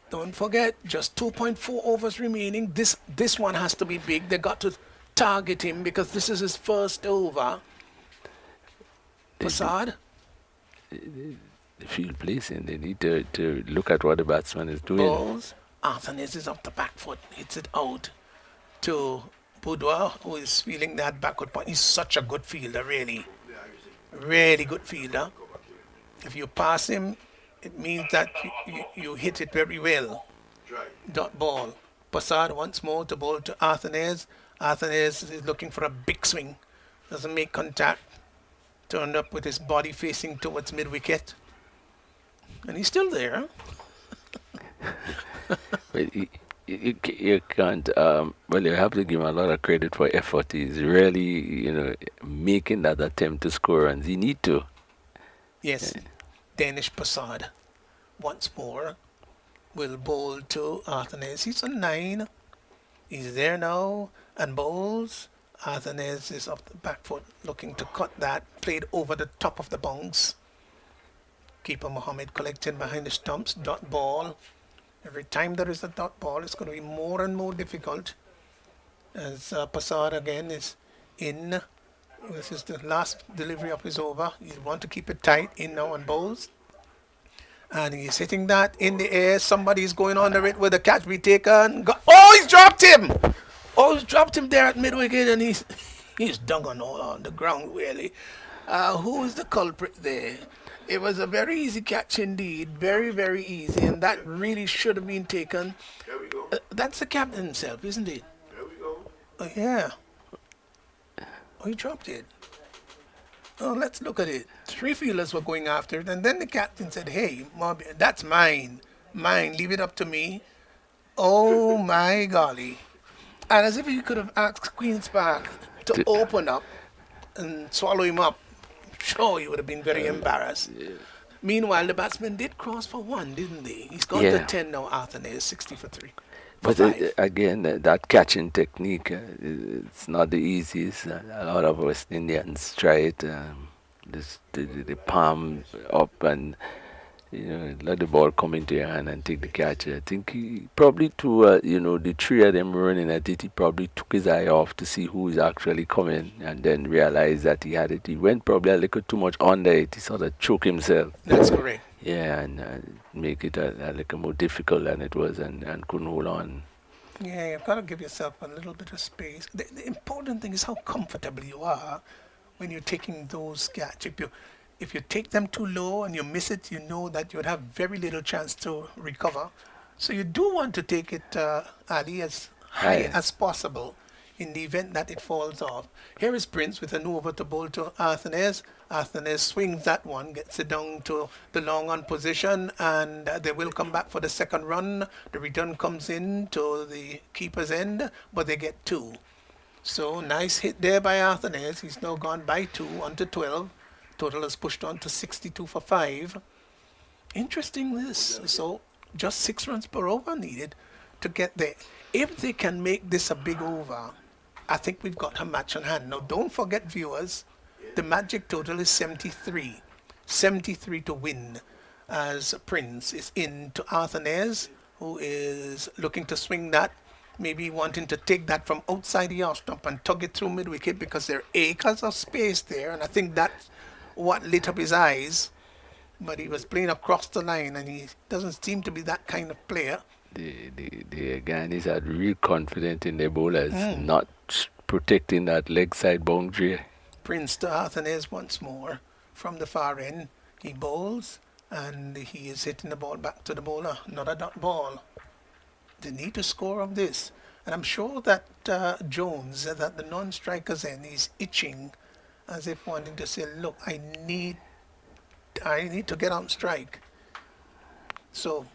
don't forget, just 2.4 overs remaining. This one has to be big. They got to target him because this is his first over. Passad? The field placing, they need to look at what the batsman is doing. Balls. Athens is off the back foot. Hits it out to Boudoir, who is feeling that backward point. He's such a good fielder, really. Really good fielder. If you pass him, it means that you hit it very well. Dot ball. Passad once more to bowl to Athens. Athens is looking for a big swing. Doesn't make contact. Turned up with his body facing towards mid-wicket. And he's still there. But you can't, you have to give him a lot of credit for effort. He's really, making that attempt to score runs. He need to. Yes. Danish Passad once more will bowl to Athens. He's on 9. He's there now and bowls. Athens is off the back foot looking to cut that. Played over the top of the bounce. Keeper Mohammed collecting behind the stumps. Dot ball. Every time there is a dot ball, it's going to be more and more difficult. As Passad again is in. This is the last delivery of his over. You want to keep it tight. In now on bowls. And he's hitting that in the air. Somebody's going under it with a catch be taken. Oh, he's dropped him! Oh, he's dropped him there at mid-wicket, and he's dug on the ground, really. Who is the culprit there? It was a very easy catch indeed. Very, very easy. And that really should have been taken. There we go. That's the captain himself, isn't it? There we go. Oh, yeah. Oh, he dropped it. Oh, let's look at it. 3 fielders were going after it. And then the captain said, hey, that's mine. Mine. Leave it up to me. Oh, my golly. And as if he could have asked Queen's Park to open up and swallow him up, sure, he would have been very embarrassed. Yeah. Meanwhile, the batsman did cross for 1, didn't he? He's gone to 10 now, Arthur is 60 for 3. But again, that catching technique, it's not the easiest. A lot of West Indians try it. The palm up and let the ball come into your hand and take the catch. I think he probably the 3 of them running at it, he probably took his eye off to see who is actually coming and then realized that he had it. He went probably a little too much under it. He sort of choked himself. That's correct. Yeah, and make it a little more difficult than it was and couldn't hold on. Yeah, you've got to give yourself a little bit of space. The important thing is how comfortable you are when you're taking those catch. If you take them too low and you miss it, you know that you'd have very little chance to recover. So you do want to take it, Ali, as high High. as possible in the event that it falls off. Here is Prince with an over to bowl to Arthanes. Arthanes swings that one, gets it down to the long on position, and they will come back for the second run. The return comes in to the keeper's end, but they get two. So nice hit there by Arthanes. He's now gone by two on to 12. Total is pushed on to 62 for 5. Interesting this. So just 6 runs per over needed to get there. If they can make this a big over, I think we've got a match on hand. Now don't forget, viewers, the magic total is 73. 73 to win, as Prince is in to Arthanes, who is looking to swing that, maybe wanting to take that from outside the off stump and tug it through mid wicket, because there are acres of space there, and I think that's what lit up his eyes. But he was playing across the line, and he doesn't seem to be that kind of player. The Guyanese are real confident in their bowlers, not protecting that leg side boundary. Prince to Arthanes once more from the far end. He bowls, and he is hitting the ball back to the bowler. Not a dot ball. They need to score on this. And I'm sure that Jones, that the non-striker's end, is itching as if wanting to say, look, I need to get on strike. So,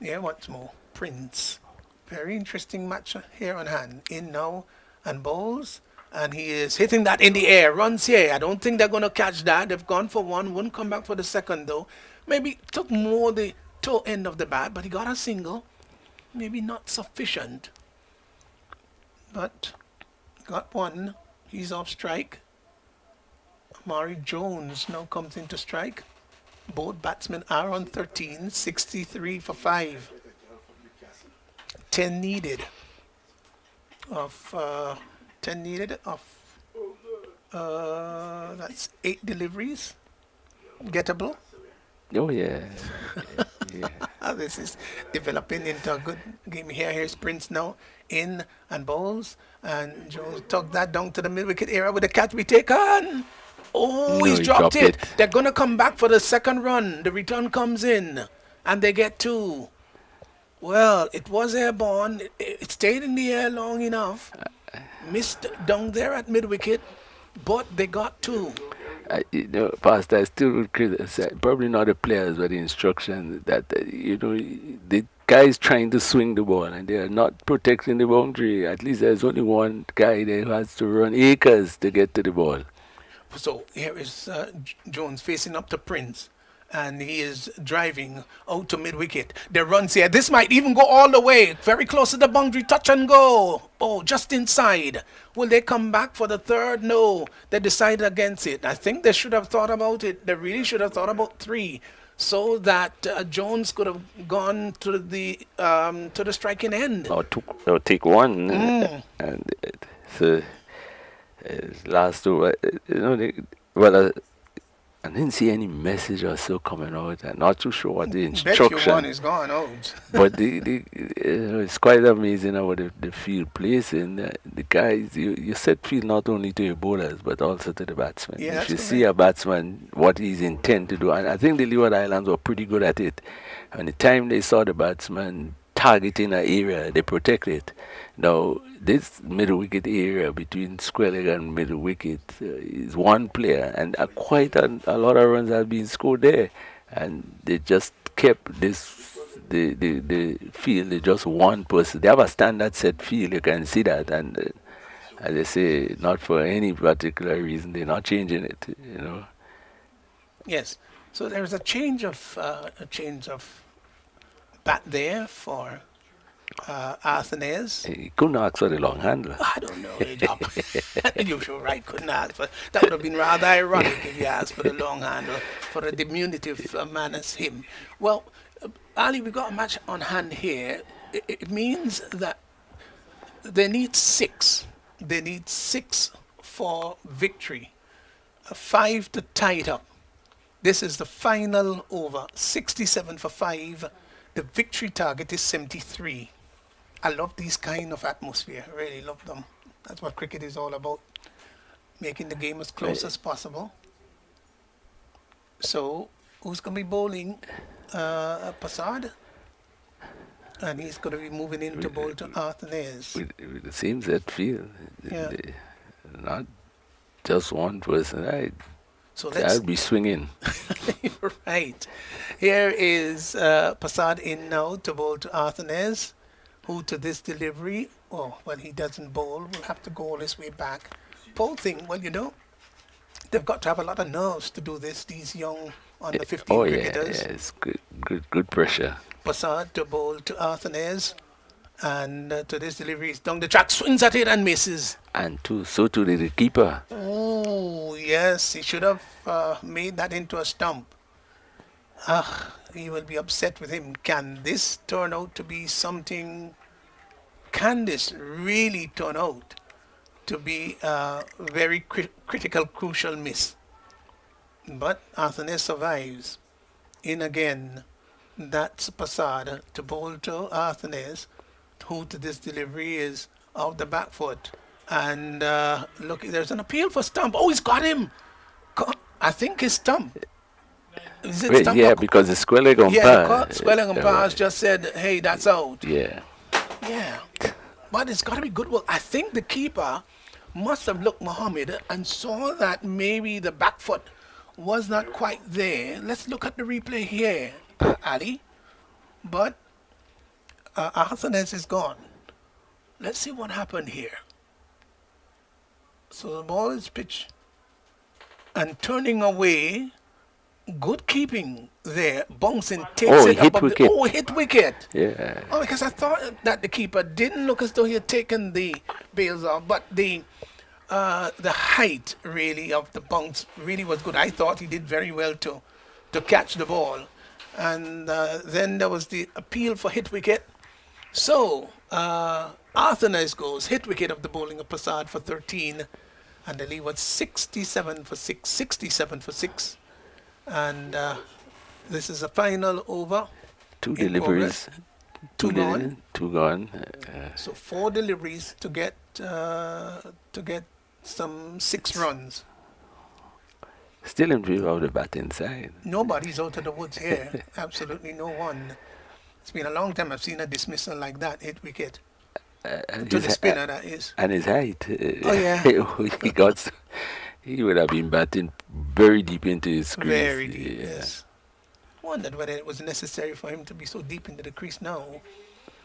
yeah, once more, Prince. Very interesting match here on hand. In now and bowls. And he is hitting that in the air. Runs here. I don't think they're going to catch that. They've gone for one. Wouldn't come back for the second, though. Maybe took more the toe end of the bat, but he got a single. Maybe not sufficient. But got one. He's off strike. Amari Jones now comes into strike. Both batsmen are on 13, 63 for 5. 10 needed. Of 10 needed of that's 8 deliveries. Gettable. Oh, yeah. This is developing into a good game here. Here's Prince now in and bowls. And Jones tugged that down to the mid wicket area with a catch be taken. Oh, No, he's he dropped dropped it. it. They're going to come back for the second run. The return comes in, and they get 2. Well, it was airborne. It stayed in the air long enough. Missed down there at mid wicket, but they got 2. Pastor, I still would criticize, probably not the players, but the instruction that, the guys trying to swing the ball and they are not protecting the boundary. At least there's only one guy there who has to run acres to get to the ball. So here is Jones facing up to Prince, and he is driving out to mid wicket. There runs here. This might even go all the way, very close to the boundary, touch and go. Oh, just inside. Will they come back for the third? No, they decided against it. I think they should have thought about it. They really should have thought about 3, so that Jones could have gone to the striking end. Or take one. And so last over, I didn't see any message or so coming out. I'm not too sure what the instruction. Bet you one is gone out. But it's quite amazing how the field plays in. The guys, you set field not only to your bowlers but also to the batsmen. Yeah, if you see a batsman, what he's intent to do, and I think the Leeward Islands were pretty good at it. And the time they saw the batsman targeting an area, they protect it. Now, this middle wicket area between square leg and middle wicket is one player, and quite a lot of runs have been scored there. And they just kept the field, they just one person. They have a standard set field, you can see that. And as I say, not for any particular reason, they're not changing it, Yes. So there's a change of bat there for Arthanes. He couldn't ask for the long handle. I don't know. You're sure right. Couldn't ask for that. Would have been rather ironic if you asked for the long handle for a diminutive man as him. Well, Ali, we got a match on hand here. It means that they need 6. They need 6 for victory. 5 to tie it up. This is the final over. 67 for 5. The victory target is 73. I love these kind of atmosphere. I really love them. That's what cricket is all about. Making the game as close as possible. So, who's going to be bowling? Passad? And he's going to be moving into bowl to Arthurnaise. With the same set field. Yeah. Not just one person. So let's. I'll be swinging. Right. Here is Passad in now to bowl to Arthurnaise, who to this delivery, he doesn't bowl, will have to go all his way back. Pole thing, they've got to have a lot of nerves to do this, these young under 15 cricketers. Yeah, it's good pressure. Passad to bowl to Arthurnaise, and to this delivery, he's down the track, swings at it and misses. And so too did the keeper. Oh, yes, he should have made that into a stump. He will be upset with him. Can this turn out to be something? Can this really turn out to be a very critical, crucial miss? But Arthurnaise survives. In again, that's Passad to bowl to Arthurnaise, who to this delivery is off the back foot. And look, there's an appeal for stump. Oh, he's got him. I think his stump. Is it stump? Yeah, because the square leg umpire. Yeah, the square leg umpire has just said, hey, that's out. Yeah. Yeah. But it's got to be good work. I think the keeper must have looked Mohammed and saw that maybe the back foot was not quite there. Let's look at the replay here, Ali. But Arthurnaise is gone. Let's see what happened here. So the ball is pitched and turning away. Good keeping there. Bouncing, takes it hit up. Wicket. Hit wicket. Yeah. Oh, because I thought that the keeper didn't look as though he had taken the bails off, but the height really of the bounce really was good. I thought he did very well to catch the ball. And then there was the appeal for hit wicket. So Arthurnaise goes hit wicket of the bowling of Passad for 13, and the Leewards 67 for 6. And this is a final over. Two deliveries. Two gone. Two gone. So 4 deliveries to get some 6 runs. Still in view of the batting side. Nobody's out of the woods here. Absolutely no one. It's been a long time I've seen a dismissal like that, hit wicket. To the spinner, that is. And his height. Oh, yeah. He would have been batting very deep into his crease. Very deep, yes. Wondered whether it was necessary for him to be so deep into the crease now.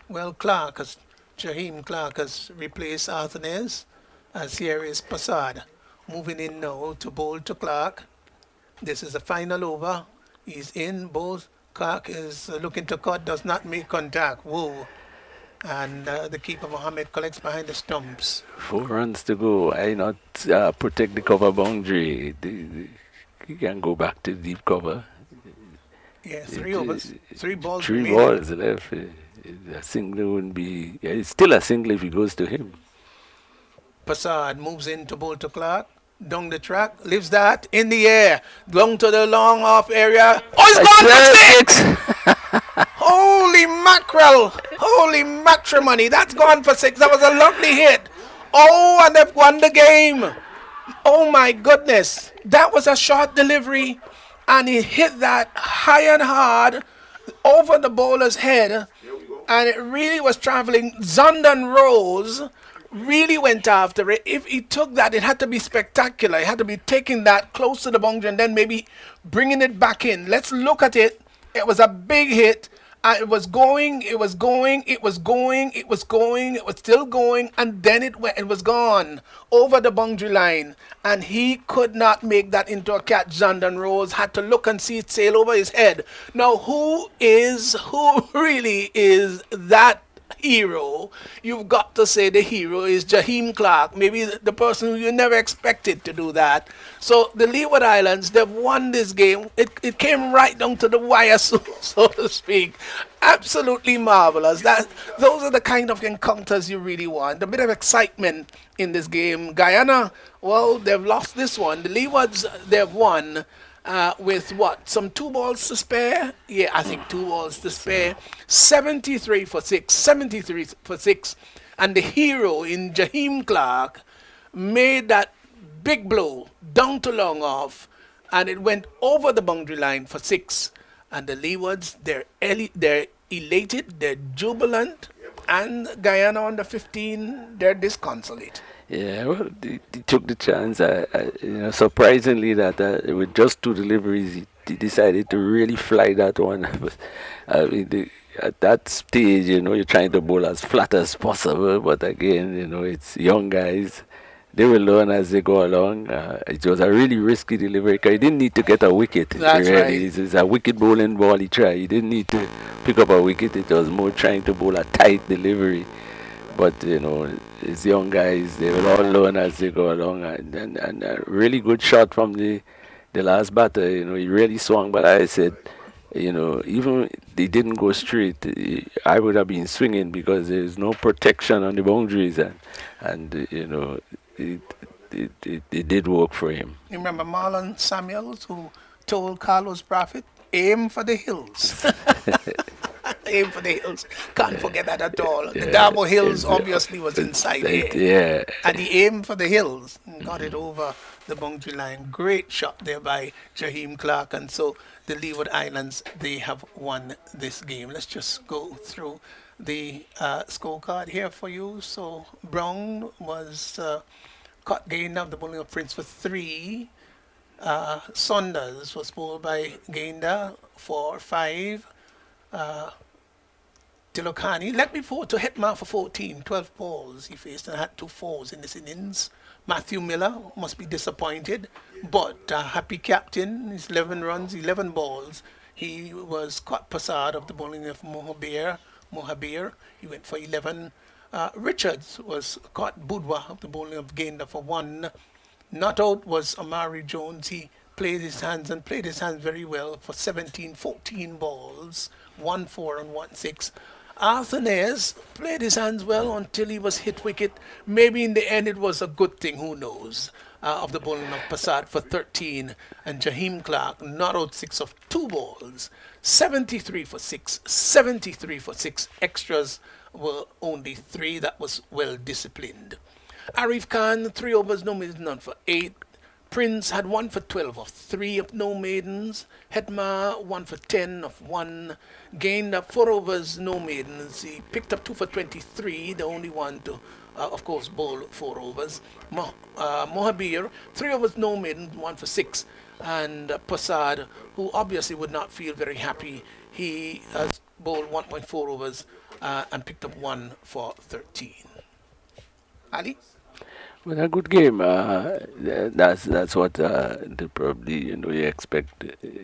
Well, Jaheim Clark has replaced Arthurnaise, as here is Passad moving in now to bowl to Clark. This is the final over. He's in both. Clark is looking to cut, does not make contact. Whoa. And the keeper Mohammed collects behind the stumps. 4 runs to go. Why not protect the cover boundary? He can go back to deep cover. Yeah, 3 overs. 3 balls 3 remaining. balls left. A single wouldn't be... Yeah, it's still a single if he goes to him. Passad moves in to bowl to Clark. Down the track, leaves that in the air. Down to the long off area. Oh, it's gone for 6! Holy mackerel! Holy matrimony! That's gone for 6. That was a lovely hit. Oh, and they've won the game. Oh my goodness. That was a short delivery, and he hit that high and hard over the bowler's head, and it really was traveling. Zondan Rose really went after it. If he took that, it had to be spectacular. He had to be taking that close to the boundary and then maybe bringing it back in. Let's look at it. It was a big hit. It was going, it was still going, and then it was gone over the boundary line. And he could not make that into a catch. Zondan Rose had to look and see it sail over his head. Now, who really is that hero? You've got to say the hero is Jaheim Clark, maybe the person who you never expected to do that. So the Leeward Islands, they've won this game. It came right down to the wire, so to speak. Absolutely marvelous. Those are the kind of encounters you really want. A bit of excitement in this game. Guyana, well, they've lost this one. The Leewards, they've won with what? Some 2 balls to spare? Yeah, I think 2 balls to spare. 73 for 6. And the hero in Jaheim Clark made that big blow down to long off, and it went over the boundary line for 6. And the Leewards, they're elated, they're jubilant, and Guyana under 15, they're disconsolate. Yeah, well, he took the chance. Surprisingly, that with just two deliveries, he decided to really fly that one. But, at that stage, you're trying to bowl as flat as possible. But again, it's young guys. They will learn as they go along. It was a really risky delivery 'cause he didn't need to get a wicket. That's Really, right. it's a wicket bowling ball he tried. He didn't need to pick up a wicket. It was more trying to bowl a tight delivery. But these young guys, they will all learn as they go along. And a really good shot from the last batter. He really swung. But I said, even they didn't go straight, I would have been swinging because there's no protection on the boundaries, and it did work for him. You remember Marlon Samuels, who told Carlos Prophet, aim for the hills. Aim for the hills. Can't forget that at all. The Darbo Hills obviously was inside here. Yeah. And he aimed for the hills and got it over the boundary line. Great shot there by Jaheim Clark. And so the Leeward Islands, they have won this game. Let's just go through the scorecard here for you. So Brown was caught gain of the bowling of Prince for 3. Saunders was bowled by Gainda for 5. Tilokani let me forward to Hetman for 14, 12 balls he faced and had 2 fours in this innings. Matthew Miller must be disappointed, but happy captain, his 11 runs, 11 balls. He was caught Passad of the bowling of Mohabir. He went for 11. Richards was caught Budwa of the bowling of Gainda for 1. Not out was Amari Jones. He played his hands very well for 17, 14 balls, 1 4 and 1 6. Arthur Nares played his hands well until he was hit wicket. Maybe in the end it was a good thing, who knows, of the bowling of Passat for 13. And Jaheim Clark not out 6 of 2 balls, 73 for 6, 73 for 6. Extras were only 3. That was well disciplined. Arif Khan, 3 overs, no maidens, none for 8. Prince had 1 for 12 of 3 of no maidens. Hetma 1 for 10 of 1. Gained 4 overs, no maidens. He picked up 2 for 23, the only one to, of course, bowl 4 overs. Mohabir, 3 overs, no maidens, 1 for 6. And Passad, who obviously would not feel very happy, he bowled 1.4 overs and picked up 1 for 13. Ali? Well, a good game. That's what probably you expect.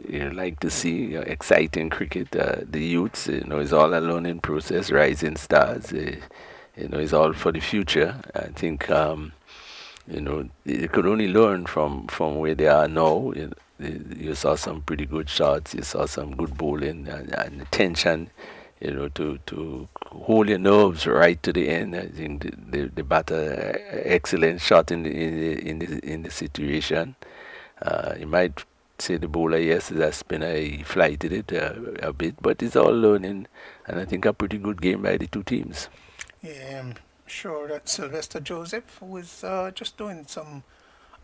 You like to see exciting cricket. The youths, it's all a learning process. Rising stars, it's all for the future. I think they could only learn from where they are now. You saw some pretty good shots. You saw some good bowling and attention. To hold your nerves right to the end. I think the batter, excellent shot in the situation. You might say the bowler, yes, has been a flighted it a bit, but it's all learning, and I think a pretty good game by the two teams. Yeah, I'm sure that Sylvester Joseph was just doing some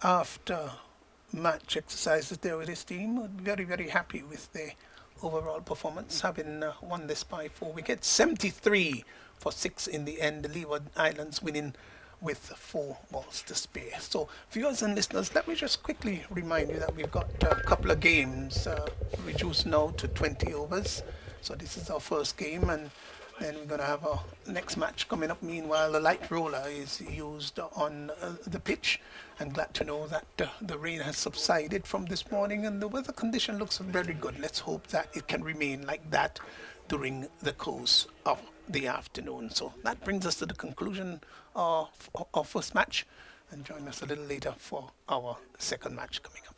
after match exercises there with his team. Very, very happy with the overall performance, having won this by 4 wickets. 73 for 6 in the end. The Leeward Islands winning with 4 balls to spare. So, viewers and listeners, let me just quickly remind you that we've got a couple of games reduced now to 20 overs. So this is our first game, and then we're going to have our next match coming up. Meanwhile, the light roller is used on the pitch. I'm glad to know that the rain has subsided from this morning and the weather condition looks very good. Let's hope that it can remain like that during the course of the afternoon. So that brings us to the conclusion of our first match, and join us a little later for our second match coming up.